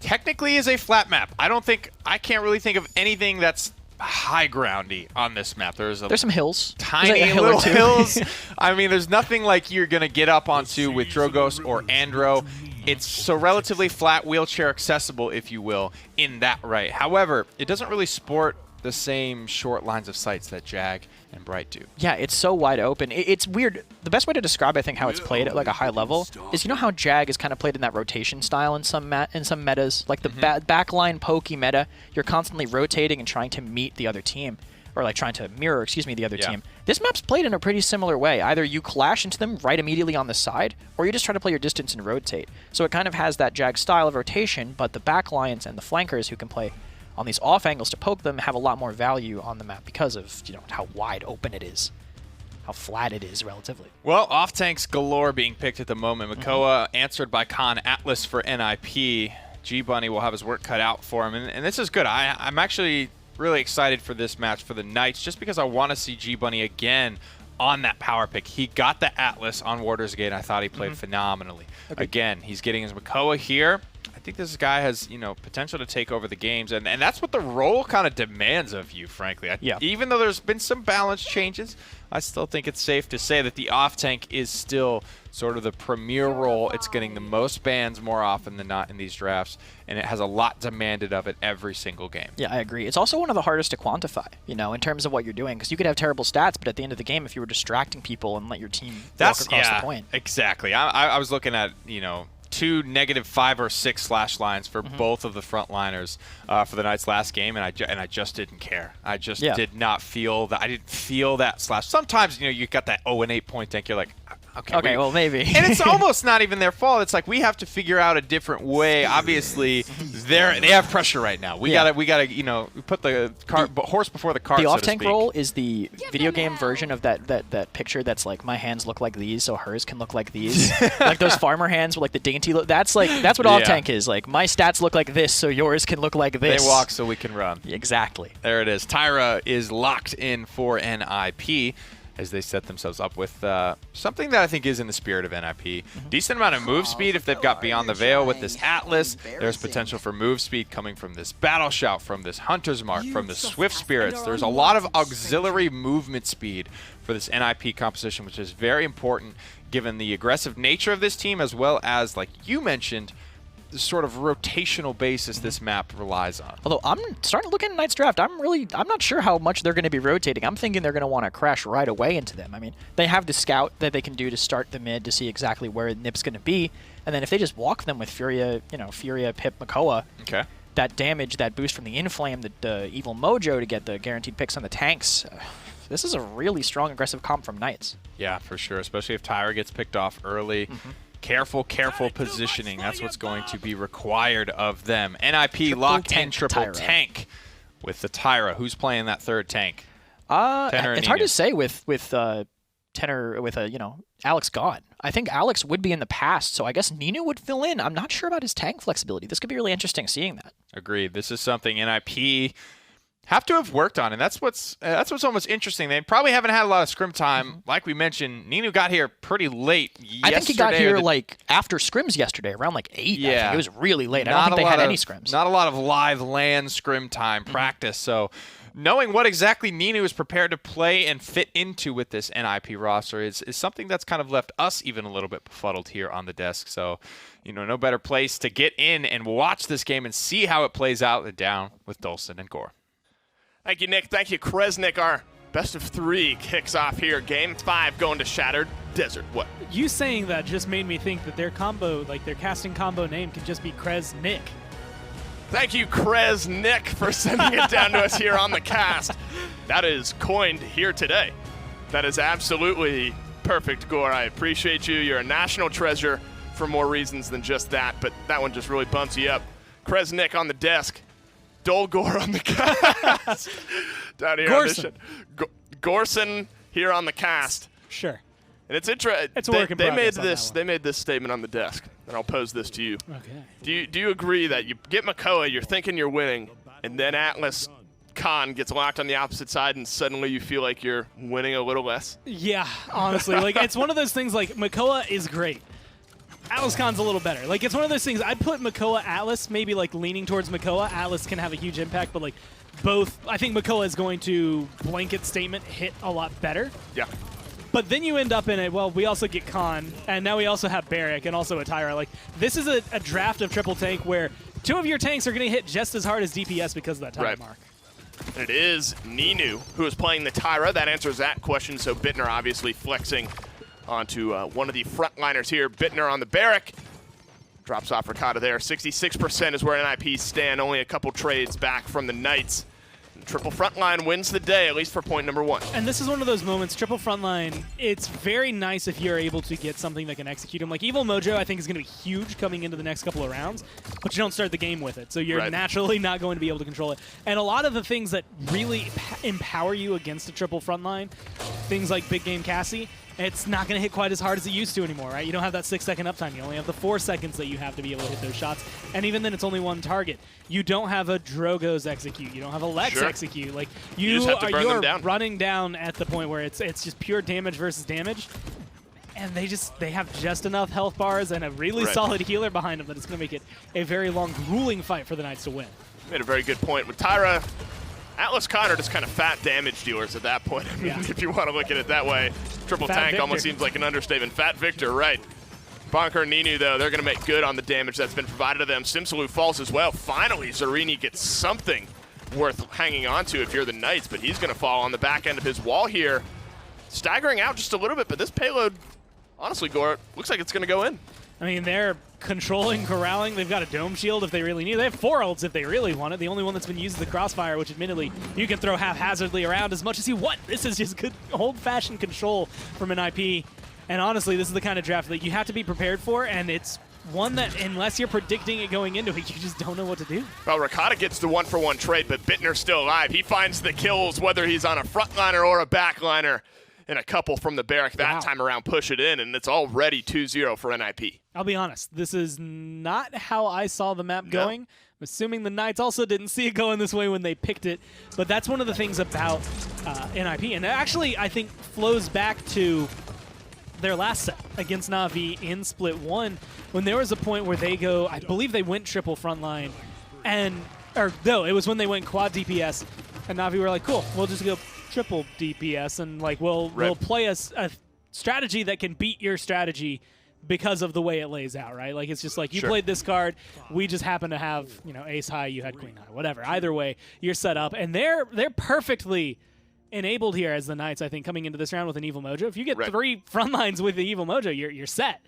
Technically is a flat map. I can't really think of anything that's high groundy on this map. There's some hills. Tiny little hills. I mean, there's nothing like you're going to get up onto with Drogos or Andro. It's so relatively flat, wheelchair accessible, if you will, in that right. However, it doesn't really sport the same short lines of sights that Jag and Bright do. Yeah, it's so wide open. It's weird. The best way to describe, I think, how it's played at like a high level is, you know how Jag is kind of played in that rotation style in some metas, like the backline pokey meta. You're constantly rotating and trying to meet the other team, or like trying to mirror, the other team. This map's played in a pretty similar way. Either you clash into them right immediately on the side, or you just try to play your distance and rotate. So it kind of has that Jag style of rotation, but the backlines and the flankers who can play on these off angles to poke them have a lot more value on the map because of, you know, how wide open it is, how flat it is relatively. Well, off tanks galore being picked at the moment. Makoa answered by Khan Atlas for NIP. G-Bunny will have his work cut out for him, and this is good. I'm actually really excited for this match for the Knights, just because I want to see G-Bunny again on that power pick. He got the Atlas on Warder's Gate, and I thought he played phenomenally. Okay. Again, he's getting his Makoa here. I think this guy has, you know, potential to take over the games, and that's what the role kind of demands of you, frankly. Even though there's been some balance changes, I still think it's safe to say that the off tank is still sort of the premier role. It's getting the most bans more often than not in these drafts, and it has a lot demanded of it every single game. Yeah, I agree. It's also one of the hardest to quantify, you know, in terms of what you're doing, because you could have terrible stats, but at the end of the game, if you were distracting people and let your team walk across the point. Exactly. I was looking at, you know, 2 -5 or 6 slash lines for both of the frontliners for the Knights last game, and I just didn't care. I just did not feel that. I didn't feel that slash. Sometimes, you know, you got that 0-8 point tank. You're like, okay, well, maybe. And it's almost not even their fault. It's like we have to figure out a different way. Obviously, they have pressure right now. We gotta, you know, put the horse before the cart. The off tank role is the video game version of that picture that's like, my hands look like these, so hers can look like these. Like those farmer hands with like the dainty look. That's what off tank is. Like, my stats look like this, so yours can look like this. They walk so we can run. Exactly. There it is. Tyra is locked in for NIP as they set themselves up with something that I think is in the spirit of NIP. Decent amount of move speed if they've got Beyond the Veil with this Atlas. There's potential for move speed coming from this Battle Shout, from this Hunter's Mark, from the Swift Spirits. There's a lot of auxiliary movement speed for this NIP composition, which is very important given the aggressive nature of this team, as well as, like you mentioned, the sort of rotational basis this map relies on. Although I'm starting to look at Knights draft, I'm not sure how much they're going to be rotating. I'm thinking they're going to want to crash right away into them. I mean, they have the scout that they can do to start the mid to see exactly where Nip's going to be, and then if they just walk them with Furia, Pip, Makoa, that damage, that boost from the Inflame, the Evil Mojo to get the guaranteed picks on the tanks. This is a really strong aggressive comp from Knights. Yeah, for sure, especially if Tyra gets picked off early. Careful positioning. That's what's going to be required of them. NIP locked in triple tank with the Tyra. Who's playing that third tank? Tenor it's hard to say with Tenor with Alex gone. I think Alex would be in the past, so I guess Ninu would fill in. I'm not sure about his tank flexibility. This could be really interesting seeing that. Agreed. This is something NIP have to have worked on, and that's what's almost interesting. They probably haven't had a lot of scrim time. Like we mentioned, Ninu got here pretty late yesterday. I think he got here like after scrims yesterday, around like 8. Yeah. I think it was really late. I don't think they had any scrims. Not a lot of live land scrim time practice, so knowing what exactly Ninu is prepared to play and fit into with this NIP roster is something that's kind of left us even a little bit befuddled here on the desk. So, no better place to get in and watch this game and see how it plays out than down with Dolson and Gore. Thank you, Nick. Thank you, Kresnik. Our best of 3 kicks off here. Game 5 going to Shattered Desert. What? You saying that just made me think that their combo, like their casting combo name, could just be Kresnik. Thank you, Kresnik, for sending it down to us here on the cast. That is coined here today. That is absolutely perfect, Gore. I appreciate you. You're a national treasure for more reasons than just that, but that one just really bumps you up. Kresnik on the desk. Gore on the cast. Down here Gorson. Gorson here on the cast. Sure. And it's interesting. It's a work in progress. They made this statement on the desk, and I'll pose this to you. Okay. Do you agree that you get Makoa, you're thinking you're winning, and then Atlas Khan gets locked on the opposite side, and suddenly you feel like you're winning a little less? Yeah, honestly, it's one of those things. Like, Makoa is great. Atlas Khan's a little better. Like, it's one of those things. I'd put Makoa Atlas, maybe like leaning towards Makoa. Atlas can have a huge impact, but like both, I think Makoa is going to blanket statement hit a lot better. Yeah. But then you end up in we also get Khan, and now we also have Barrick and also a Tyra. Like, this is a draft of triple tank where 2 of your tanks are going to hit just as hard as DPS because of that time mark. And it is Ninu who is playing the Tyra. That answers that question, so Bittner obviously flexing onto one of the frontliners here. Bittner on the Barrack. Drops off Ricotta there. 66% is where NIP stand. Only a couple trades back from the Knights. Triple frontline wins the day, at least for point number 1. And this is one of those moments, triple frontline, it's very nice if you're able to get something that can execute them. Like Evil Mojo, I think, is going to be huge coming into the next couple of rounds, but you don't start the game with it, so you're naturally not going to be able to control it. And a lot of the things that really empower you against a triple frontline, things like Big Game Cassie, it's not going to hit quite as hard as it used to anymore, right? You don't have that 6-second uptime. You only have the 4 seconds that you have to be able to hit those shots. And even then, it's only one target. You don't have a Drogo's execute. You don't have a Lex execute. Like you're running down at the point where it's just pure damage versus damage. And they have just enough health bars and a really solid healer behind them that it's going to make it a very long, grueling fight for the Knights to win. Made a very good point. With Tyra, Atlas Con are just kind of fat damage dealers at that point. I mean, if you want to look at it that way. Triple Fat tank Victor. almost seems like an understatement. Fat Victor, right. Bonker and Ninu, though, they're going to make good on the damage that's been provided to them. Simsalou falls as well. Finally, Zarini gets something worth hanging on to if you're the Knights, but he's going to fall on the back end of his wall here. Staggering out just a little bit, but this payload, honestly, Gort, looks like it's going to go in. I mean, they're controlling, corralling. They've got a dome shield if they really need it. They have 4 ults if they really want it. The only one that's been used is the crossfire, which admittedly you can throw haphazardly around as much as you want. This is just good old-fashioned control from an IP. And honestly, this is the kind of draft that you have to be prepared for, and it's one that, unless you're predicting it going into it, you just don't know what to do. Well, Ricotta gets the 1-for-1 trade, but Bittner's still alive. He finds the kills, whether he's on a frontliner or a backliner. And a couple from the Barrack that time around push it in, and it's already 2-0 for NIP. I'll be honest, this is not how I saw the map going. I'm assuming the Knights also didn't see it going this way when they picked it, but that's one of the things about NIP, and it actually, I think, flows back to their last set against Na'Vi in Split 1, when there was a point where they go, I believe they went triple frontline, it was when they went quad DPS, and Na'Vi were like, cool, we'll just go triple DPS, and like we'll play a strategy that can beat your strategy because of the way it lays out, right? Like it's just like you played this card, we just happen to have, you know, ace high, you had queen high, whatever. Either way, you're set up, and they're perfectly enabled here as the Knights, I think, coming into this round with an Evil Mojo. If you get 3 front lines with the Evil Mojo, you're set.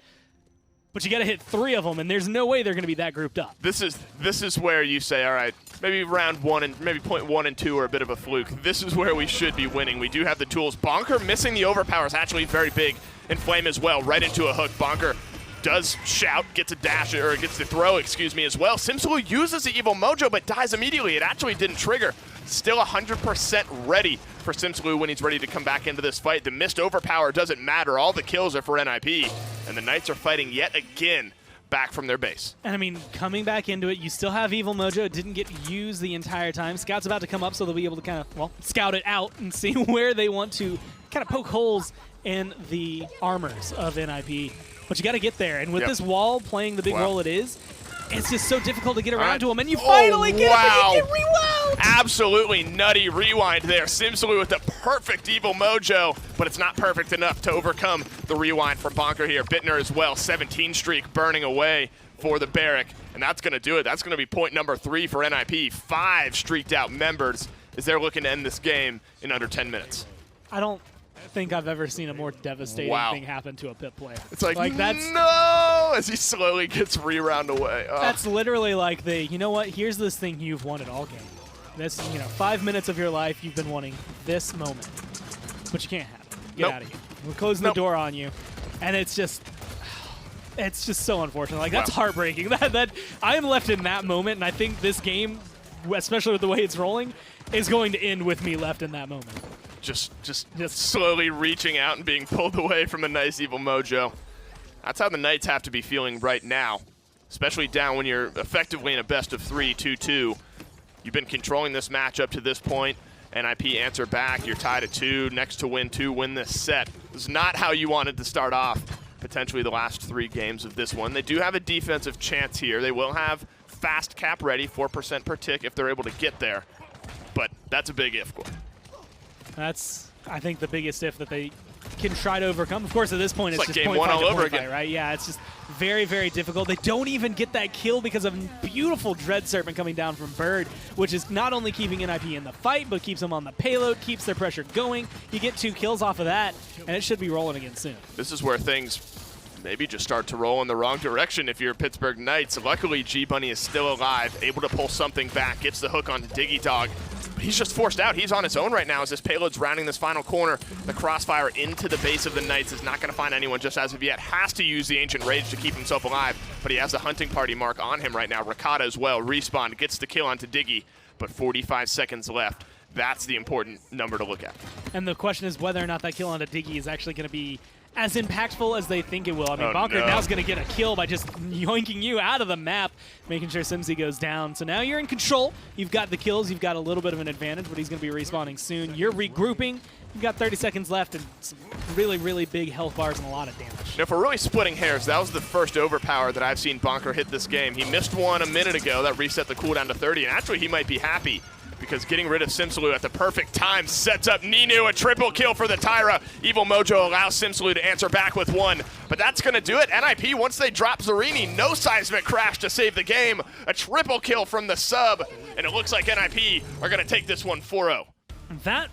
But you got to hit 3 of them, and there's no way they're going to be that grouped up. This is where you say, all right, maybe round 1 and maybe point 1 and 2 are a bit of a fluke. This is where we should be winning. We do have the tools. Bonker missing the overpower is actually very big, and Flame as well, right into a hook. Bonker does shout, gets a dash, or gets the throw, excuse me, as well. Simsalou uses the Evil Mojo, but dies immediately. It actually didn't trigger. Still 100% ready for Simsalou when he's ready to come back into this fight. The missed overpower doesn't matter. All the kills are for NIP, and the Knights are fighting yet again back from their base. And I mean, coming back into it, you still have Evil Mojo. It didn't get used the entire time. Scout's about to come up, so they'll be able to kind of, well, scout it out and see where they want to kind of poke holes in the armors of NIP. But you got to get there. And with this wall playing the big role it is, it's just so difficult to get around to him. And you finally get it, but you get rewound! Absolutely nutty rewind there. Simsalou with the perfect Evil Mojo, but it's not perfect enough to overcome the rewind from Bonker here. Bittner as well, 17 streak burning away for the Barrack. And that's going to do it. That's going to be point number 3 for NIP. 5 streaked out members as they're looking to end this game in under 10 minutes. I don't think I've ever seen a more devastating thing happen to a Pip player. It's like that's no, as he slowly gets re-round away. That's literally like you know what, here's this thing you've wanted all game. This, 5 minutes of your life you've been wanting this moment, but you can't have it. Get out of here. We're closing the door on you, and it's just so unfortunate. Like that's heartbreaking. That I am left in that moment, and I think this game, especially with the way it's rolling, is going to end with me left in that moment. Just slowly reaching out and being pulled away from a nice Evil Mojo. That's how the Knights have to be feeling right now, especially down when you're effectively in a best-of-3, 2-2. You've been controlling this match up to this point. NIP answer back. You're tied at 2. Next to win 2, win this set. This is not how you wanted to start off potentially the last 3 games of this one. They do have a defensive chance here. They will have fast cap ready, 4% per tick if they're able to get there. But that's a big if, Gordon. That's, I think, the biggest if that they can try to overcome. Of course, at this point, It's it's like just game point one fight all to over point fight, again. right? Yeah, it's just very, very difficult. They don't even get that kill because of a beautiful Dread Serpent coming down from Bird, which is not only keeping NIP in the fight, but keeps them on the payload, keeps their pressure going. You get 2 kills off of that, and it should be rolling again soon. This is where things maybe just start to roll in the wrong direction if you're Pittsburgh Knights. Luckily, G-Bunny is still alive, able to pull something back, gets the hook onto Diggy Dog. But he's just forced out. He's on his own right now as this payload's rounding this final corner. The crossfire into the base of the Knights is not going to find anyone just as of yet. Has to use the Ancient Rage to keep himself alive, but he has the hunting party mark on him right now. Rakata as well. Respawn gets the kill onto Diggy, but 45 seconds left. That's the important number to look at. And the question is whether or not that kill onto Diggy is actually going to be as impactful as they think it will. I mean, Bonker now is going to get a kill by just yoinking you out of the map, making sure Simsy goes down. So now you're in control. You've got the kills. You've got a little bit of an advantage, but he's going to be respawning soon. You're regrouping. You've got 30 seconds left and some really, really big health bars and a lot of damage. Now, if we're really splitting hairs, that was the first overpower that I've seen Bonker hit this game. He missed one a minute ago. That reset the cooldown to 30, and actually he might be happy because getting rid of Simsaloo at the perfect time sets up Ninu, a triple kill for the Tyra. Evil Mojo allows Simsaloo to answer back with 1, but that's going to do it. NIP, once they drop Zarini, no seismic crash to save the game. A triple kill from the sub, and it looks like NIP are going to take this one 4-0. That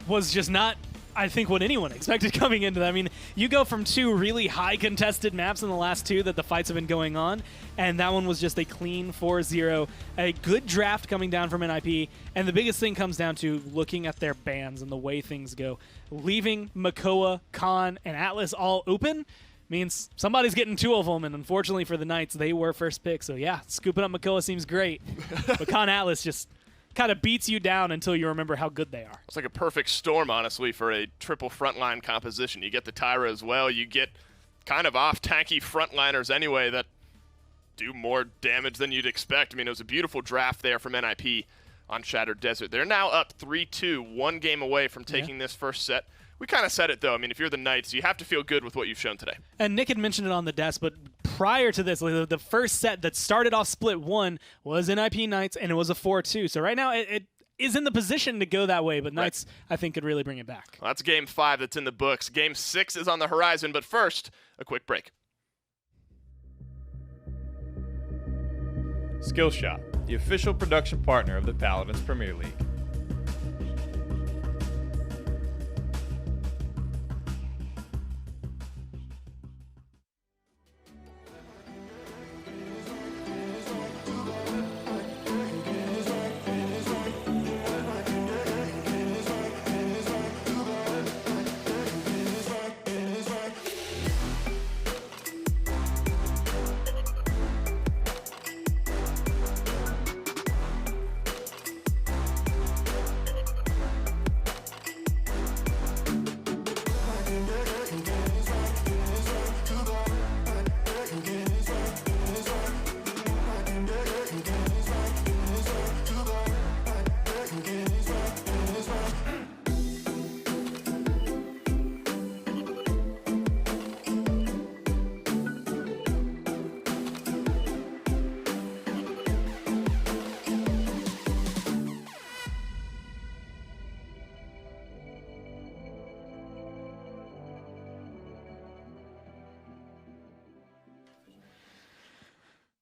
was just not, I think, what anyone expected coming into that. I mean, you go from 2 really high contested maps in the last 2 that the fights have been going on, and that one was just a clean 4-0, a good draft coming down from NIP, and the biggest thing comes down to looking at their bans and the way things go. Leaving Makoa, Khan, and Atlas all open means somebody's getting 2 of them, and unfortunately for the Knights, they were first pick, so yeah, scooping up Makoa seems great, but Khan Atlas just kind of beats you down until you remember how good they are. It's like a perfect storm, honestly, for a triple frontline composition. You get the Tyra as well. You get kind of off-tanky frontliners anyway that do more damage than you'd expect. I mean, it was a beautiful draft there from NIP on Shattered Desert. They're now up 3-2, 1 game away from taking this first set. We kind of said it, though. I mean, if you're the Knights, you have to feel good with what you've shown today. And Nick had mentioned it on the desk, but prior to this, the first set that started off split 1 was NIP Knights, and it was a 4-2. So right now, it is in the position to go that way, but Knights, I think, could really bring it back. Well, that's game 5 that's in the books. Game 6 is on the horizon, but first, a quick break. Skillshot, the official production partner of the Paladins Premier League.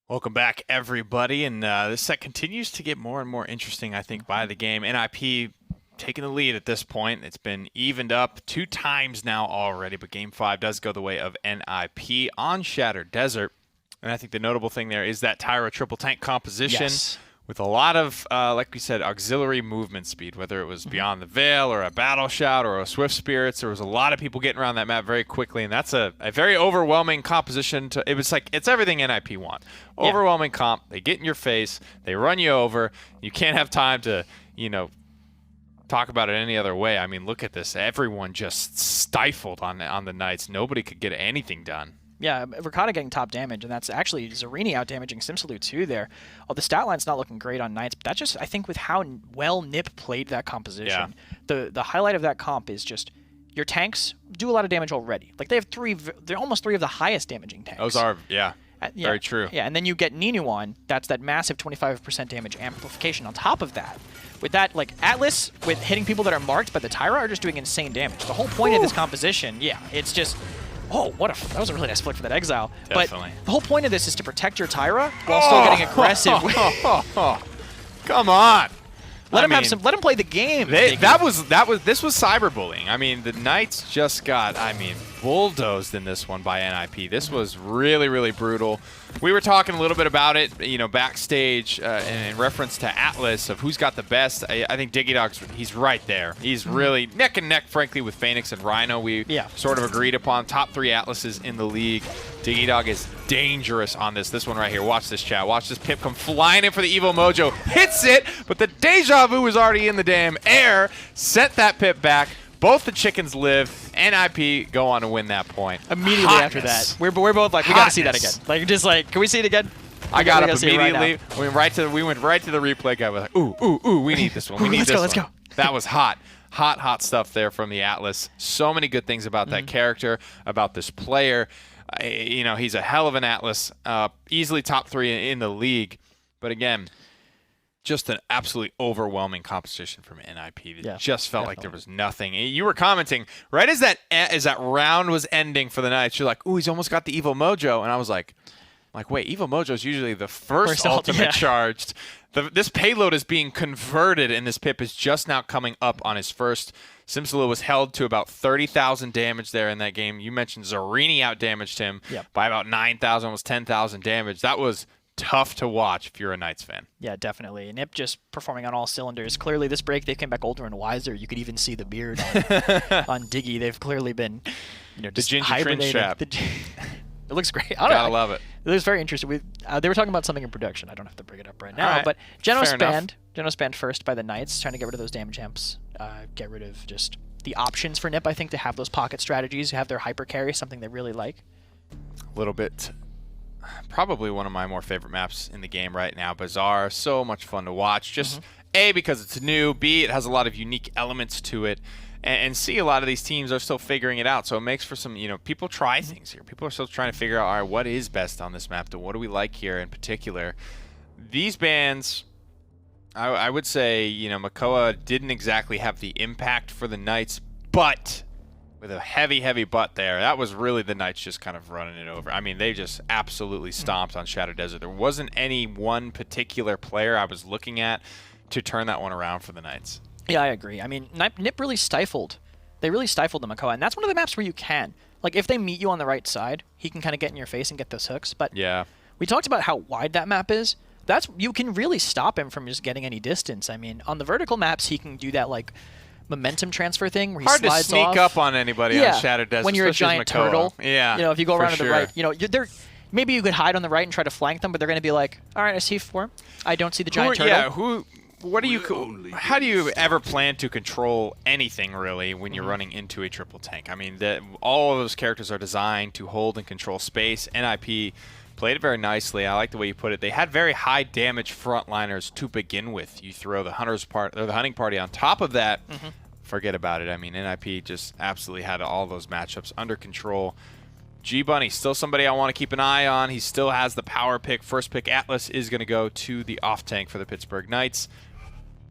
Welcome back, everybody, and this set continues to get more and more interesting, I think, by the game. NIP taking the lead at this point. It's been evened up 2 times now already, but Game 5 does go the way of NIP on Shattered Desert. And I think the notable thing there is that Tyra triple tank composition with a lot of, like we said, auxiliary movement speed, whether it was Beyond the Veil or a Battle Shout or a Swift Spirits. There was a lot of people getting around that map very quickly, and that's a very overwhelming composition. It was like, it's everything NIP want. Overwhelming comp. They get in your face. They run you over. You can't have time to, talk about it any other way. I mean, look at this. Everyone just stifled on the Knights. Nobody could get anything done. Yeah, Rakata getting top damage, and that's actually Zarini out-damaging Simsaloo too there. Oh, the stat line's not looking great on Knights, but that's just, I think, with how well Nip played that composition. Yeah. The highlight of that comp is just your tanks do a lot of damage already. Like, they're almost 3 of the highest damaging tanks. Those are, yeah. Yeah, Very true. Yeah, and then you get Ninu on. That's that massive 25% damage amplification on top of that. With that, like, Atlas, with hitting people that are marked by the Tyra, are just doing insane damage. The whole point of this composition, yeah, it's just... Oh, that was a really nice flick for that Exile. Definitely. But the whole point of this is to protect your Tyra while still getting aggressive. Come on. Let him play the game. This was cyberbullying. I mean, the Knights just got, bulldozed in this one by NIP. This was really, really brutal. We were talking a little bit about it, backstage in reference to Atlas of who's got the best. I think Diggy Dog's, he's right there. He's really neck and neck, frankly, with Phoenix and Rhino. We sort of agreed upon top 3 Atlases in the league. Diggy Dog is dangerous on this. This one right here. Watch this, chat. Watch this pip come flying in for the Evil Mojo. Hits it, but the Deja Vu was already in the damn air. Sent that pip back. Both the chickens live. NIP go on to win that point. Immediately after that, we're both like, we got to see that again. Like, just like, can we see it again? I got up immediately. We went right to the replay guy. We're like, ooh, we need this one. We need this one. Let's go. That was hot. Hot stuff there from the Atlas. So many good things about that character, about this player. He's a hell of an Atlas. Easily top 3 in the league. But again, just an absolutely overwhelming competition from NIP. It just felt like there was nothing. You were commenting right as that round was ending for the Knights. You're like, ooh, he's almost got the Evil Mojo, and I was like, wait, Evil Mojo is usually the first ultimate charged. This payload is being converted, and this pip is just now coming up on his first. Simsala was held to about 30,000 damage there in that game. You mentioned Zarini outdamaged him by about 9,000, almost 10,000 damage. That was tough to watch if you're a Knights fan. Yeah, definitely. Nip just performing on all cylinders. Clearly, this break, they came back older and wiser. You could even see the beard on Diggy. They've clearly been, just the ginger trim strap. It looks great. Gotta love it. It looks very interesting. They were talking about something in production. I don't have to bring it up right now. But Genos banned first by the Knights, trying to get rid of those damage amps, get rid of just the options for Nip, I think, to have those pocket strategies, have their hyper carry, something they really like. A little bit. Probably one of my more favorite maps in the game right now. Bazaar, so much fun to watch. Just A, because it's new. B, it has a lot of unique elements to it. And C, a lot of these teams are still figuring it out. So it makes for some, people try things here. People are still trying to figure out, all right, what is best on this map? What do we like here in particular? These bans, I would say, Makoa didn't exactly have the impact for the Knights, but with a heavy butt there, that was really the Knights just kind of running it over. I mean, they just absolutely stomped on Shadow Desert. There wasn't any one particular player I was looking at to turn that one around for the Knights. Yeah, I agree. I mean, Nip really stifled. They really stifled the Makoa, and that's one of the maps where you can. Like, if they meet you on the right side, he can kind of get in your face and get those hooks. But we talked about how wide that map is. You can really stop him from just getting any distance. I mean, on the vertical maps, he can do that, like, momentum transfer thing where he slides off. Hard to sneak up on anybody on Shadow Desert, when you're a giant turtle. Yeah, if you go around to the right, maybe you could hide on the right and try to flank them, but they're going to be like, all right, I see 4. I don't see the giant turtle. How do you ever plan to control anything, really, when you're running into a triple tank? I mean, all of those characters are designed to hold and control space. NIP played it very nicely. I like the way you put it. They had very high damage frontliners to begin with. You throw the hunting party on top of that, forget about it. I mean, NIP just absolutely had all those matchups under control. G-Bunny, still somebody I want to keep an eye on. He still has the power pick. First pick Atlas is going to go to the off-tank for the Pittsburgh Knights.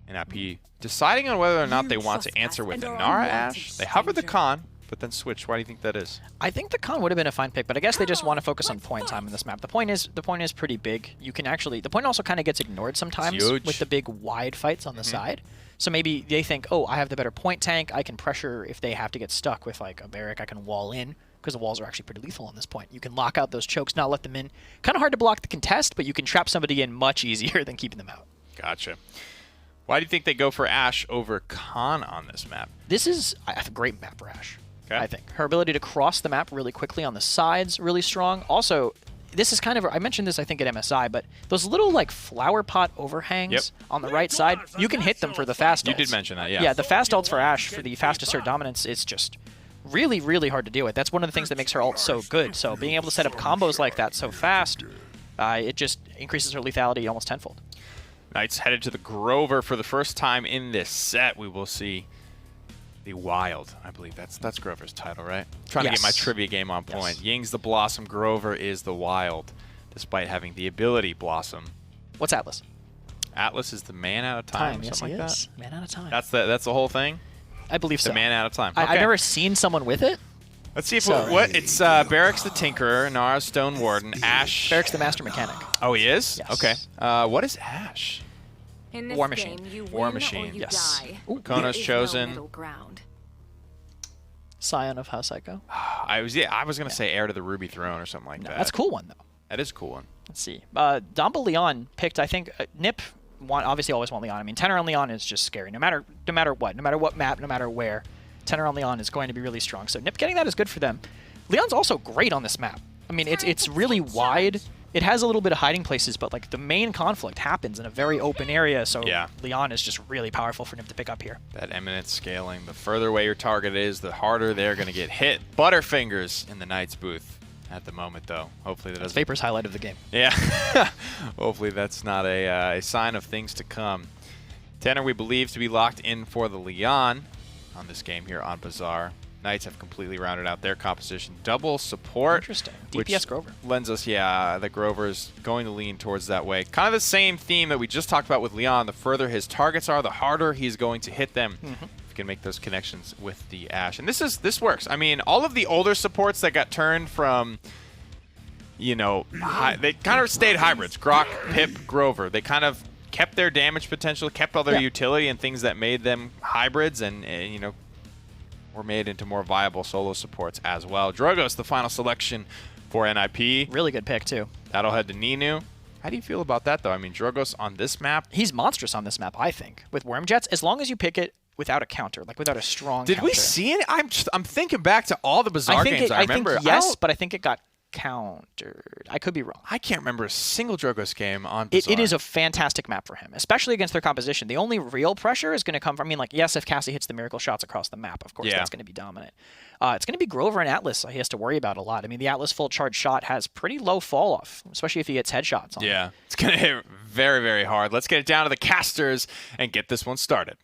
NIP deciding on whether or not they want to answer with a Nara Ashe. They hover the Khan, but then switch. Why do you think that is? I think the Khan would have been a fine pick, but I guess they just want to focus on point time in this map. The point is pretty big. You can actually, the point also kind of gets ignored sometimes with the big wide fights on the side. So maybe they think, oh, I have the better point tank. I can pressure if they have to get stuck with like a barrack. I can wall in because the walls are actually pretty lethal on this point. You can lock out those chokes, not let them in. Kind of hard to block the contest, but you can trap somebody in much easier than keeping them out. Gotcha. Why do you think they go for Ashe over Khan on this map? This is a great map for Ashe, I think. Her ability to cross the map really quickly on the sides, really strong. Also, this is kind of, I mentioned this I think at MSI, but those little like flower pot overhangs on the right side, you can hit them for the fast ults. You did mention that, yeah. Yeah, the fast ults for Ashe, for the fast assert dominance, it's just really, really hard to deal with. That's one of the things that makes her ult so good. So being able to set up combos like that so fast, it just increases her lethality almost tenfold. Knights headed to the Grover for the first time in this set. We will see the Wild. I believe that's Grover's title, right? Trying to get my trivia game on point. Ying's the Blossom, Grover is the Wild. despite having the ability Blossom. What's Atlas? Atlas is the man out of time, Yes, something he like is. Man out of time. that. That's the whole thing? I believe so. The man out of time. I've Okay. never seen someone with it. Let's see if So- it's Barracks the Tinkerer, Nara Stone Warden, Ash. Barracks the Master Mechanic. Oh, he is? Yes. Okay. What is Ash? In this War Machine. game, you War win Machine. Or you Yes. die. Ooh. Kono's There is chosen. No middle ground. Scion of House Echo. I was gonna say Heir to the Ruby Throne or something like No, that. that's a cool one, though. That is a cool one. Let's see. Dumble Leon picked, I think, Nip. Obviously, always want Leon. I mean, Tenor on Leon is just scary. No matter what map, no matter where, Tenor on Leon is going to be really strong. So Nip getting that is good for them. Leon's also great on this map. I mean, it's really wide. It has a little bit of hiding places, but like the main conflict happens in a very open area. So Yeah. Leon is just really powerful for Nip to pick up here. That eminent scaling. The further away your target is, the harder they're gonna get hit. Butterfingers in the Knight's booth at the moment, though. Hopefully that doesn't. Vapor's highlight of the game. Yeah. Hopefully that's not a sign of things to come. Tenor we believe to be locked in for the Leon on this game here on Bazaar. Knights have completely rounded out their composition. Double support. Interesting. which DPS Grover. lends us, that Grover's going to lean towards that way. Kind of the same theme that we just talked about with Leon. The further his targets are, the harder he's going to hit them. If you can make those connections with the Ashe. And this works. I mean, all of the older supports that got turned from, they kind of stayed hybrids. Grok, Pip, Grover. They kind of kept their damage potential, kept all their utility and things that made them hybrids and were made into more viable solo supports as well. Drogos, the final selection for NIP. Really good pick, too. That'll head to Ninu. How do you feel about that, though? I mean, Drogos on this map. He's monstrous on this map, I think, with Worm Jets, as long as you pick it without a counter, like without a strong Did counter. we see it? I'm thinking back to all the Bazaar games I remember. Think yes, but I think it got countered. I could be wrong. I can't remember a single Drogos game on Bazaar. It is a fantastic map for him, especially against their composition. The only real pressure is going to come from, yes, if Cassie hits the miracle shots across the map, of course, that's going to be dominant. It's going to be Grover and Atlas he has to worry about a lot. I mean, the Atlas full charge shot has pretty low fall off, especially if he hits headshots on it. It's going to hit very, very hard. Let's get it down to the casters and get this one started.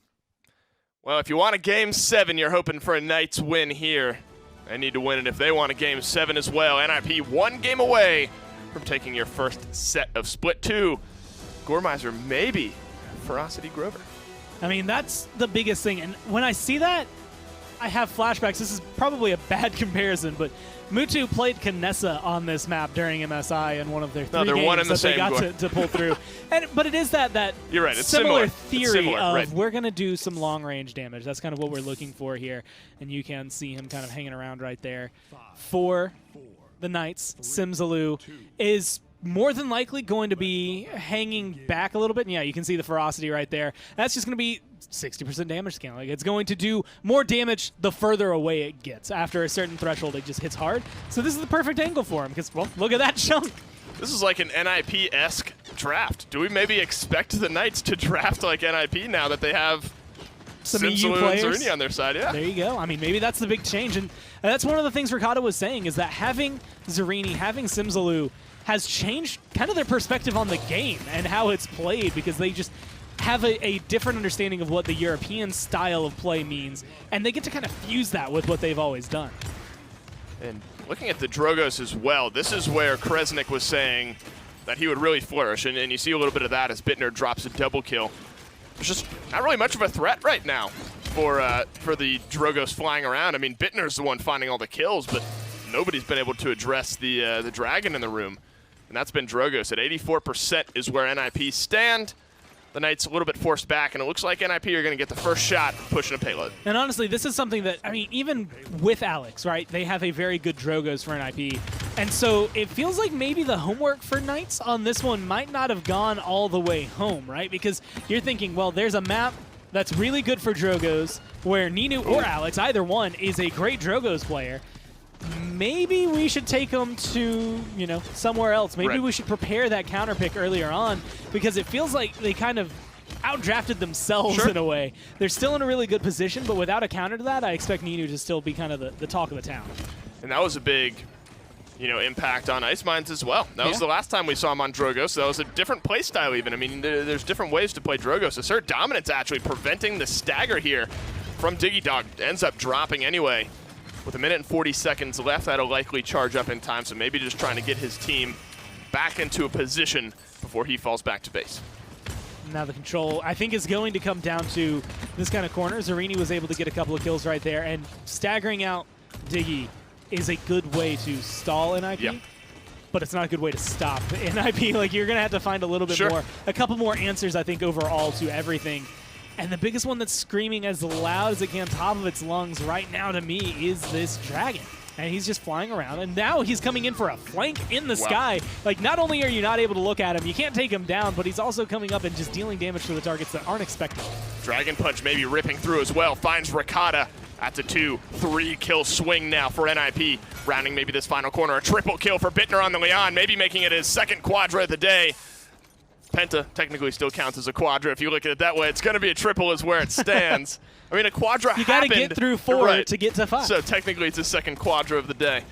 Well, if you want a Game 7, you're hoping for a Knights win here. They need to win it if they want a Game 7 as well. NIP one game away from taking your first set of Split 2. Gormizer, maybe Ferocity Grover. I mean, that's the biggest thing. And when I see that, I have flashbacks. This is probably a bad comparison, but Mutu played Kinessa on this map during MSI in one of their three they're games one and the that they same, got Gor. to pull through. But it is that You're right, it's similar similar. theory It's similar, of right. we're going to do some long-range damage. That's kind of what we're looking for here. And you can see him kind of hanging around right there. For the Knights, Simsalou is more than likely going to be hanging back a little bit. And yeah, you can see the ferocity right there. That's just going to be 60% damage scaling. Like, it's going to do more damage the further away it gets. After a certain threshold, it just hits hard. So this is the perfect angle for him because, well, look at that chunk. This is like an NIP-esque draft. Do we maybe expect the Knights to draft like NIP now that they have Some EU Simsalou and players. Zarini on their side? Yeah. There you go. I mean, maybe that's the big change. And that's one of the things Ricardo was saying is that having Zarini, having Simsalou has changed kind of their perspective on the game and how it's played because they just have a different understanding of what the European style of play means, and they get to kind of fuse that with what they've always done. And looking at the Drogos as well, this is where Kresnik was saying that he would really flourish, and you see a little bit of that as Bittner drops a double kill. There's just not really much of a threat right now for the Drogos flying around. I mean, Bittner's the one finding all the kills, but nobody's been able to address the dragon in the room, and that's been Drogos. At 84% is where NIP stand. The Knights a little bit forced back, and it looks like NIP are going to get the first shot pushing a payload. And honestly, this is something that, I mean, even with Alex, right, they have a very good Drogos for NIP. And so it feels like maybe the homework for Knights on this one might not have gone all the way home, right? Because you're thinking, well, there's a map that's really good for Drogos where Ninu or Alex, either one, is a great Drogos player. Maybe we should take them to, somewhere else. Maybe we should prepare that counter pick earlier on because it feels like they kind of outdrafted themselves in a way. They're still in a really good position, but without a counter to that, I expect Ninu to still be kind of the talk of the town. And that was a big, impact on Ice Mines as well. That was the last time we saw him on Drogos. That was a different play style even. I mean, there's different ways to play Drogos. Assert Dominance actually preventing the stagger here from Diggy Dog. Ends up dropping anyway. With 1 minute and 40 seconds left, that'll likely charge up in time, so maybe just trying to get his team back into a position before he falls back to base. Now the control, I think, is going to come down to this kind of corner. Zarini was able to get a couple of kills right there, and staggering out Diggy is a good way to stall NIP. Yep. But it's not a good way to stop NIP. Like, you're going to have to find a little bit more, a couple more answers, I think, overall to everything. And the biggest one that's screaming as loud as it can, top of its lungs right now to me, is this dragon. And he's just flying around, and now he's coming in for a flank in the sky. Like, not only are you not able to look at him, you can't take him down, but he's also coming up and just dealing damage to the targets that aren't expected. Dragon Punch maybe ripping through as well, finds Ricotta. That's a 2-3 kill swing now for NIP, rounding maybe this final corner. A triple kill for Bittner on the Leon, maybe making it his second quadra of the day. Penta technically still counts as a quadra. If you look at it that way, it's going to be a triple is where it stands. I mean, a quadra You got to get through 4 to get to 5. So technically it's his second quadra of the day.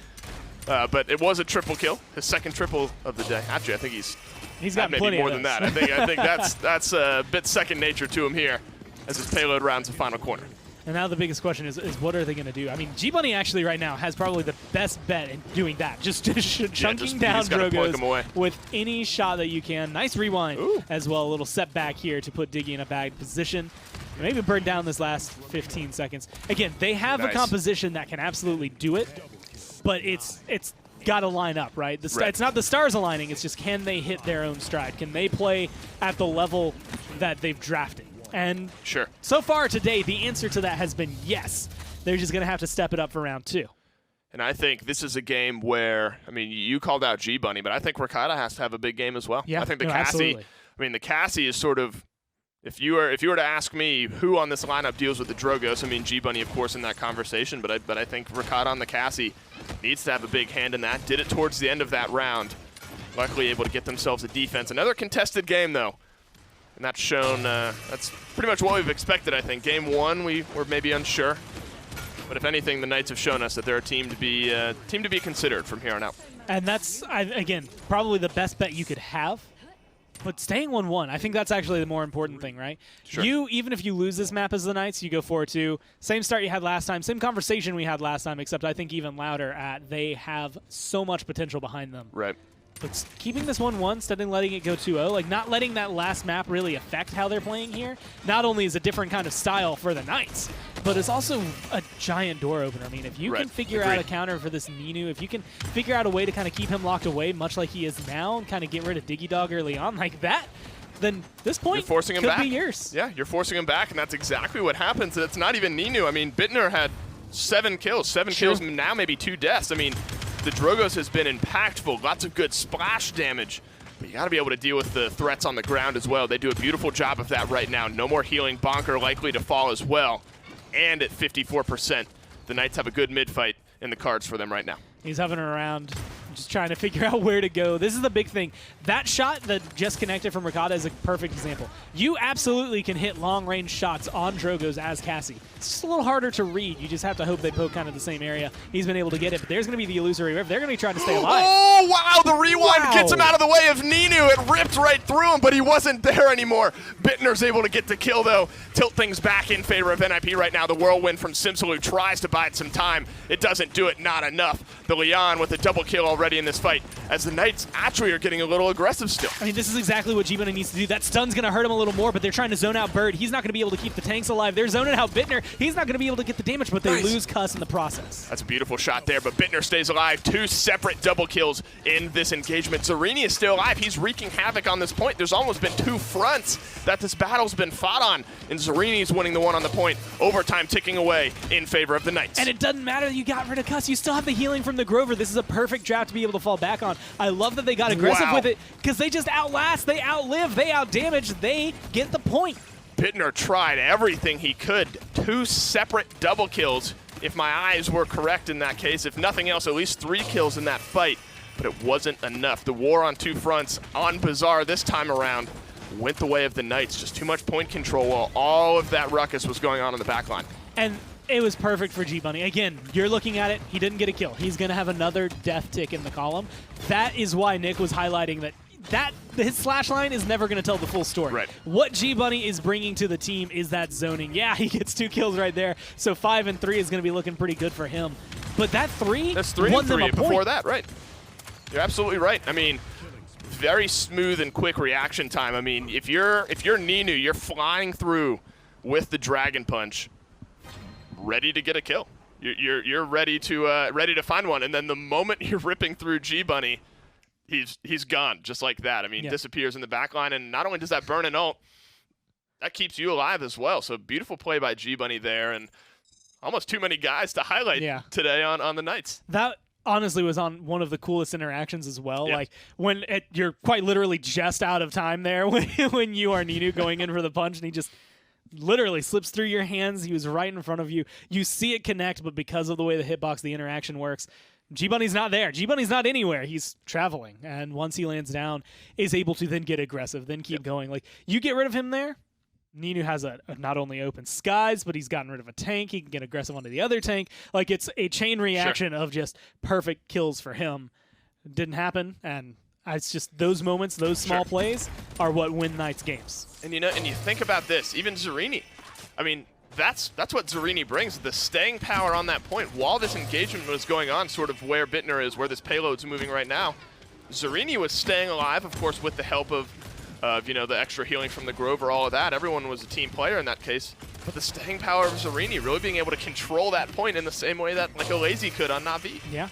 But it was a triple kill, his second triple of the day. Actually, I think he's got plenty maybe more of than those. that. I think that's a bit second nature to him here as his payload rounds the final corner. And now the biggest question is what are they going to do? I mean, G-Bunny actually right now has probably the best bet in doing that. Just chunking down Drogos with any shot that you can. Nice rewind as well. A little setback here to put Diggy in a bad position. And maybe burn down this last 15 seconds. Again, they have a composition that can absolutely do it, but it's got to line up, right? It's not the stars aligning. It's just, can they hit their own stride? Can they play at the level that they've drafted? And so far today, the answer to that has been yes. They're just going to have to step it up for round 2. And I think this is a game where, I mean, you called out G-Bunny, but I think Ricotta has to have a big game as well. Yeah, I think the Cassie, I mean, the Cassie is sort of, if you were to ask me who on this lineup deals with the Drogos, I mean, G-Bunny, of course, in that conversation, but I think Ricotta on the Cassie needs to have a big hand in that. Did it towards the end of that round. Luckily able to get themselves a defense. Another contested game, though. And that's shown, that's pretty much what we've expected, I think. Game 1, we were maybe unsure. But if anything, the Knights have shown us that they're a team to be considered from here on out. And that's, again, probably the best bet you could have. But staying 1-1, I think that's actually the more important thing, right? Sure. Even if you lose this map as the Knights, you go 4-2. Same start you had last time, same conversation we had last time, except I think even louder at they have so much potential behind them. Right. But keeping this 1-1 instead of letting it go 2-0, like not letting that last map really affect how they're playing here, not only is a different kind of style for the Knights, but it's also a giant door opener. I mean, if you can figure out a counter for this Ninu, if you can figure out a way to kind of keep him locked away, much like he is now, and kind of get rid of Diggy Dog early on like that, then this point could be yours. Yeah, you're forcing him back, and that's exactly what happens. It's not even Ninu. I mean, Bittner had 7 kills, kills, now maybe 2 deaths. I mean, the Drogos has been impactful, lots of good splash damage, but you got to be able to deal with the threats on the ground as well. They do a beautiful job of that right now. No more healing. Bonker likely to fall as well. And at 54%, the Knights have a good mid-fight in the cards for them right now. He's hovering around, just trying to figure out where to go. This is the big thing. That shot that just connected from Ricotta is a perfect example. You absolutely can hit long-range shots on Drogos as Cassie. It's just a little harder to read. You just have to hope they poke kind of the same area. He's been able to get it, but there's going to be the illusory rift. They're going to be trying to stay alive. Oh, wow, the rewind gets him out of the way of Ninu. It ripped right through him, but he wasn't there anymore. Bittner's able to get the kill, though. Tilt things back in favor of NIP right now. The whirlwind from Simsalou tries to bide some time. It doesn't do it, not enough. The Leon with a double kill already in this fight, as the Knights actually are getting a little aggressive still. I mean, this is exactly what G-Bunny needs to do. That stun's going to hurt him a little more, but they're trying to zone out Bird. He's not going to be able to keep the tanks alive. They're zoning out Bittner. He's not going to be able to get the damage, but they lose Cuss in the process. That's a beautiful shot there, but Bittner stays alive. 2 separate double kills in this engagement. Zarini is still alive. He's wreaking havoc on this point. There's almost been 2 fronts that this battle's been fought on, and Zarini's winning the one on the point. Overtime ticking away in favor of the Knights. And it doesn't matter that you got rid of Cuss. You still have the healing from the Grover. This is a perfect draft to be able to fall back on. I love that they got aggressive with it because they just outlast, they outlive, they outdamage, they get the point. Bittner tried everything he could. 2 separate double kills, if my eyes were correct in that case. If nothing else, at least 3 kills in that fight, but it wasn't enough. The war on 2 fronts on Bazaar this time around went the way of the Knights. Just too much point control while all of that ruckus was going on in the backline. And it was perfect for G-Bunny. Again, you're looking at it, he didn't get a kill. He's going to have another death tick in the column. That is why Nick was highlighting that his slash line is never going to tell the full story. Right. What G-Bunny is bringing to the team is that zoning. Yeah, he gets 2 kills right there, so 5 and 3 is going to be looking pretty good for him. But that 3 That's 3 won and 3 them a before point. that, right. You're absolutely right. I mean, very smooth and quick reaction time. I mean, if you're Ninu, you're flying through with the Dragon Punch, ready to get a kill. You're ready to find one, and then the moment you're ripping through G Bunny, he's gone just like that. I mean, disappears in the back line, and not only does that burn an ult, that keeps you alive as well. So beautiful play by G Bunny there, and almost too many guys to highlight today on the Knights. That honestly was on one of the coolest interactions as well. Like when you're quite literally just out of time there when you are Ninu going in for the punch, and he just literally slips through your hands. He was right in front of you. You see it connect, but because of the way the hitbox, the interaction works, G-Bunny's not there. G-Bunny's not anywhere. He's traveling, and once he lands down, is able to then get aggressive, then keep going. Like, you get rid of him there, Ninu has a not only open skies, but he's gotten rid of a tank. He can get aggressive onto the other tank. Like, it's a chain reaction of just perfect kills for him. Didn't happen, and it's just those moments, those small plays are what win Knights games. And you think about this, even Zarini. I mean, that's what Zarini brings, the staying power on that point. While this engagement was going on, sort of where Bittner is, where this payload's moving right now, Zarini was staying alive, of course, with the help of the extra healing from the Grover, all of that. Everyone was a team player in that case. But the staying power of Zarini, really being able to control that point in the same way that like a Lazy could on Na'Vi. Yeah.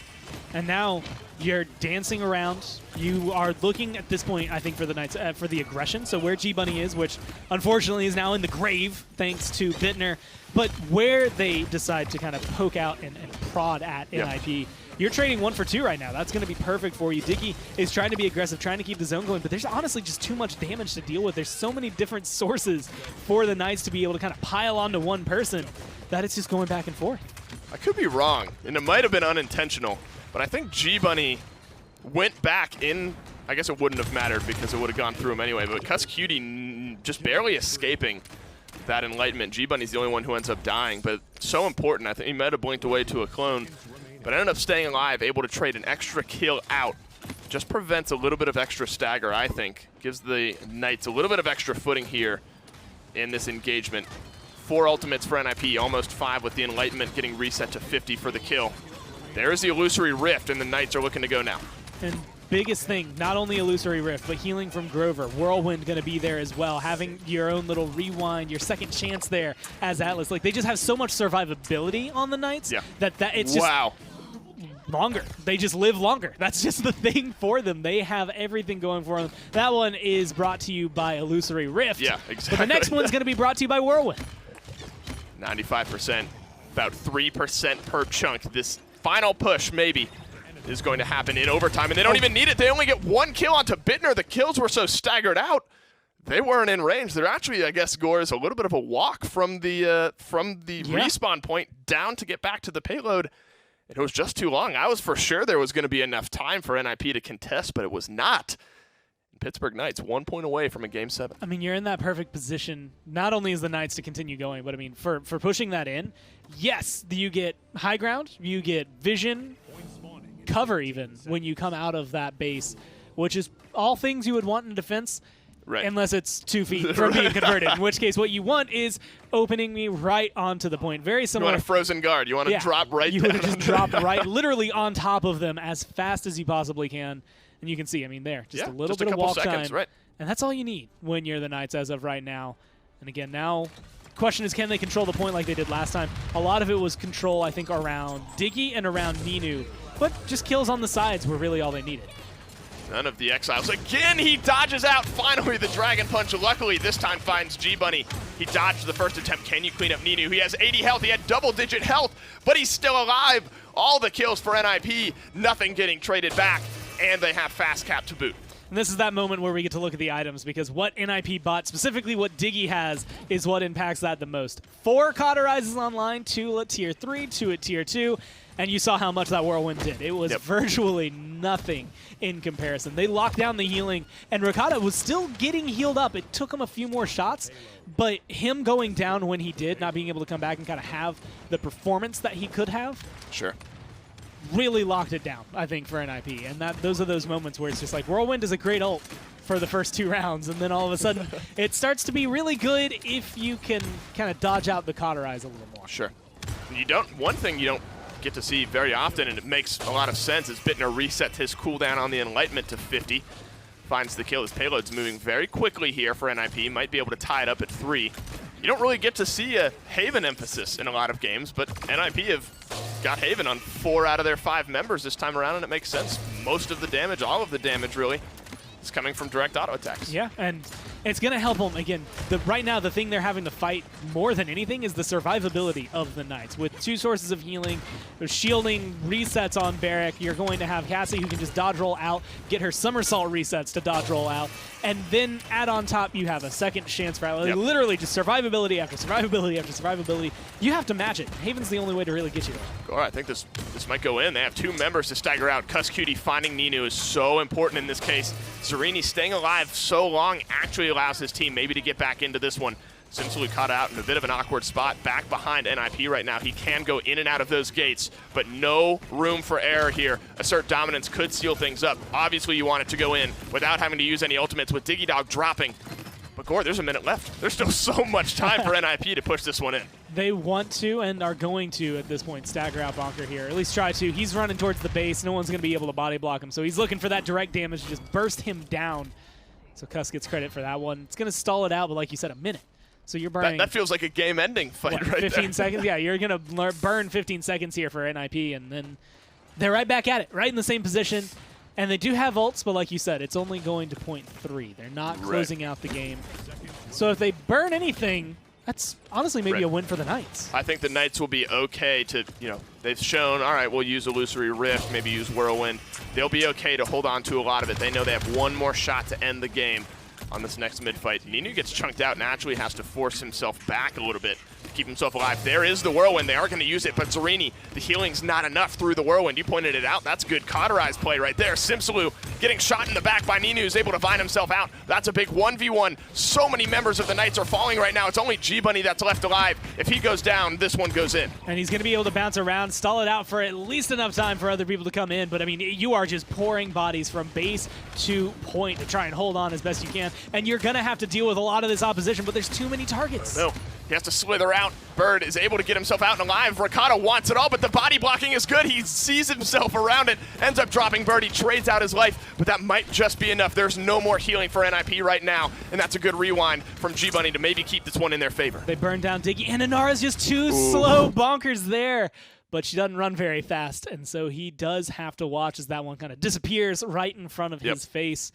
And now you're dancing around. You are looking at this point, I think, for the Knights, for the aggression. So where G-Bunny is, which unfortunately is now in the grave, thanks to Bittner. But where they decide to kind of poke out and prod at NIP, you're trading 1 for 2 right now. That's going to be perfect for you. Dicky is trying to be aggressive, trying to keep the zone going, but there's honestly just too much damage to deal with. There's so many different sources for the Knights to be able to kind of pile onto one person that it's just going back and forth. I could be wrong, and it might have been unintentional, but I think G-Bunny went back in. I guess it wouldn't have mattered because it would have gone through him anyway, but Cuss Cutie just barely escaping that enlightenment. G-Bunny's the only one who ends up dying, but so important. I think he might have blinked away to a clone, but ended up staying alive, able to trade an extra kill out. Just prevents a little bit of extra stagger, I think. Gives the Knights a little bit of extra footing here in this engagement. 4 ultimates for NIP, almost 5 with the enlightenment getting reset to 50 for the kill. There's the illusory rift, and the Knights are looking to go now. And biggest thing, not only illusory rift, but healing from Grover. Whirlwind going to be there as well, having your own little rewind, your second chance there as Atlas. Like, they just have so much survivability on the Knights that it's just longer. They just live longer. That's just the thing for them. They have everything going for them. That one is brought to you by illusory rift. Yeah, exactly. But the next one's going to be brought to you by Whirlwind. 95%, about 3% per chunk. This final push, maybe, is going to happen in overtime, and they don't even need it. They only get 1 kill onto Bittner. The kills were so staggered out, they weren't in range. They're actually, I guess, Gore, is a little bit of a walk from the respawn point down to get back to the payload. It was just too long. I was for sure there was going to be enough time for NIP to contest, but it was not. Pittsburgh Knights 1 point away from a Game 7. I mean, you're in that perfect position, not only as the Knights to continue going, but I mean, for pushing that in, yes, you get high ground, you get vision, cover even, when you come out of that base, which is all things you would want in defense, unless it's 2 feet from being converted, in which case what you want is opening me right onto the point. Very similar. You want a frozen guard. You want to drop right You down. want to just drop right, literally on top of them as fast as you possibly can. And you can see, I mean, just a little bit of walk time. And that's all you need when you're the Knights as of right now. And again, now, the question is, can they control the point like they did last time? A lot of it was control, I think, around Diggy and around Ninu. But just kills on the sides were really all they needed. None of the Exiles. Again, he dodges out. Finally, the Dragon Punch, luckily, this time finds G-Bunny. He dodged the first attempt. Can you clean up Ninu? He has 80 health. He had double-digit health, but he's still alive. All the kills for NIP. Nothing getting traded back. And they have fast cap to boot. And this is that moment where we get to look at the items, because what NIP bought, specifically what Diggy has, is what impacts that the most. 4 cauterizes online, 2 at tier 3, 2 at tier 2, and you saw how much that Whirlwind did. It was virtually nothing in comparison. They locked down the healing, and Rakata was still getting healed up. It took him a few more shots, but him going down when he did, not being able to come back and kind of have the performance that he could have, really locked it down, I think, for NIP. And those are those moments where it's just like, Whirlwind is a great ult for the first 2 rounds, and then all of a sudden it starts to be really good if you can kind of dodge out the cauterize a little more. Sure. One thing you don't get to see very often, and it makes a lot of sense, is Bittner resets his cooldown on the enlightenment to 50. finds the kill. His payload's moving very quickly here for NIP. Might be able to tie it up at 3. You don't really get to see a Haven emphasis in a lot of games, but NIP have got Haven on 4 out of their 5 members this time around, and it makes sense. Most of the damage, all of the damage really, is coming from direct auto attacks. Yeah, and it's going to help them. Again, right now the thing they're having to fight more than anything is the survivability of the Knights. With 2 sources of healing, with shielding resets on Barrack, you're going to have Cassie who can just dodge roll out, get her somersault resets to dodge roll out, and then add on top you have a second chance for literally just survivability after survivability after survivability. You have to match it. Haven's the only way to really get you there. All right, I think this might go in. They have 2 members to stagger out. Cuss Cutie finding Ninu is so important in this case. Zarini staying alive so long actually allows his team maybe to get back into this one. Simsulu caught out in a bit of an awkward spot back behind NIP right now. He can go in and out of those gates, but no room for error here. Assert dominance could seal things up. Obviously you want it to go in without having to use any ultimates with Diggy Dog dropping. But Gore, there's a minute left. There's still so much time for NIP to push this one in. They want to and are going to, at this point, stagger out Bonker here. At least try to. He's running towards the base. No one's going to be able to body block him, so he's looking for that direct damage to just burst him down. So Cuss gets credit for that one. It's going to stall it out, but like you said, a minute. So you're burning... That feels like a game-ending fight what, right 15 there. seconds? Yeah, you're going to burn 15 seconds here for NIP, and then they're right back at it, right in the same position. And they do have ults, but like you said, it's only going to point 3. They're not closing out the game. So if they burn anything, that's honestly maybe a win for the Knights. I think the Knights will be okay to, they've shown, all right, we'll use Illusory Rift, maybe use Whirlwind. They'll be okay to hold on to a lot of it. They know they have one more shot to end the game on this next mid-fight. Ninu gets chunked out, naturally has to force himself back a little bit to keep himself alive. There is the Whirlwind. They are going to use it, but Zarini, the healing's not enough through the Whirlwind. You pointed it out. That's good cauterized play right there. Simsaloo getting shot in the back by Ninu is able to find himself out. That's a big 1v1. So many members of the Knights are falling right now. It's only G-Bunny that's left alive. If he goes down, this one goes in. And he's going to be able to bounce around, stall it out for at least enough time for other people to come in. But, I mean, you are just pouring bodies from base to point to try and hold on as best you can. And you're going to have to deal with a lot of this opposition, but there's too many targets. No. He has to slither out. Bird is able to get himself out and alive. Ricotta wants it all, but the body blocking is good. He sees himself around it, ends up dropping Bird. He trades out his life, but that might just be enough. There's no more healing for NIP right now, and that's a good rewind from G-Bunny to maybe keep this one in their favor. They burn down Diggy, and Inara's just too slow. Bonkers there, but she doesn't run very fast, and so he does have to watch as that one kind of disappears right in front of his face.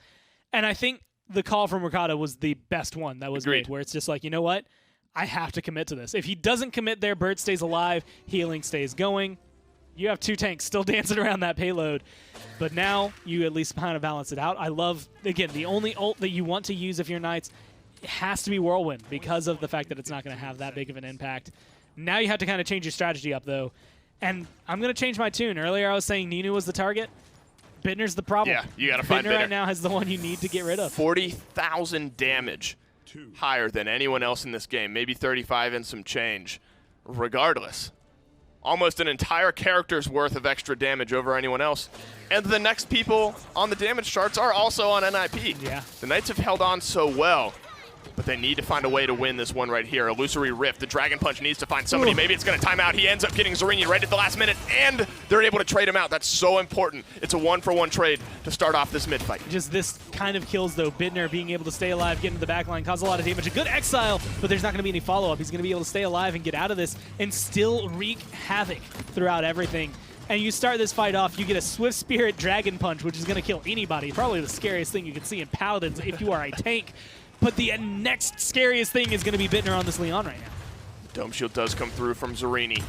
And I think the call from Ricotta was the best one that was made, where it's just like, you know what? I have to commit to this. If he doesn't commit there, Bird stays alive, healing stays going. You have 2 tanks still dancing around that payload. But now you at least kind of balance it out. I love, again, the only ult that you want to use if you're Knights has to be Whirlwind because of the fact that it's not going to have that big of an impact. Now you have to kind of change your strategy up, though. And I'm going to change my tune. Earlier I was saying Ninu was the target. Bittner's the problem. Yeah, you got to find Bittner right now has the one you need to get rid of. 40,000 damage. Higher than anyone else in this game, maybe 35 and some change. Regardless, almost an entire character's worth of extra damage over anyone else. And the next people on the damage charts are also on NIP. Yeah. The Knights have held on so well, but they need to find a way to win this one right here. Illusory Rift, the Dragon Punch needs to find somebody. Maybe it's going to time out. He ends up getting Zarini right at the last minute, and they're able to trade him out. That's so important. It's a 1-for-1 trade to start off this mid-fight. Just this kind of kills, though. Bittner being able to stay alive, get into the back line, cause a lot of damage. A good exile, but there's not going to be any follow-up. He's going to be able to stay alive and get out of this and still wreak havoc throughout everything. And you start this fight off, you get a Swift Spirit Dragon Punch, which is going to kill anybody. Probably the scariest thing you can see in Paladins if you are a tank. But the next scariest thing is going to be Bittner on this Leon right now. Dome Shield does come through from Zarini.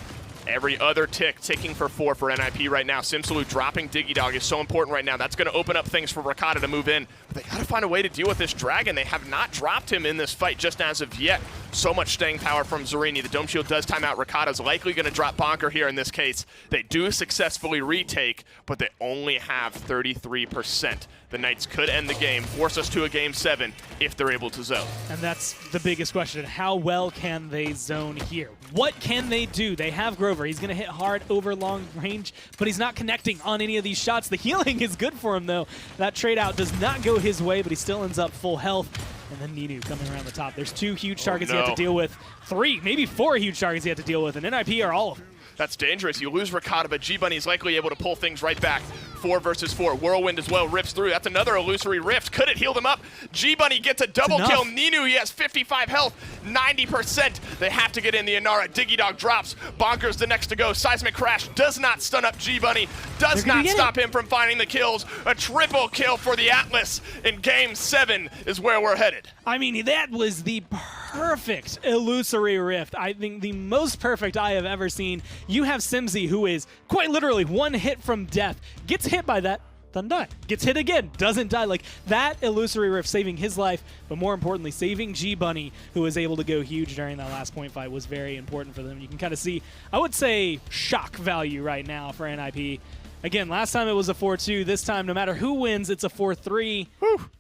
Every other tick ticking for 4 for NIP right now. Simsaloo dropping Diggy Dog is so important right now. That's going to open up things for Ricotta to move in. But they got to find a way to deal with this Dragon. They have not dropped him in this fight just as of yet. So much staying power from Zarini. The Dome Shield does time out. Ricotta's likely going to drop Bonker here in this case. They do successfully retake, but they only have 33%. The Knights could end the game, force us to a Game 7 if they're able to zone. And that's the biggest question. How well can they zone here? What can they do? They have Grover. He's going to hit hard over long range, but he's not connecting on any of these shots. The healing is good for him, though. That trade out does not go his way, but he still ends up full health. And then Ninu coming around the top. There's 2 huge targets you have to deal with. 3, maybe 4 huge targets you have to deal with, and NIP are all of them. That's dangerous. You lose Ricotta, but G-Bunny is likely able to pull things right back. 4 versus 4. Whirlwind as well rips through. That's another illusory rift. Could it heal them up? G-Bunny gets a double kill. Ninu, he has 55 health, 90%. They have to get in the Inara. Diggy Dog drops. Bonkers the next to go. Seismic Crash does not stun up G-Bunny. Does not stop him from finding the kills. A triple kill for the Atlas in Game 7 is where we're headed. I mean, that was the perfect illusory rift. I think the most perfect I have ever seen. You have Simsy, who is quite literally one hit from death. Gets hit by that, doesn't die. Gets hit again, doesn't die. Like, that illusory rift saving his life, but more importantly, saving G-Bunny, who was able to go huge during that last point fight, was very important for them. You can kind of see, I would say, shock value right now for NIP. Again, last time it was a 4-2. This time, no matter who wins, it's a 4-3.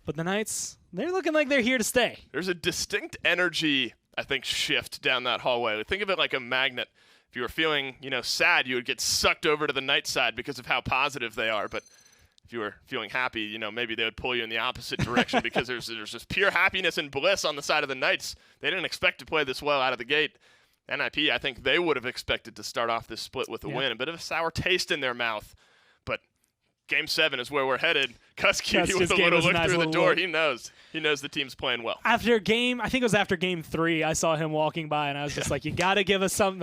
But the Knights, they're looking like they're here to stay. There's a distinct energy, I think, shift down that hallway. Think of it like a magnet. If you were feeling, sad, you would get sucked over to the Knight side because of how positive they are. But if you were feeling happy, maybe they would pull you in the opposite direction because there's just pure happiness and bliss on the side of the Knights. They didn't expect to play this well out of the gate. NIP, I think they would have expected to start off this split with a win. A bit of a sour taste in their mouth. But Game 7 is where we're headed. Cuss Cutie with a little look through the door. He knows. He knows the team's playing well. I think it was after Game 3, I saw him walking by, and I was just like, you got to give us some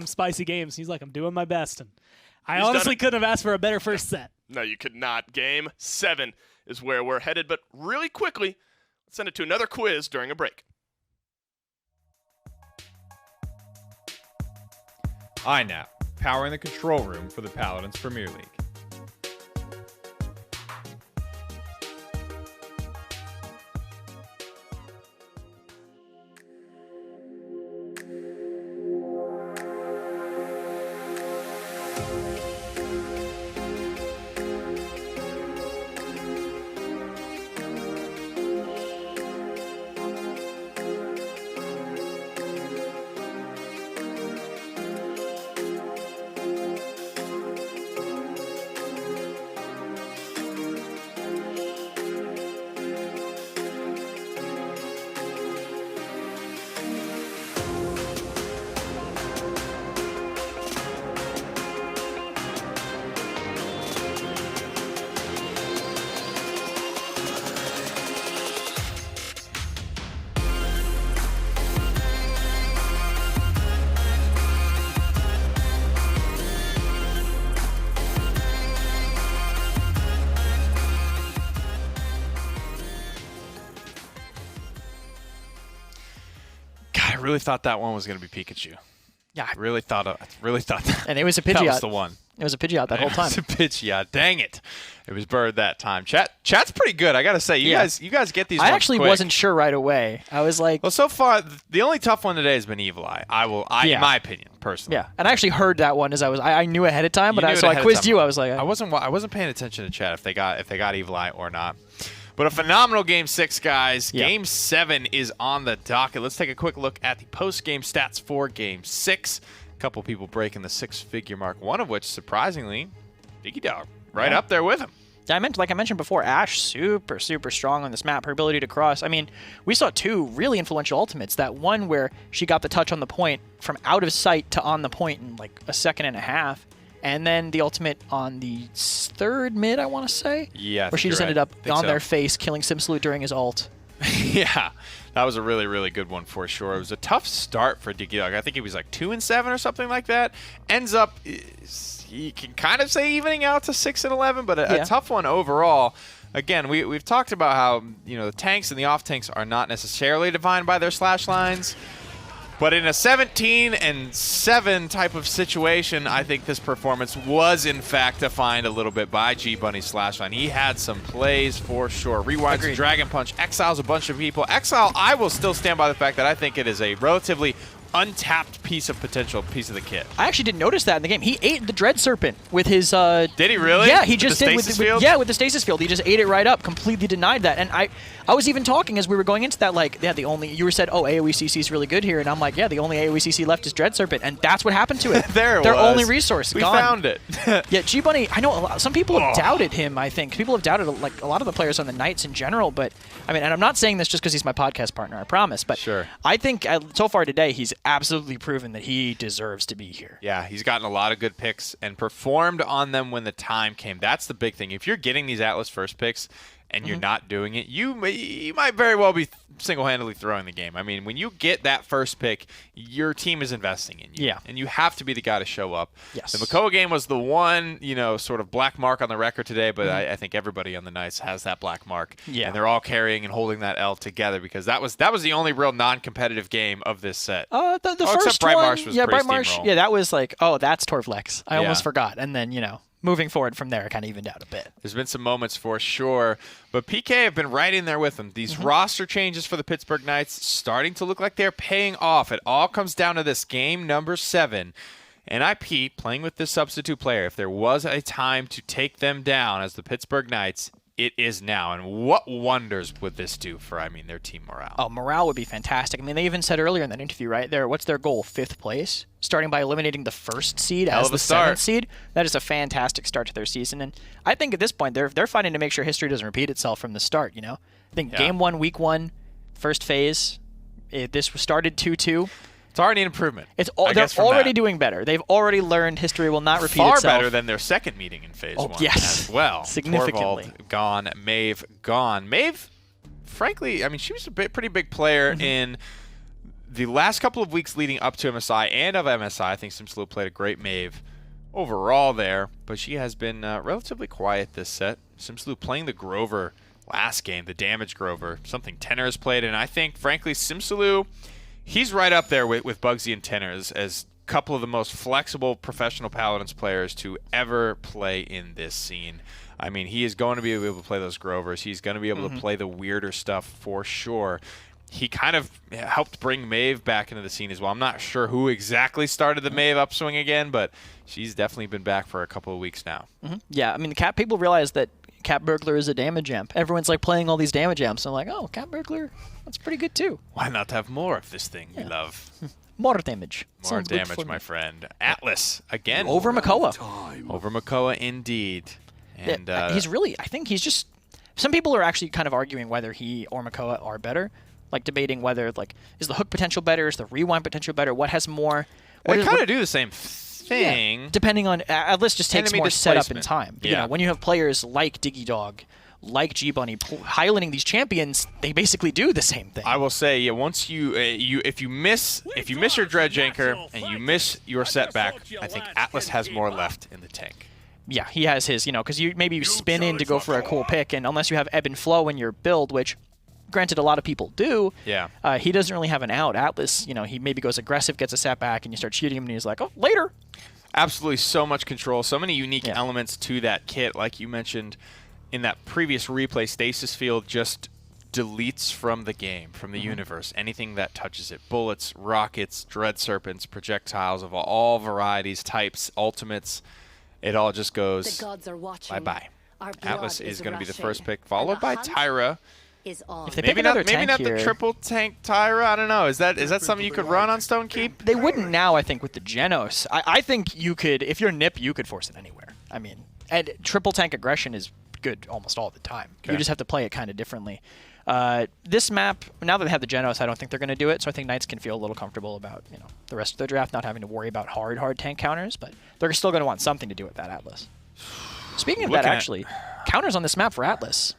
spicy games. He's like, I'm doing my best. And I honestly couldn't have asked for a better first set. No, you could not. Game 7 is where we're headed. But really quickly, let's send it to another quiz during a break. INAP, powering the control room for the Paladins Premier League. I really thought that one was going to be Pikachu. Yeah, I really thought that. And it was a Pidgeot. That was the one. It was a Pidgeot that whole time. It was a Pidgeot. Dang it. It was Bird that time. Chat's pretty good, I got to say. You guys get these ones I actually quick. wasn't sure right away. I was like... Well, so far, the only tough one today has been Evil Eye. In my opinion, personally. Yeah, and I actually heard that one as I knew ahead of time, but I quizzed you. I was like... I wasn't paying attention to chat if they got Evil Eye or not. But a phenomenal Game 6, guys. Yep. Game 7 is on the docket. Let's take a quick look at the post-game stats for Game 6. A couple people breaking the six-figure mark, one of which, surprisingly, Diggy Dog, right up there with him. Yeah, like I mentioned before, Ash, super, super strong on this map. Her ability to cross. I mean, we saw two really influential ultimates. That one where she got the touch on the point from out of sight to on the point in like a second and a half. And then the ultimate on the third mid, I want to say? Yeah, where she just ended up on their face, killing Simsalute during his ult. Yeah, that was a really, really good one for sure. It was a tough start for Diggy Dog. I think he was like 2-7 or something like that. Ends up, you can kind of say evening out to 6-11, but a tough one overall. Again, we've talked about how the tanks and the off tanks are not necessarily defined by their slash lines. But in a 17-7 type of situation, I think this performance was, in fact, defined a little bit by G-Bunny's slash line. He had some plays for sure. Rewinds, Dragon Punch, exiles a bunch of people. Exile, I will still stand by the fact that I think it is a relatively untapped piece of potential, piece of the kit. I actually didn't notice that in the game. He ate the Dread Serpent with his... Did he really? Yeah, he just did with the Stasis Field. He just ate it right up, completely denied that. And I was even talking as we were going into that, like, yeah, you said, oh, AoE CC is really good here. And I'm like, yeah, the only AoE CC left is Dread Serpent. And that's what happened to it. Their only resource, we gone. Found it. Yeah, G-Bunny, I know some people have doubted him, I think. People have doubted, like, a lot of the players on the Knights in general. But, I mean, and I'm not saying this just because he's my podcast partner, I promise. But sure. I think so far today, he's absolutely proven that he deserves to be here. Yeah, he's gotten a lot of good picks and performed on them when the time came. That's the big thing. If you're getting these Atlas first picks and you're not doing it, you might very well be single-handedly throwing the game. I mean, when you get that first pick, your team is investing in you. Yeah. And you have to be the guy to show up. Yes. The Makoa game was the one, sort of black mark on the record today, but I think everybody on the Knights has that black mark. Yeah. And they're all carrying and holding that L together because that was the only real non-competitive game of this set. The except first Bright one, Marsh was yeah, pretty Bright Marsh, steamroll. yeah, that was like, oh, that's Torvlex. I almost Yeah. forgot. And then, moving forward from there, it kind of evened out a bit. There's been some moments for sure, but PK have been right in there with them. These roster changes for the Pittsburgh Knights starting to look like they're paying off. It all comes down to this game number 7. NIP playing with this substitute player. If there was a time to take them down as the Pittsburgh Knights, it is now. And what wonders would this do for, their team morale? Oh, morale would be fantastic. I mean, they even said earlier in that interview, right there, what's their goal? 5th place? Starting by eliminating the 1st seed Hell as of the a start. 7th seed. That is a fantastic start to their season. And I think at this point, they're fighting to make sure history doesn't repeat itself from the start, I think Game 1, Week 1, first phase, this started 2-2. It's already an improvement. They're I guess, from already that. doing better. They've already learned history will not repeat Far itself. better than their second meeting in Phase 1 yes. as well. Significantly. Torvald gone, Maeve gone. Maeve, frankly, she was a pretty big player in the last couple of weeks leading up to MSI and of MSI. I think Simslu played a great Maeve overall there, but she has been relatively quiet this set. Simslu playing the Grover last game, the damage Grover, something Tenor has played, and I think, frankly, Simslu, he's right up there with Bugsy and Tenor as a couple of the most flexible professional Paladins players to ever play in this scene. He is going to be able to play those Grovers. He's going to be able to play the weirder stuff for sure. He kind of helped bring Maeve back into the scene as well. I'm not sure who exactly started the Maeve upswing again, but she's definitely been back for a couple of weeks now. Yeah, the Cat people realize that Cat Burglar is a damage amp. Everyone's like playing all these damage amps. I'm like, oh, Cat Burglar, that's pretty good too. Why not have more of this thing we love? More damage. More Sounds good damage, for my me. friend. Atlas, again. Over Makoa. Over Makoa, indeed. And he's really, I think he's just, some people are actually kind of arguing whether he or Makoa are better. Like debating whether, is the hook potential better? Is the rewind potential better? What has more? They kind of do the same thing. Yeah, depending on, Atlas just takes Enemy more setup and displacement. time. Yeah. When you have players like Diggy Dog, like G-Bunny, highlighting these champions, they basically do the same thing. I will say, once if you miss your dredge anchor and you miss your setback, I think Atlas has more left in the tank. Yeah, he has his, because you spin in to go for a cool pick, and unless you have ebb and flow in your build, which granted a lot of people do, he doesn't really have an out. Atlas, he maybe goes aggressive, gets a setback, and you start shooting him, and he's like, oh, later. Absolutely, so much control, so many unique elements to that kit, like you mentioned in that previous replay. Stasis Field just deletes from the game, from the universe, anything that touches it. Bullets, rockets, dread serpents, projectiles of all varieties, types, ultimates. It all just goes bye-bye. Atlas is going to be the first pick, followed by Tyra. If they pick another tank not here, the triple tank Tyra. I don't know. Is that something you could run on Stone Keep? They wouldn't now, I think, with the Genos. I think you could, if you're Nip, you could force it anywhere. And triple tank aggression is good almost all the time. Okay. You just have to play it kind of differently. This map, now that they have the Genos, I don't think they're going to do it, so I think Knights can feel a little comfortable about the rest of the draft, not having to worry about hard tank counters, but they're still going to want something to do with that Atlas. Speaking of that, actually, counters on this map for Atlas.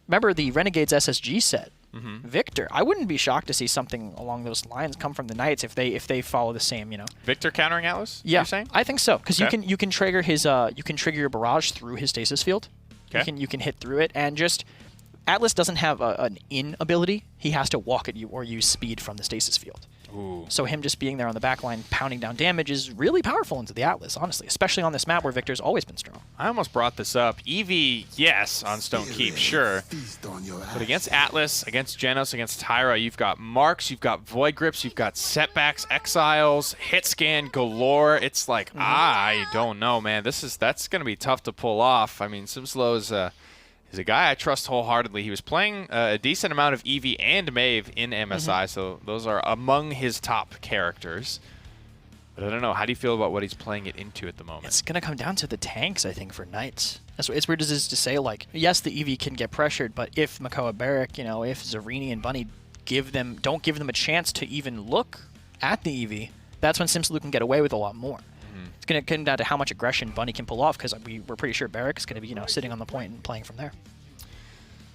Remember the Renegades SSG set? Victor. I wouldn't be shocked to see something along those lines come from the Knights if they follow the same, Victor countering Atlas? Yeah, you're saying? I think so, because you can trigger his your barrage through his stasis field. Okay. You can hit through it, and just Atlas doesn't have an in ability. He has to walk at you or use speed from the stasis field. Ooh. So him just being there on the back line, pounding down damage is really powerful into the Atlas, honestly, especially on this map where Victor's always been strong. I almost brought this up. Eevee, yes, on Stone Keep, sure. But against Atlas, against Genos, against Tyra, you've got marks, you've got void grips, you've got setbacks, exiles, hit scan galore. It's like, I don't know, man. That's going to be tough to pull off. Simslow is a guy I trust wholeheartedly. He was playing a decent amount of Eevee and Maeve in MSI, so those are among his top characters. But I don't know. How do you feel about what he's playing it into at the moment? It's going to come down to the tanks, I think, for Knights. It's weird as to say, yes, the Eevee can get pressured, but if Makoa Barrack, if Zarini and Bunny don't give them a chance to even look at the EV, that's when Simsalou can get away with a lot more. It's going to come down to how much aggression Bunny can pull off, because we're pretty sure Barrick is going to be, sitting on the point and playing from there.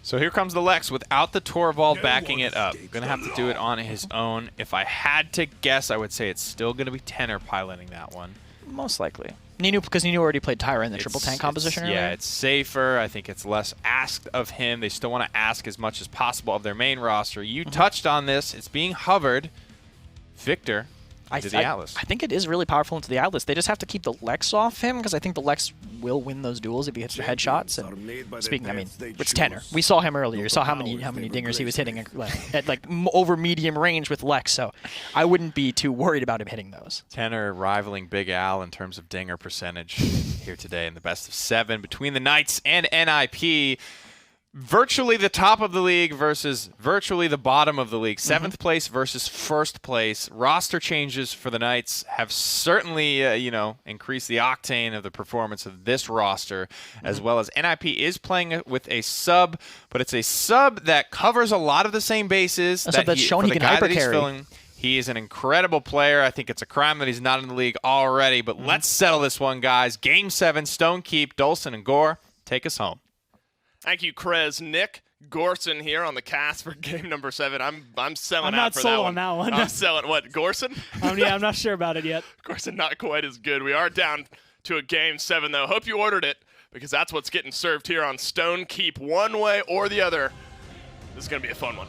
So here comes the Lex without the Torvald backing it up. Going to have to do it on his own. If I had to guess, I would say it's still going to be Tenor piloting that one. Most likely. Ninu, because Ninu already played Tyra in the triple tank composition earlier. Yeah, it's safer. I think it's less asked of him. They still want to ask as much as possible of their main roster. You touched on this. It's being hovered. Victor into the Atlas. I think it is really powerful into the Atlas. They just have to keep the Lex off him, because I think the Lex will win those duels if he hits their headshots. And speaking, I mean, it's Tenor. We saw him earlier. We saw how many dingers he was hitting at over medium range with Lex. So I wouldn't be too worried about him hitting those. Tenor rivaling Big Al in terms of dinger percentage here today in the best of 7 between the Knights and NIP. Virtually the top of the league versus virtually the bottom of the league. 7th place versus 1st place. Roster changes for the Knights have certainly, increased the octane of the performance of this roster, as well as NIP is playing with a sub, but it's a sub that covers a lot of the same bases. A sub that's shown he can hyper carry. He is an incredible player. I think it's a crime that he's not in the league already, but let's settle this one, guys. Game 7, Stone Keep, Dolson and Gore, take us home. Thank you, Krez. Nick Gorson here on the cast for game number 7. I'm selling I'm out not for sold that on one. that one. I'm selling what? Gorson? Yeah, I'm not sure about it yet. Gorson not quite as good. We are down to a game 7 though. Hope you ordered it, because that's what's getting served here on Stone Keep, one way or the other. This is gonna be a fun one.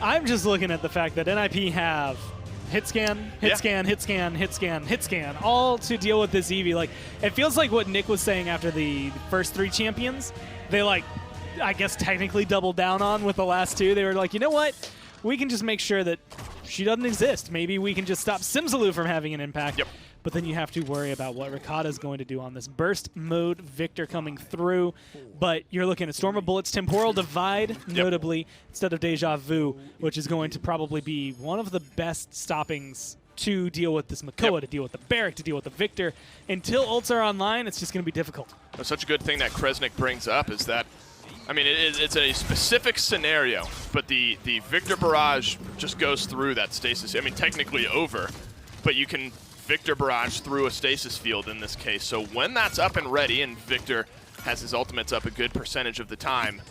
I'm just looking at the fact that NIP have hit scan, hit scan, hit scan, hit scan, hit scan, all to deal with this Eevee. Like, it feels like what Nick was saying after the first 3 champions. They, I guess technically doubled down on with the last 2. They were like, you know what? We can just make sure that she doesn't exist. Maybe we can just stop Simsalou from having an impact. Yep. But then you have to worry about what Ricotta is going to do on this burst mode. Victor coming through. But you're looking at Storm of Bullets, Temporal Divide, notably, instead of Deja Vu, which is going to probably be one of the best stoppings to deal with this Makoa, to deal with the Barrack, to deal with the Victor. Until ults are online, it's just going to be difficult. That's such a good thing that Kresnik brings up is that, I mean, it's a specific scenario, but the Victor Barrage just goes through that stasis. I mean, technically over, but you can Victor Barrage through a stasis field in this case. So when that's up and ready, and Victor has his ultimates up a good percentage of the time,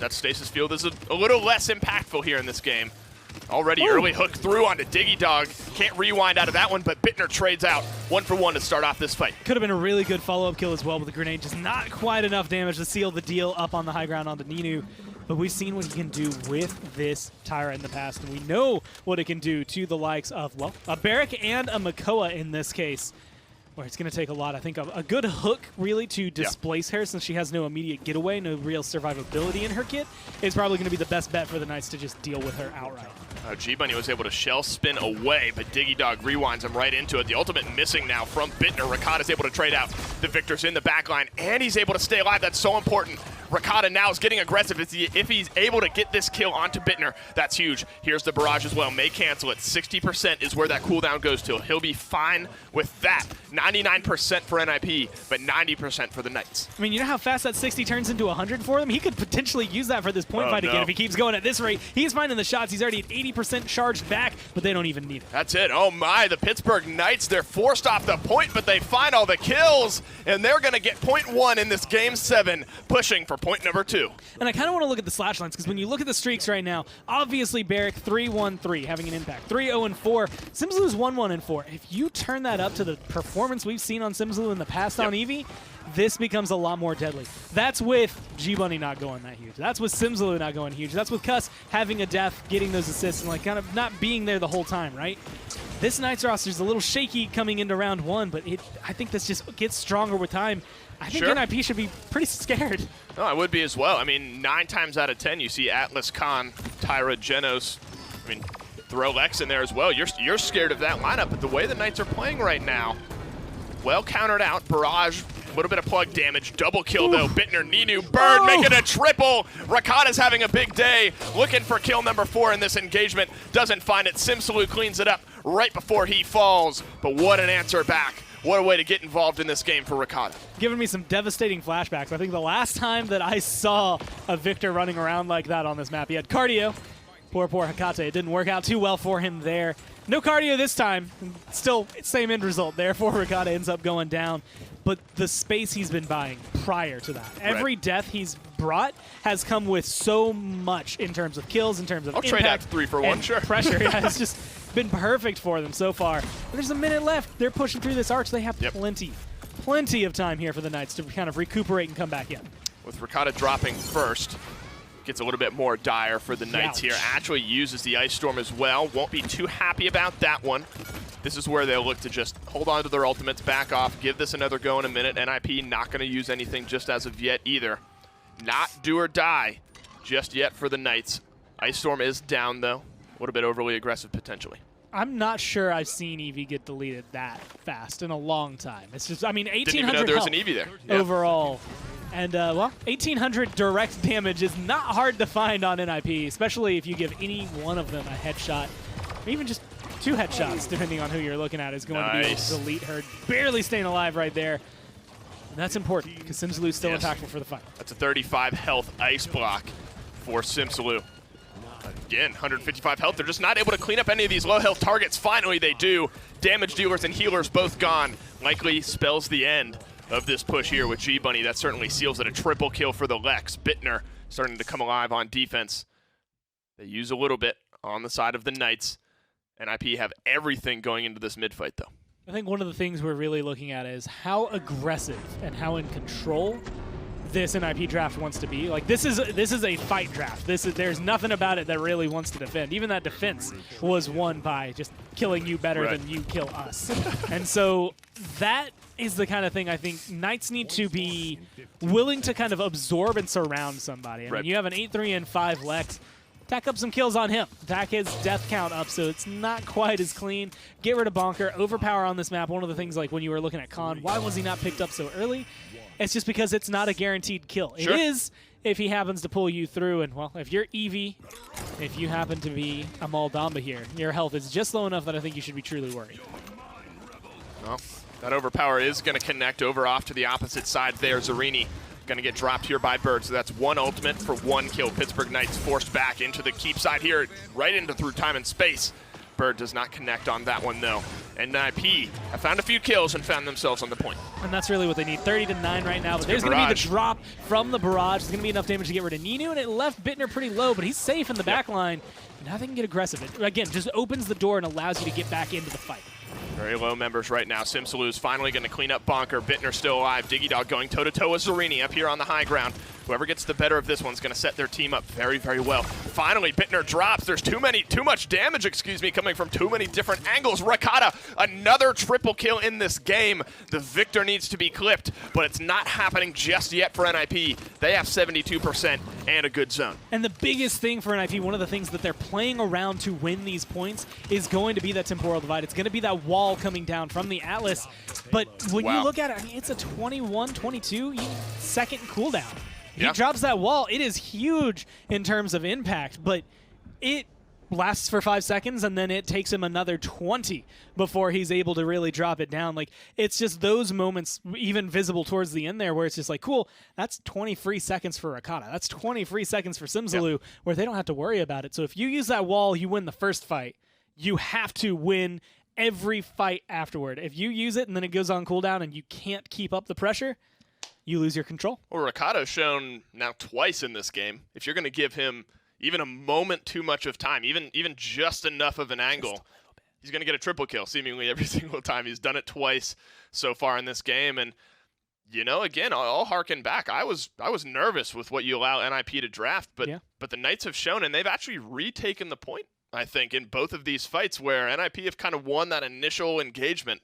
that stasis field is a little less impactful here in this game. Already early hook through onto Diggy Dog. Can't rewind out of that one, but Bittner trades out 1 for 1 to start off this fight. Could have been a really good follow-up kill as well with the grenade. Just not quite enough damage to seal the deal up on the high ground onto Ninu. But we've seen what he can do with this Tyra in the past, and we know what it can do to the likes of, well, a Barrack and a Makoa in this case, where it's going to take a lot. I think a good hook, really, to displace her, since she has no immediate getaway, no real survivability in her kit, is probably going to be the best bet for the Knights to just deal with her outright. G-Bunny was able to shell spin away, but Diggy Dog rewinds him right into it. The ultimate missing now from Bittner. Ricotta's able to trade out. The Victor's in the backline, and he's able to stay alive. That's so important. Ricotta now is getting aggressive. If he's able to get this kill onto Bittner, that's huge. Here's the barrage as well. May cancel it. 60% is where that cooldown goes to. He'll be fine with that. 99% for NIP, but 90% for the Knights. I mean, you know how fast that 60 turns into 100 for them? He could potentially use that for this point fight again if he keeps going at this rate. He's finding the shots. He's already at 80% charged back, but they don't even need it. That's it. Oh my, the Pittsburgh Knights, they're forced off the point, but they find all the kills, and they're going to get point 1 in this game 7, pushing for point number 2. And I kind of want to look at the slash lines, because when you look at the streaks right now, obviously Barrack 3-1-3 having an impact, 3-0-4. Simsalou's 1-1-4. If you turn that up to the performance we've seen on Simsalou in the past on Eevee, this becomes a lot more deadly. That's with G-Bunny not going that huge. That's with Simsalou not going huge. That's with Cuss having a death, getting those assists, and kind of not being there the whole time, right? This Knights roster is a little shaky coming into round 1, but I think this just gets stronger with time. I think NIP should be pretty scared. No, I would be as well. I mean, 9 times out of 10, you see Atlas, Khan, Tyra, Genos. I mean, throw Lex in there as well. You're scared of that lineup, but the way the Knights are playing right now, well countered out. Barrage, a little bit of plug damage. Double kill, though. Bittner, Ninu, Bird making a triple. Ricotta's having a big day, looking for kill number 4 in this engagement. Doesn't find it. Simsalou cleans it up right before he falls, but what an answer back. What a way to get involved in this game for Ricotta. Giving me some devastating flashbacks. I think the last time that I saw a Victor running around like that on this map, he had cardio, Poor Hekate. It didn't work out too well for him there. No cardio this time. Still, same end result. Therefore, Hekate ends up going down. But the space he's been buying prior to that. Every death he's brought has come with so much in terms of kills, in terms of impact. Trade out to 3 for 1, sure. Pressure. Yeah, it's just been perfect for them so far. But there's a minute left. They're pushing through this arch. They have plenty of time here for the Knights to kind of recuperate and come back in. With Ricotta dropping first, gets a little bit more dire for the Knights here. Actually uses the Ice Storm as well. Won't be too happy about that one. This is where they'll look to just hold on to their ultimates, back off, give this another go in a minute. NIP not going to use anything just as of yet either. Not do or die just yet for the Knights. Ice Storm is down, though. A little bit overly aggressive, potentially. I'm not sure I've seen Eevee get deleted that fast in a long time. It's just, I mean, 1,800 Didn't even know there was health an Eevee there. overall. And, well, 1,800 direct damage is not hard to find on NIP, especially if you give any one of them a headshot, or even just 2 headshots, depending on who you're looking at, is going to be able to delete her. Barely staying alive right there. And that's important, because Simsalu's still impactful for the fight. That's a 35 health ice block for Simsalu. Again, 155 health. They're just not able to clean up any of these low health targets. Finally, they do. Damage dealers and healers both gone. Likely spells the end of this push here with G-Bunny. That certainly seals it. A triple kill for the Lex. Bittner starting to come alive on defense. They use a little bit on the side of the Knights. NIP have everything going into this mid-fight, though. I think one of the things we're really looking at is how aggressive and how in control this NIP draft wants to be. Like, this is a fight draft. There's nothing about it that really wants to defend. Even that defense was won by just killing you better than you kill us. And so that is the kind of thing I think Knights need to be willing to kind of absorb and surround somebody. I mean, you have an 8-3 and 5 Lex. Tack up some kills on him. Tack his death count up so it's not quite as clean. Get rid of Bonker. Overpower on this map. One of the things, like when you were looking at Khan, why was he not picked up so early? It's just because it's not a guaranteed kill. It is if he happens to pull you through. And, well, if you're Eevee, if you happen to be a Maldamba here, your health is just low enough that I think you should be truly worried. Well, that overpower is going to connect over off to the opposite side there. Zarini going to get dropped here by Bird, so that's 1 ultimate for 1 kill. Pittsburgh Knights forced back into the keep side here, right into through time and space. Bird does not connect on that one, though. And NIP have found a few kills and found themselves on the point. And that's really what they need. 30-9 right now, but there's going to be the drop from the barrage. There's going to be enough damage to get rid of Ninu, and it left Bittner pretty low, but he's safe in the back line. Now they can get aggressive. It, again, just opens the door and allows you to get back into the fight. Very low members right now. Simsalu's finally going to clean up Bonker. Bittner still alive. Diggy Dog going toe-to-toe with Zarini up here on the high ground. Whoever gets the better of this one's going to set their team up very, very well. Finally, Bittner drops. There's too much damage, coming from too many different angles. Ricotta, another triple kill in this game. The victor needs to be clipped, but it's not happening just yet for NIP. They have 72% and a good zone. And the biggest thing for NIP, one of the things that they're playing around to win these points, is going to be that temporal divide. It's going to be that wall coming down from the Atlas. But when you look at it, I mean, it's a 21, 22 second cooldown. He drops that wall. It is huge in terms of impact, but it lasts for 5 seconds, and then it takes him another 20 before he's able to really drop it down. Like, it's just those moments, even visible towards the end there, where it's just like, cool, that's 20 free seconds for Ricotta. That's 20 free seconds for Simsalu, where they don't have to worry about it. So if you use that wall, you win the first fight. You have to win every fight afterward. If you use it and then it goes on cooldown and you can't keep up the pressure, you lose your control. Well, Ricotta's shown now twice in this game. If you're going to give him even a moment too much of time, even just enough of an angle, he's going to get a triple kill seemingly every single time. He's done it twice so far in this game. And, you know, again, I'll harken back. I was nervous with what you allow NIP to draft, but the Knights have shown, and they've actually retaken the point, I think, in both of these fights where NIP have kind of won that initial engagement.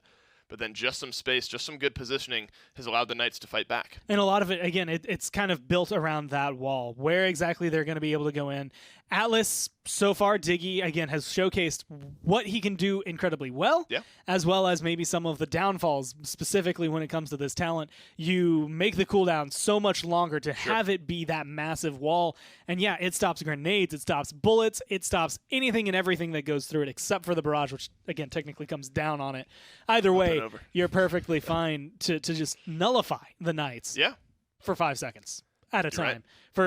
But then just some space, just some good positioning has allowed the Knights to fight back. And a lot of it, again, it's kind of built around that wall. Where exactly they're going to be able to go in. Atlas, so far, Diggy, again, has showcased what he can do incredibly well, as well as maybe some of the downfalls, specifically when it comes to this talent. You make the cooldown so much longer to have it be that massive wall. And yeah, it stops grenades, it stops bullets, it stops anything and everything that goes through it, except for the barrage, which, again, technically comes down on it. Either way, you're perfectly fine to just nullify the Knights for 5 seconds at a time.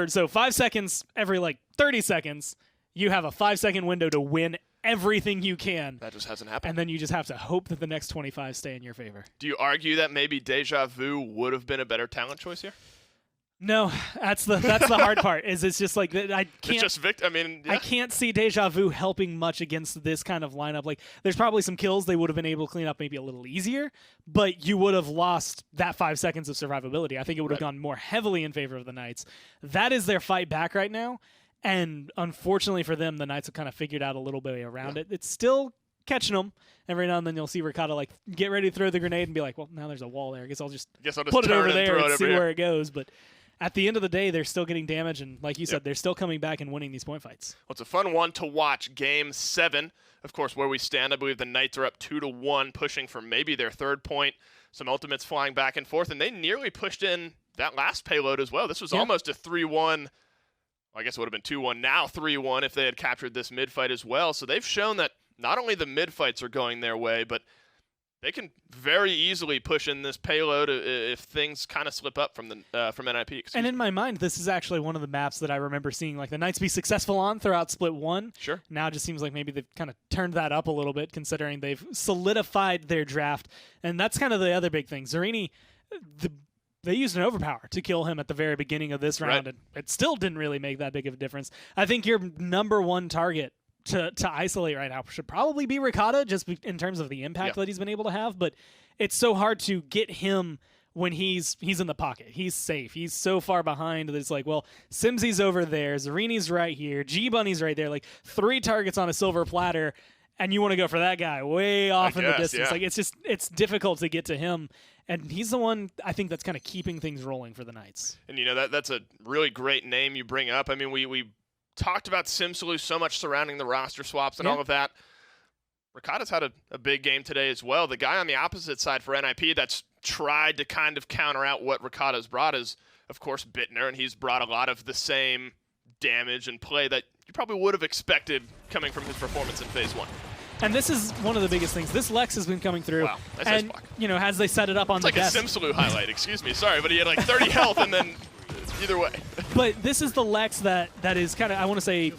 So 5 seconds every, 30 seconds, you have a 5-second window to win everything you can. That just hasn't happened. And then you just have to hope that the next 25 stay in your favor. Do you argue that maybe Deja Vu would have been a better talent choice here? No, that's the hard part. Is it's just like I can't. It's just I can't see Deja Vu helping much against this kind of lineup. Like, there's probably some kills they would have been able to clean up maybe a little easier, but you would have lost that 5 seconds of survivability. I think it would have gone more heavily in favor of the Knights. That is their fight back right now, and unfortunately for them, the Knights have kind of figured out a little bit around it. It's still catching them. Every now and then you'll see Ricotta like get ready to throw the grenade and be like, well, now there's a wall there. I guess I'll just put it over there and see where it goes. But at the end of the day, they're still getting damage, and like you said, they're still coming back and winning these point fights. Well, it's a fun one to watch. Game 7, of course, where we stand. I believe the Knights are up 2-1, pushing for maybe their 3rd point. Some ultimates flying back and forth, and they nearly pushed in that last payload as well. This was almost a 3-1. Well, I guess it would have been 2-1, now 3-1 if they had captured this mid-fight as well. So they've shown that not only the mid-fights are going their way, but they can very easily push in this payload if things kind of slip up from NIP. And in my mind, this is actually one of the maps that I remember seeing like the Knights be successful on throughout Split 1. Sure. Now it just seems like maybe they've kind of turned that up a little bit, considering they've solidified their draft. And that's kind of the other big thing. Zarini, they used an overpower to kill him at the very beginning of this round, and it still didn't really make that big of a difference. I think your number one target to isolate right now should probably be Ricotta, just in terms of the impact that he's been able to have, but it's so hard to get him when he's in the pocket. He's safe. He's so far behind that it's like, well, Simsy's over there, Zarini's right here, G-Bunny's right there, like 3 targets on a silver platter, and you want to go for that guy way off in the distance. Like, it's difficult to get to him, and he's the one I think that's kind of keeping things rolling for the Knights. And that's a really great name you bring up. I mean, we talked about Simsaloo so much surrounding the roster swaps and all of that. Ricotta's had a big game today as well. The guy on the opposite side for NIP that's tried to kind of counter out what Ricotta's brought is, of course, Bittner, and he's brought a lot of the same damage and play that you probably would have expected coming from his performance in Phase 1. And this is one of the biggest things. This Lex has been coming through. Wow, that's and, as they set it up on the desk. It's like a Simsaloo highlight, excuse me. Sorry, but he had like 30 health and then either way. But this is the Lex that is kind of, I want to say,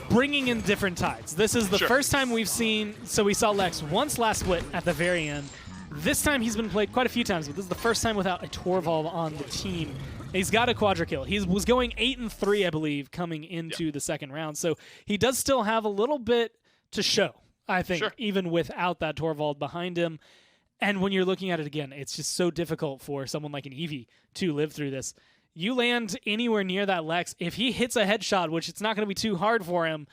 bringing in different tides. This is the first time we've seen, so we saw Lex once last split at the very end. This time he's been played quite a few times, but this is the first time without a Torvald on the team. He's got a quadra kill. He was going 8-3, I believe, coming into the second round. So he does still have a little bit to show, I think, even without that Torvald behind him. And when you're looking at it again, it's just so difficult for someone like an Eevee to live through this. You land anywhere near that Lex, if he hits a headshot, which it's not going to be too hard for him,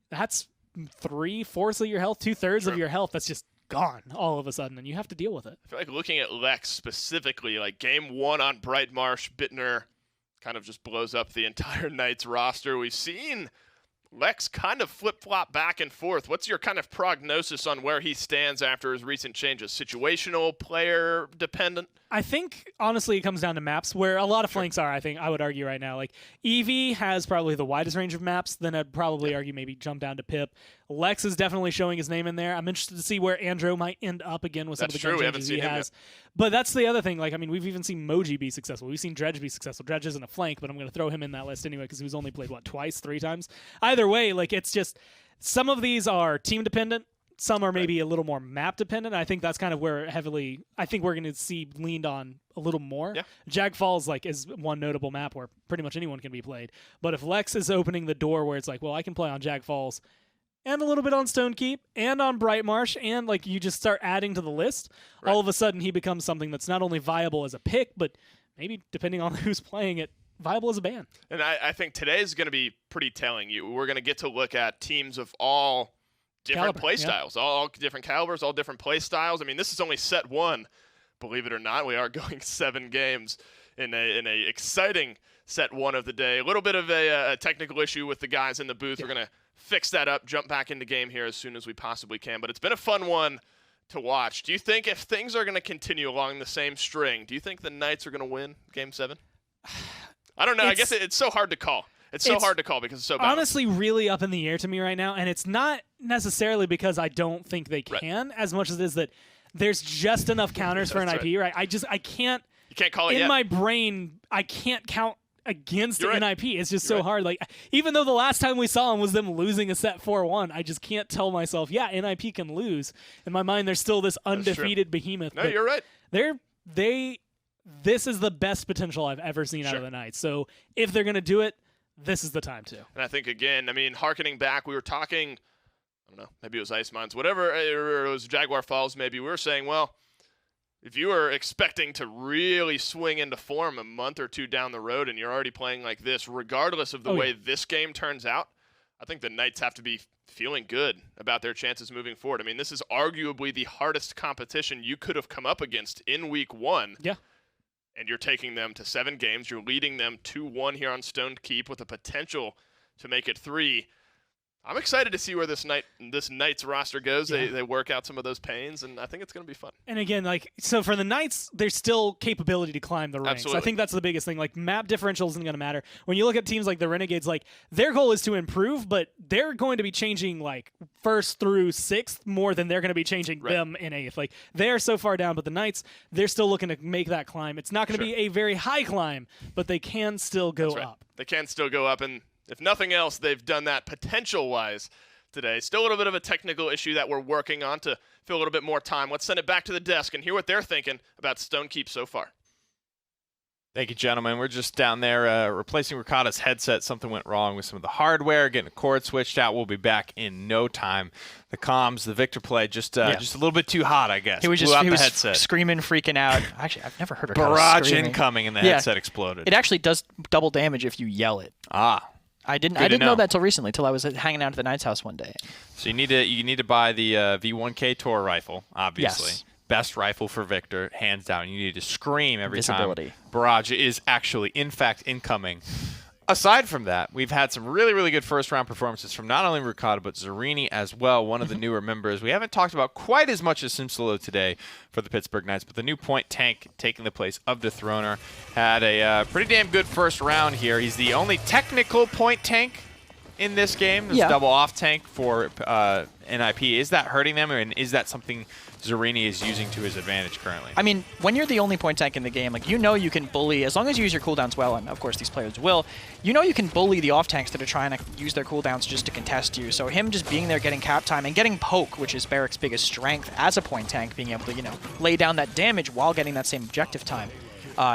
that's 3/4 of your health, 2/3 of your health. That's just gone all of a sudden, and you have to deal with it. I feel like looking at Lex specifically, like Game 1 on Bright Marsh, Bittner kind of just blows up the entire Knights roster. We've seen Lex kind of flip-flop back and forth. What's your kind of prognosis on where he stands after his recent changes? Situational, player dependent? I think, honestly, it comes down to maps, where a lot of flanks are, I would argue right now. Like, Eevee has probably the widest range of maps, then I'd probably argue maybe jump down to Pip. Lex is definitely showing his name in there. I'm interested to see where Andro might end up again with some of the gun changes he has. But that's the other thing. Like, I mean, we've even seen Moji be successful. We've seen Dredge be successful. Dredge isn't a flank, but I'm going to throw him in that list anyway because he was only played, twice, 3 times? Either way, like, it's just some of these are team-dependent. Some are maybe a little more map-dependent. I think that's kind of where I think we're going to see leaned on a little more. Yeah. Jag Falls is one notable map where pretty much anyone can be played. But if Lex is opening the door where it's like, well, I can play on Jag Falls and a little bit on Stone Keep and on Bright Marsh, and you just start adding to the list, all of a sudden he becomes something that's not only viable as a pick, but maybe, depending on who's playing it, viable as a ban. And I think today is going to be pretty telling. We're going to get to look at teams of all different play styles, all different calibers, all different play styles. I mean, this is only set 1, believe it or not. We are going 7 games in a exciting set 1 of the day. A little bit of a technical issue with the guys in the booth. We're going to fix that up, jump back into game here as soon as we possibly can. But it's been a fun one to watch. Do you think if things are going to continue along the same string, do you think the Knights are going to win Game 7? I don't know. I guess it's so hard to call. It's hard to call because it's so balanced. Honestly really up in the air to me right now, and it's not necessarily because I don't think they can as much as it is that there's just enough counters for an IP, right? I can't. You can't call it in my brain, I can't count against You're right. NIP. It's just You're so hard. Like, even though the last time we saw them was them losing a set 4-1, I just can't tell myself, yeah, NIP can lose. In my mind, they're still this undefeated behemoth. No, but you're right. This is the best potential I've ever seen out of the Knights. So if they're going to do it, this is the time to. And I think, again, I mean, hearkening back, we were talking, I don't know, maybe it was Ice Mines, whatever, or it was Jaguar Falls, maybe. We were saying, well, if you were expecting to really swing into form a month or two down the road and you're already playing like this, regardless of the way this game turns out, I think the Knights have to be feeling good about their chances moving forward. I mean, this is arguably the hardest competition you could have come up against in week 1. Yeah. And you're taking them to 7 games. You're leading them 2-1 here on Stone Keep with a potential to make it 3. I'm excited to see where this Knights roster goes. Yeah. They work out some of those pains, and I think it's going to be fun. And again, like, so for the Knights, there's still capability to climb the ranks. Absolutely. I think that's the biggest thing. Like, map differential isn't going to matter. When you look at teams like the Renegades, like, their goal is to improve, but they're going to be changing, like, 1st through 6th more than they're going to be changing them in 8th. Like, they're so far down, but the Knights, they're still looking to make that climb. It's not going to be a very high climb, but they can still go up. They can still go up, and if nothing else, they've done that potential-wise today. Still a little bit of a technical issue that we're working on to fill a little bit more time. Let's send it back to the desk and hear what they're thinking about Stone Keep so far. Thank you, gentlemen. We're just down there replacing Ricotta's headset. Something went wrong with some of the hardware, getting a cord switched out. We'll be back in no time. The comms, the Victor play, just a little bit too hot, I guess. He was screaming, freaking out. Actually, I've never heard Ricotta barrage screaming. Incoming, and the headset exploded. It actually does double damage if you yell it. I didn't know that till recently, till I was hanging out at the Knight's house one day. So you need to buy the V1K Tor rifle, obviously. Yes. Best rifle for Victor, hands down. You need to scream every Visibility. time barrage is actually, in fact, incoming. Aside from that, we've had some really, really good first-round performances from not only Ricotta, but Zerini as well, one of the newer members. We haven't talked about quite as much as Simsolo today for the Pittsburgh Knights, but the new point tank taking the place of the Throner had a pretty damn good first round here. He's the only technical point tank in this game. There's double off tank for NIP. Is that hurting them, and is that something Zerini is using to his advantage currently? I mean, when you're the only point tank in the game, like, you know you can bully, as long as you use your cooldowns well, and of course these players will, you know you can bully the off tanks that are trying to use their cooldowns just to contest you. So him just being there, getting cap time, and getting poke, which is Barrick's biggest strength as a point tank, being able to, you know, lay down that damage while getting that same objective time.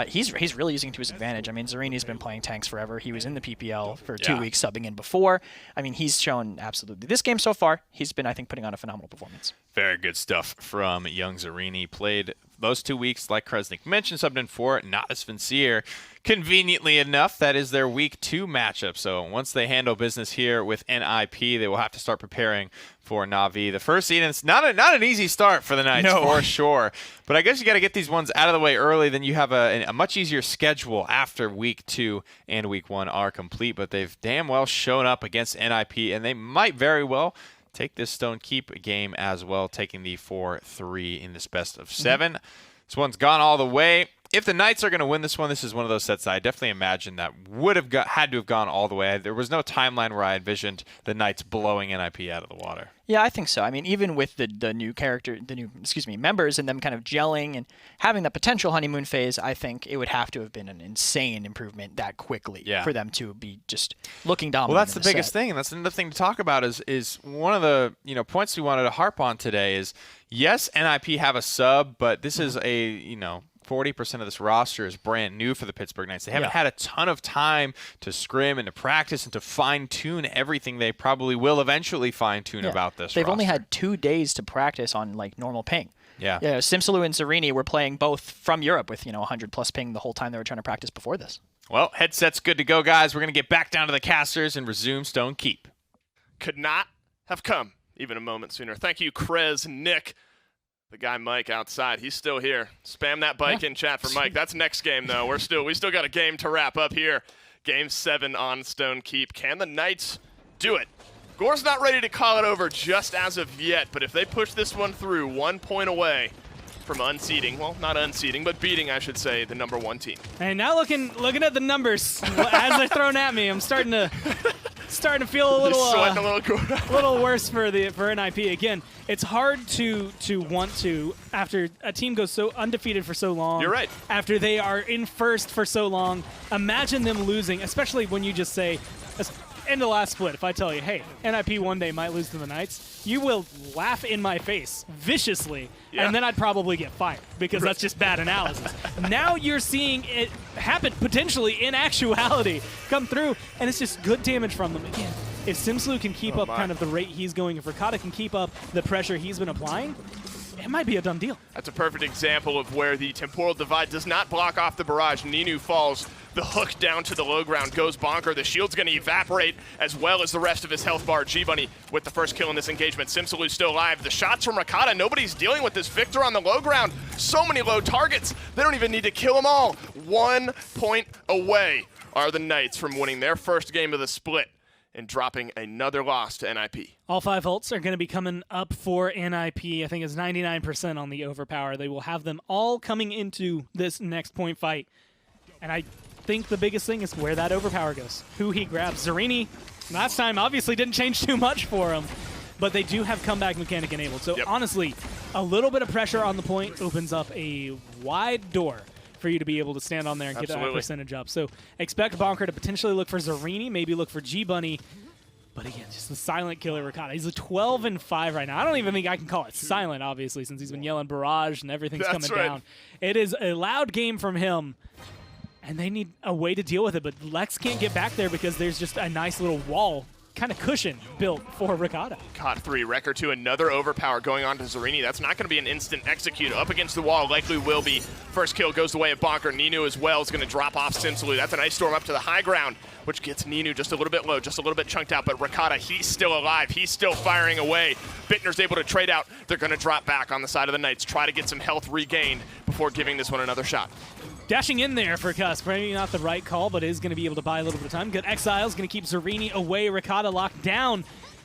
He's really using it to his advantage. I mean, Zarini's been playing tanks forever. He was in the PPL for 2 weeks, subbing in before. I mean, he's shown absolutely. This game so far, he's been, I think, putting on a phenomenal performance. Very good stuff from young Zerini. Played those 2 weeks, like Kresnik mentioned, subbed in for Natus Vincier. Conveniently enough, that is their week 2 matchup. So once they handle business here with NIP, they will have to start preparing for Na'Vi. The first seed, and it's not an easy start for the Knights, for sure. But I guess you got to get these ones out of the way early. Then you have a much easier schedule after week 2 and week 1 are complete. But they've damn well shown up against NIP, and they might very well take this Stone Keep game as well, taking the 4-3 in this best of 7. This one's gone all the way. If the Knights are going to win this one, this is one of those sets that I definitely imagine that would have had to have gone all the way. There was no timeline where I envisioned the Knights blowing NIP out of the water. Yeah, I think so. I mean, even with the new members and them kind of gelling and having the potential honeymoon phase, I think it would have to have been an insane improvement that quickly for them to be just looking dominant. Well, that's the biggest thing, and that's another thing to talk about is one of the points we wanted to harp on today is, yes, NIP have a sub, but this is a 40% of this roster is brand new for the Pittsburgh Knights. They haven't had a ton of time to scrim and to practice and to fine-tune everything they probably will eventually fine-tune about this They've roster. only had 2 days to practice on, like, normal ping. Yeah. Simsalu and Zerini were playing both from Europe with, 100-plus ping the whole time they were trying to practice before this. Well, headset's good to go, guys. We're going to get back down to the casters and resume Stone Keep. Could not have come even a moment sooner. Thank you, Krez, Nick. The guy Mike outside, he's still here. Spam that bike in chat for Mike. That's next game though. We still got a game to wrap up here. Game 7 on Stone Keep. Can the Knights do it? Gore's not ready to call it over just as of yet, but if they push this one through, 1 point away from unseating, well, not unseating, but beating, I should say, the number 1 team. And now looking at the numbers as they're thrown at me, I'm starting to starting to feel a little sweating a little, little worse for NIP. Again, it's hard to want to after a team goes so undefeated for so long. You're right. After they are in first for so long, imagine them losing, especially when you just say, in the last split, if I tell you, hey, NIP one day might lose to the Knights, you will laugh in my face viciously, and then I'd probably get fired because that's just bad analysis. Now you're seeing it happen potentially in actuality come through, and it's just good damage from them. Again, if Simslu can keep up kind of the rate he's going, if Ricotta can keep up the pressure he's been applying, it might be a done deal. That's a perfect example of where the temporal divide does not block off the barrage. Ninu falls. The hook down to the low ground goes bonker. The shield's going to evaporate as well as the rest of his health bar. G-Bunny with the first kill in this engagement. Simsalu's still alive. The shots from Ricotta. Nobody's dealing with this. Victor on the low ground. So many low targets. They don't even need to kill them all. 1 point away are the Knights from winning their first game of the split and dropping another loss to NIP. All 5 ults are going to be coming up for NIP. I think it's 99% on the overpower. They will have them all coming into this next point fight. And I think the biggest thing is where that overpower goes. Who he grabs. Zarini, last time, obviously didn't change too much for him. But they do have comeback mechanic enabled. So honestly, a little bit of pressure on the point opens up a wide door for you to be able to stand on there and get that percentage up. So expect Bonker to potentially look for Zarini, maybe look for G-Bunny. But again, just the silent killer Ricotta. He's a 12-5 right now. I don't even think I can call it silent, obviously, since he's been yelling barrage and everything's coming down. It is a loud game from him, and they need a way to deal with it. But Lex can't get back there because there's just a nice little wall, kind of cushion built for Ricotta. Caught 3, Wrecker 2, another overpower going on to Zarini. That's not going to be an instant execute. Up against the wall, likely will be. First kill goes the way of Bonker. Ninu as well is going to drop off Simsalu. That's an ice storm up to the high ground, which gets Ninu just a little bit low, just a little bit chunked out. But Ricotta, he's still alive. He's still firing away. Bittner's able to trade out. They're going to drop back on the side of the Knights, try to get some health regained before giving this one another shot. Dashing in there for Cuss. Maybe not the right call, but is going to be able to buy a little bit of time. Good Exile's going to keep Zarini away. Ricotta locked down.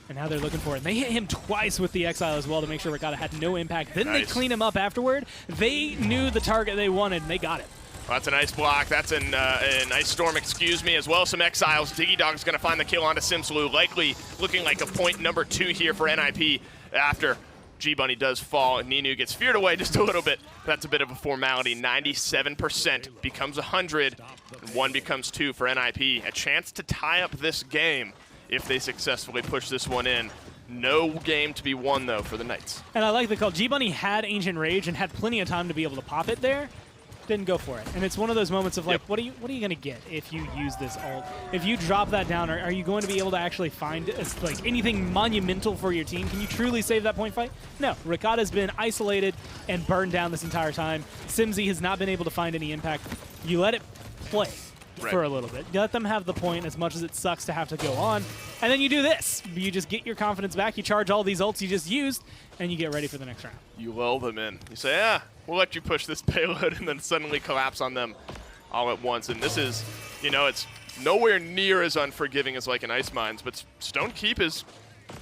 And now they're looking for it. And they hit him twice with the Exile as well to make sure Ricotta had no impact. Then they clean him up afterward. They knew the target they wanted, and they got it. Well, that's a nice block. That's an ice storm, excuse me, as well as some Exiles. Diggy Dog's going to find the kill onto Simsalu. Likely looking like a point number 2 here for NIP after G-Bunny does fall, and Ninu gets feared away just a little bit. That's a bit of a formality. 97% becomes 100, and 1 becomes 2 for NIP. A chance to tie up this game if they successfully push this one in. No game to be won, though, for the Knights. And I like the call. G-Bunny had Ancient Rage and had plenty of time to be able to pop it there. Didn't go for it. And it's one of those moments of like, what are you going to get if you use this ult? If you drop that down, are you going to be able to actually find like anything monumental for your team? Can you truly save that point fight? No. Ricotta's been isolated and burned down this entire time. Simsy has not been able to find any impact. You let it play for a little bit. You let them have the point as much as it sucks to have to go on. And then you do this. You just get your confidence back. You charge all these ults you just used, and you get ready for the next round. You lull them in. You say, we'll let you push this payload, and then suddenly collapse on them all at once. And this is, it's nowhere near as unforgiving as like an Ice Mines, but Stone Keep is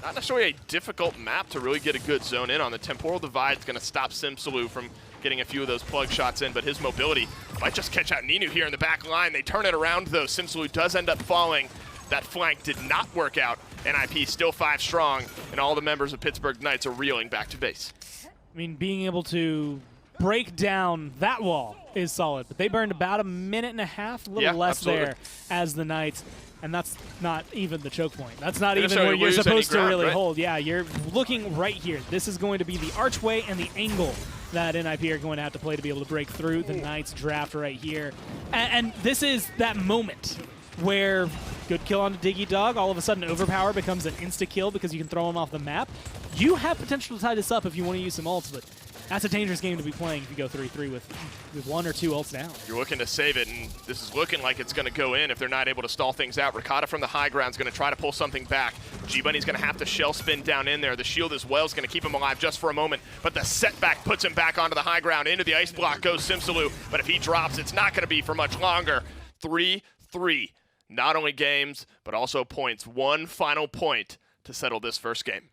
not necessarily a difficult map to really get a good zone in on. The temporal divide is going to stop Simsalu from getting a few of those plug shots in, but his mobility might just catch out Ninu here in the back line. They turn it around, though. Simsalu does end up falling. That flank did not work out. NIP still 5 strong, and all the members of Pittsburgh Knights are reeling back to base. I mean, being able to break down that wall is solid, but they burned about 1.5 minutes, a little less there as the Knights, and that's not even the choke point. That's not even where you're supposed to really hold. Yeah, you're looking right here. This is going to be the archway and the angle that NIP are going to have to play to be able to break through the Knights draft right here. And this is that moment where good kill onto Diggy Dog, all of a sudden Overpower becomes an insta-kill because you can throw him off the map. You have potential to tie this up if you want to use some ults, but that's a dangerous game to be playing if you go 3-3 with 1 or 2 ults down. You're looking to save it, and this is looking like it's going to go in if they're not able to stall things out. Ricotta from the high ground is going to try to pull something back. G-Bunny's going to have to shell spin down in there. The shield as well is going to keep him alive just for a moment, but the setback puts him back onto the high ground. Into the ice block goes Simsalu, but if he drops, it's not going to be for much longer. 3-3. Not only games, but also points. 1 final point to settle this first game.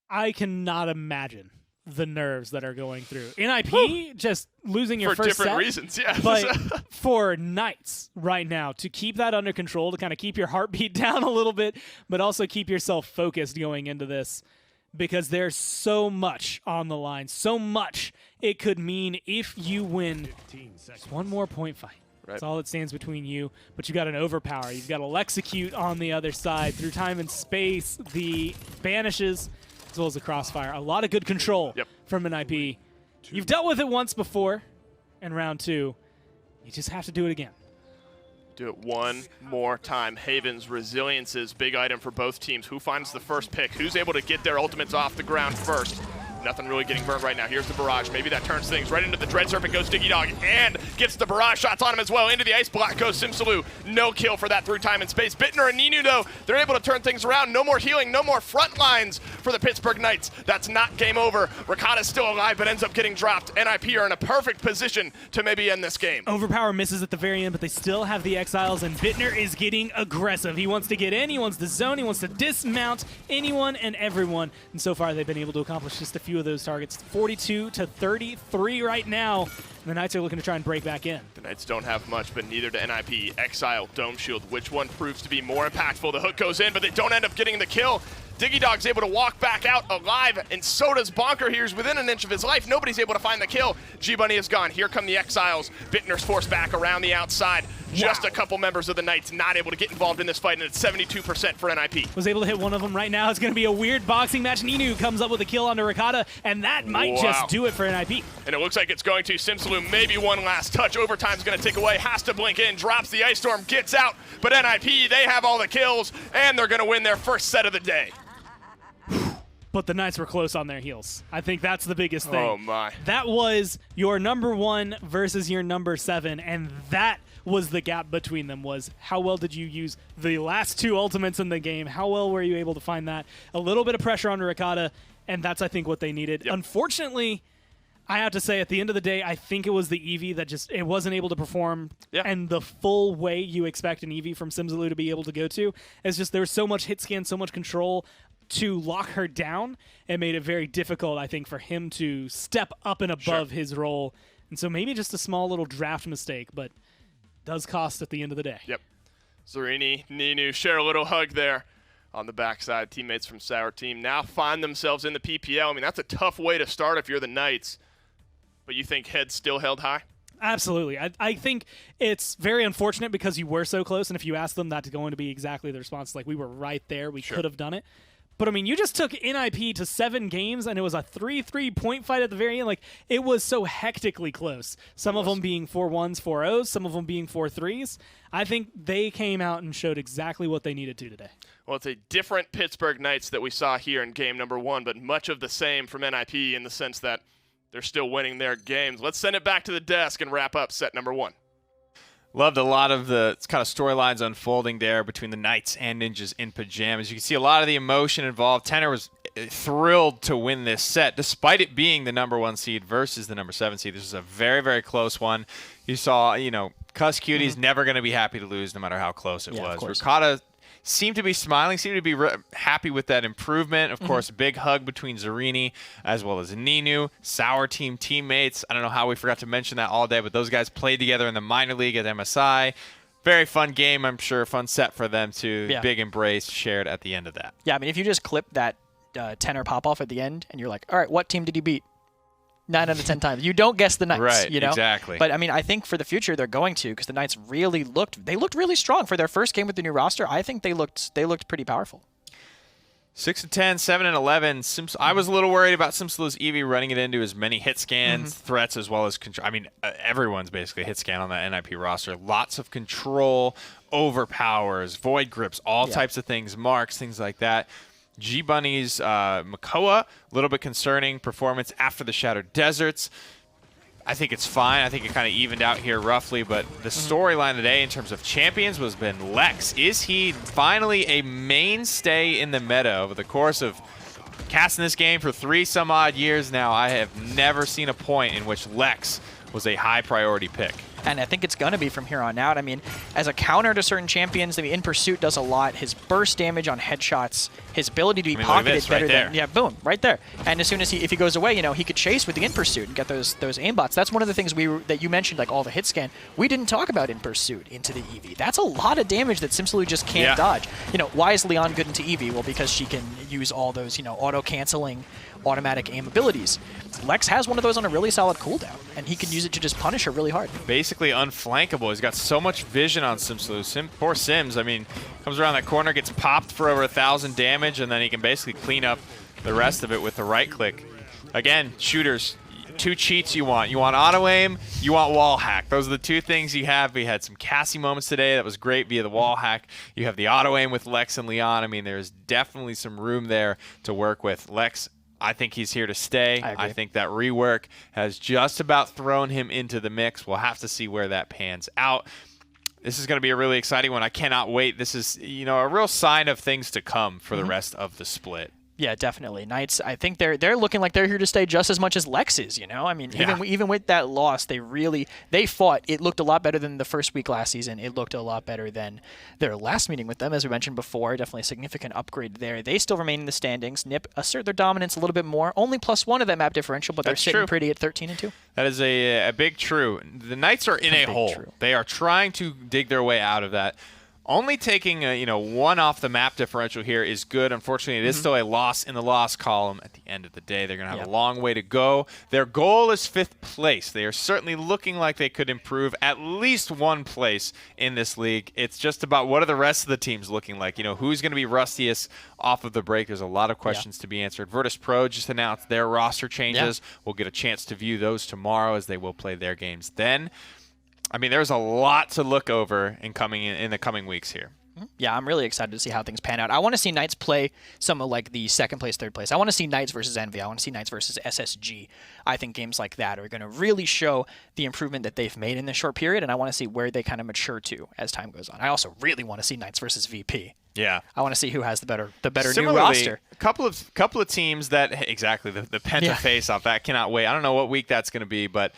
I cannot imagine the nerves that are going through. NIP just losing your For first different set, reasons, yeah. but for Knights right now, to keep that under control, to kind of keep your heartbeat down a little bit, but also keep yourself focused going into this, because there's so much on the line, so much it could mean if you win just one more point fight. That's all that stands between you, but you got an overpower. You've got Alexecute on the other side. Through time and space, the banishes, as well as the crossfire. A lot of good control from an IP. You've dealt with it once before in round 2. You just have to do it again. Do it one more time. Haven's resilience is big item for both teams. Who finds the first pick? Who's able to get their ultimates off the ground first? Nothing really getting burned right now. Here's the barrage. Maybe that turns things right into the Dread Serpent. Goes Diggy Dog and gets the barrage shots on him as well. Into the Ice Block goes Simsaloo. No kill for that through time and space. Bittner and Ninu, though, they're able to turn things around. No more healing, no more front lines for the Pittsburgh Knights. That's not game over. Ricotta's still alive, but ends up getting dropped. NIP are in a perfect position to maybe end this game. Overpower misses at the very end, but they still have the Exiles, and Bittner is getting aggressive. He wants to get in, he wants to zone, he wants to dismount anyone and everyone. And so far, they've been able to accomplish just a few of those targets. 42 to 33 right now. And the Knights are looking to try and break back in. The Knights don't have much, but neither do NIP. Exile, Dome Shield, which one proves to be more impactful? The hook goes in, but they don't end up getting the kill. Diggy Dog's able to walk back out alive, and so does Bonker. He's within an inch of his life. Nobody's able to find the kill. G-Bunny is gone. Here come the Exiles. Bittner's forced back around the outside. Just a couple members of the Knights not able to get involved in this fight, and it's 72% for NIP. Was able to hit one of them right now. It's going to be a weird boxing match. Ninu comes up with a kill onto Ricotta, and that might just do it for NIP. And it looks like it's going to. Simsaloo, maybe one last touch. Overtime's going to tick away. Has to blink in. Drops the Ice Storm. Gets out. But NIP, they have all the kills, and they're going to win their first set of the day. But the Knights were close on their heels. I think that's the biggest thing. Oh, my. That was your number 1 versus your number 7, and that was the gap between them, was how well did you use the last 2 ultimates in the game? How well were you able to find that? A little bit of pressure on Ricotta, and that's, I think, what they needed. Yep. Unfortunately, I have to say, at the end of the day, I think it was the Eevee that just it wasn't able to perform and the full way you expect an Eevee from Simsaloo to be able to go to. It's just there was so much hit scan, so much control to lock her down. It made it very difficult, I think, for him to step up and above his role. And so maybe just a small little draft mistake, but does cost at the end of the day. Yep. Zerini, Ninu share a little hug there on the backside. Teammates from Sour Team now find themselves in the PPL. I mean, that's a tough way to start if you're the Knights. But you think heads still held high? Absolutely. I think it's very unfortunate because you were so close, and if you ask them, that's going to be exactly the response. Like, we were right there. We could have done it. But, I mean, you just took NIP to 7 games, and it was a 3-3 point fight at the very end. Like, it was so hectically close. Some of them being 4-1s, 4-0s, some of them being 4-3s. I think they came out and showed exactly what they needed to today. Well, it's a different Pittsburgh Knights that we saw here in game number 1, but much of the same from NIP in the sense that they're still winning their games. Let's send it back to the desk and wrap up set number 1. Loved a lot of the kind of storylines unfolding there between the Knights and Ninjas in Pyjamas. You can see a lot of the emotion involved. Tenor was thrilled to win this set, despite it being the number 1 seed versus the number 7 seed. This was a very, very close one. You saw, Cuss Cutie's never going to be happy to lose no matter how close it was. Ricotta seemed to be smiling, seemed to be happy with that improvement. Of course, a big hug between Zerini as well as Ninu. Sour Team teammates. I don't know how we forgot to mention that all day, but those guys played together in the minor league at MSI. Very fun game, I'm sure. Fun set for them too. Yeah. Big embrace shared at the end of that. Yeah, I mean, if you just clip that Tenor pop-off at the end and you're like, all right, what team did he beat? 9 out of 10 times. You don't guess the Knights, right, exactly. But, I mean, I think for the future they're going to, because the Knights really looked really strong for their first game with the new roster. I think they looked pretty powerful. 6-10, 7-11. I was a little worried about Simsaloo's Eevee running it into as many hit scans, threats, as well as control. I mean, everyone's basically hit scan on that NIP roster. Lots of control, overpowers, void grips, all types of things, marks, things like that. G-Bunny's Makoa, a little bit concerning performance after the Shattered Deserts. I think it's fine. I think it kind of evened out here roughly, but the storyline today in terms of champions was been Lex. Is he finally a mainstay in the meta over the course of casting this game for 3 some odd years now? I have never seen a point in which Lex was a high priority pick. and I think it's going to be from here on out. I mean, as a counter to certain champions, I mean, In Pursuit does a lot. His burst damage on headshots, his ability to be pocketed better than... Yeah, boom, right there. And as soon as if he goes away, you know, he could chase with the In Pursuit and get those aimbots. That's one of the things that you mentioned, like all the hit scan. We didn't talk about In Pursuit into the Eevee. That's a lot of damage that Simsaloo just can't dodge. You know, why is Leon good into Eevee? Well, because she can use all those, you know, auto-canceling automatic aim abilities. Lex has one of those on a really solid cooldown, and he can use it to just punish her really hard. Basically unflankable. He's got so much vision on Simsaloo. Poor Sims, I mean, comes around that corner, gets popped for over 1,000 damage, and then he can basically clean up the rest of it with the right click. Again, shooters, 2 cheats you want. You want auto aim, you want wall hack. Those are the 2 things you have. We had some Cassie moments today that was great via the wall hack. You have the auto aim with Lex and Leon. I mean, there's definitely some room there to work with. Lex, I think he's here to stay. I think that rework has just about thrown him into the mix. We'll have to see where that pans out. This is going to be a really exciting one. I cannot wait. This is, you know, a real sign of things to come for the rest of the split. Yeah, definitely. Knights, I think they're looking like they're here to stay just as much as Lex is, you know? I mean, even with that loss, they fought. It looked a lot better than the first week last season. It looked a lot better than their last meeting with them, as we mentioned before. Definitely a significant upgrade there. They still remain in the standings. NiP assert their dominance a little bit more. Only +1 of that map differential, but they're sitting pretty at 13-2. That is a big true. The Knights are in a hole. They are trying to dig their way out of that. Only taking you know, 1 off the map differential here is good. Unfortunately, it is still a loss in the loss column. At the end of the day, they're going to have a long way to go. Their goal is 5th place. They are certainly looking like they could improve at least 1 place in this league. It's just about what are the rest of the teams looking like. You know, who's going to be rustiest off of the break? There's a lot of questions to be answered. Virtus Pro just announced their roster changes. We'll get a chance to view those tomorrow as they will play their games then. I mean, there's a lot to look over in the coming weeks here. Yeah, I'm really excited to see how things pan out. I want to see Knights play some of like the 2nd place, 3rd place. I want to see Knights versus Envy. I want to see Knights versus SSG. I think games like that are going to really show the improvement that they've made in this short period, and I want to see where they kind of mature to as time goes on. I also really want to see Knights versus VP. Yeah, I want to see who has the better new roster. A couple of teams that the Penta face off that cannot wait. I don't know what week that's going to be, but.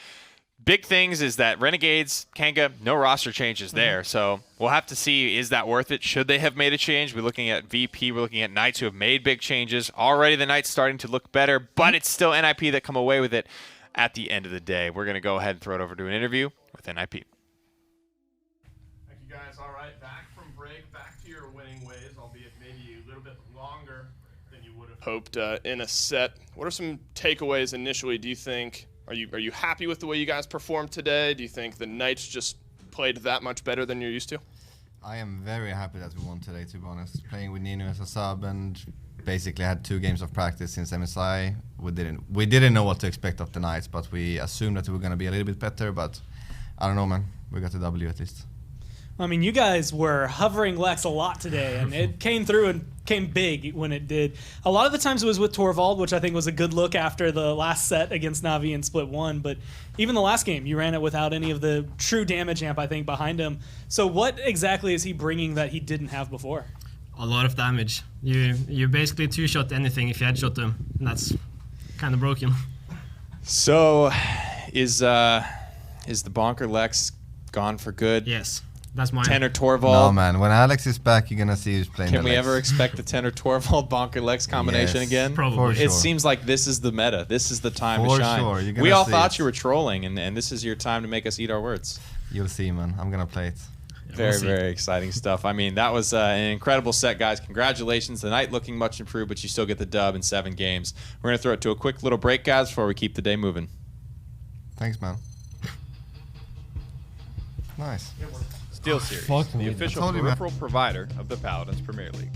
Big things is that Renegades, Kanga, no roster changes there. So we'll have to see, is that worth it? Should they have made a change? We're looking at VP. We're looking at Knights who have made big changes. Already the Knights starting to look better, but it's still NIP that come away with it at the end of the day. We're going to go ahead and throw it over to an interview with NIP. Thank you, guys. All right, back from break, back to your winning ways, albeit maybe a little bit longer than you would have hoped in a set. What are some takeaways initially, do you think? Are you happy with the way you guys performed today? Do you think the Knights just played that much better than you're used to? I am very happy that we won today, to be honest. Playing with Nino as a sub and basically had 2 games of practice since MSI. We didn't know what to expect of the Knights, but we assumed that we were going to be a little bit better. But I don't know, man. We got the W at least. I mean, you guys were hovering Lex a lot today, and it came through and came big when it did. A lot of the times it was with Torvald, which I think was a good look after the last set against Na'Vi in Split 1, but even the last game, you ran it without any of the true damage amp, I think, behind him. So what exactly is he bringing that he didn't have before? A lot of damage. You basically 2-shot anything if you headshot them, and that's kind of broken. So, is the Bonker Lex gone for good? Yes. That's mine. Tenor Torvald. No, man. When Alex is back, you're going to see who's playing Can we Lex. ever expect the Tenor Torvald Bonker Lex combination again? Probably. For It sure. seems like this is the meta. This is the time For to shine. sure. You're gonna We all see thought it. you were trolling, and this is your time to make us eat our words. You'll see, man. I'm going to play it. Very, very exciting stuff. I mean, that was an incredible set, guys. Congratulations. The night looking much improved, but you still get the dub in 7 games. We're going to throw it to a quick little break, guys, before we keep the day moving. Thanks, man. Nice. Steel Series, the official peripheral provider of the Paladins Premier League.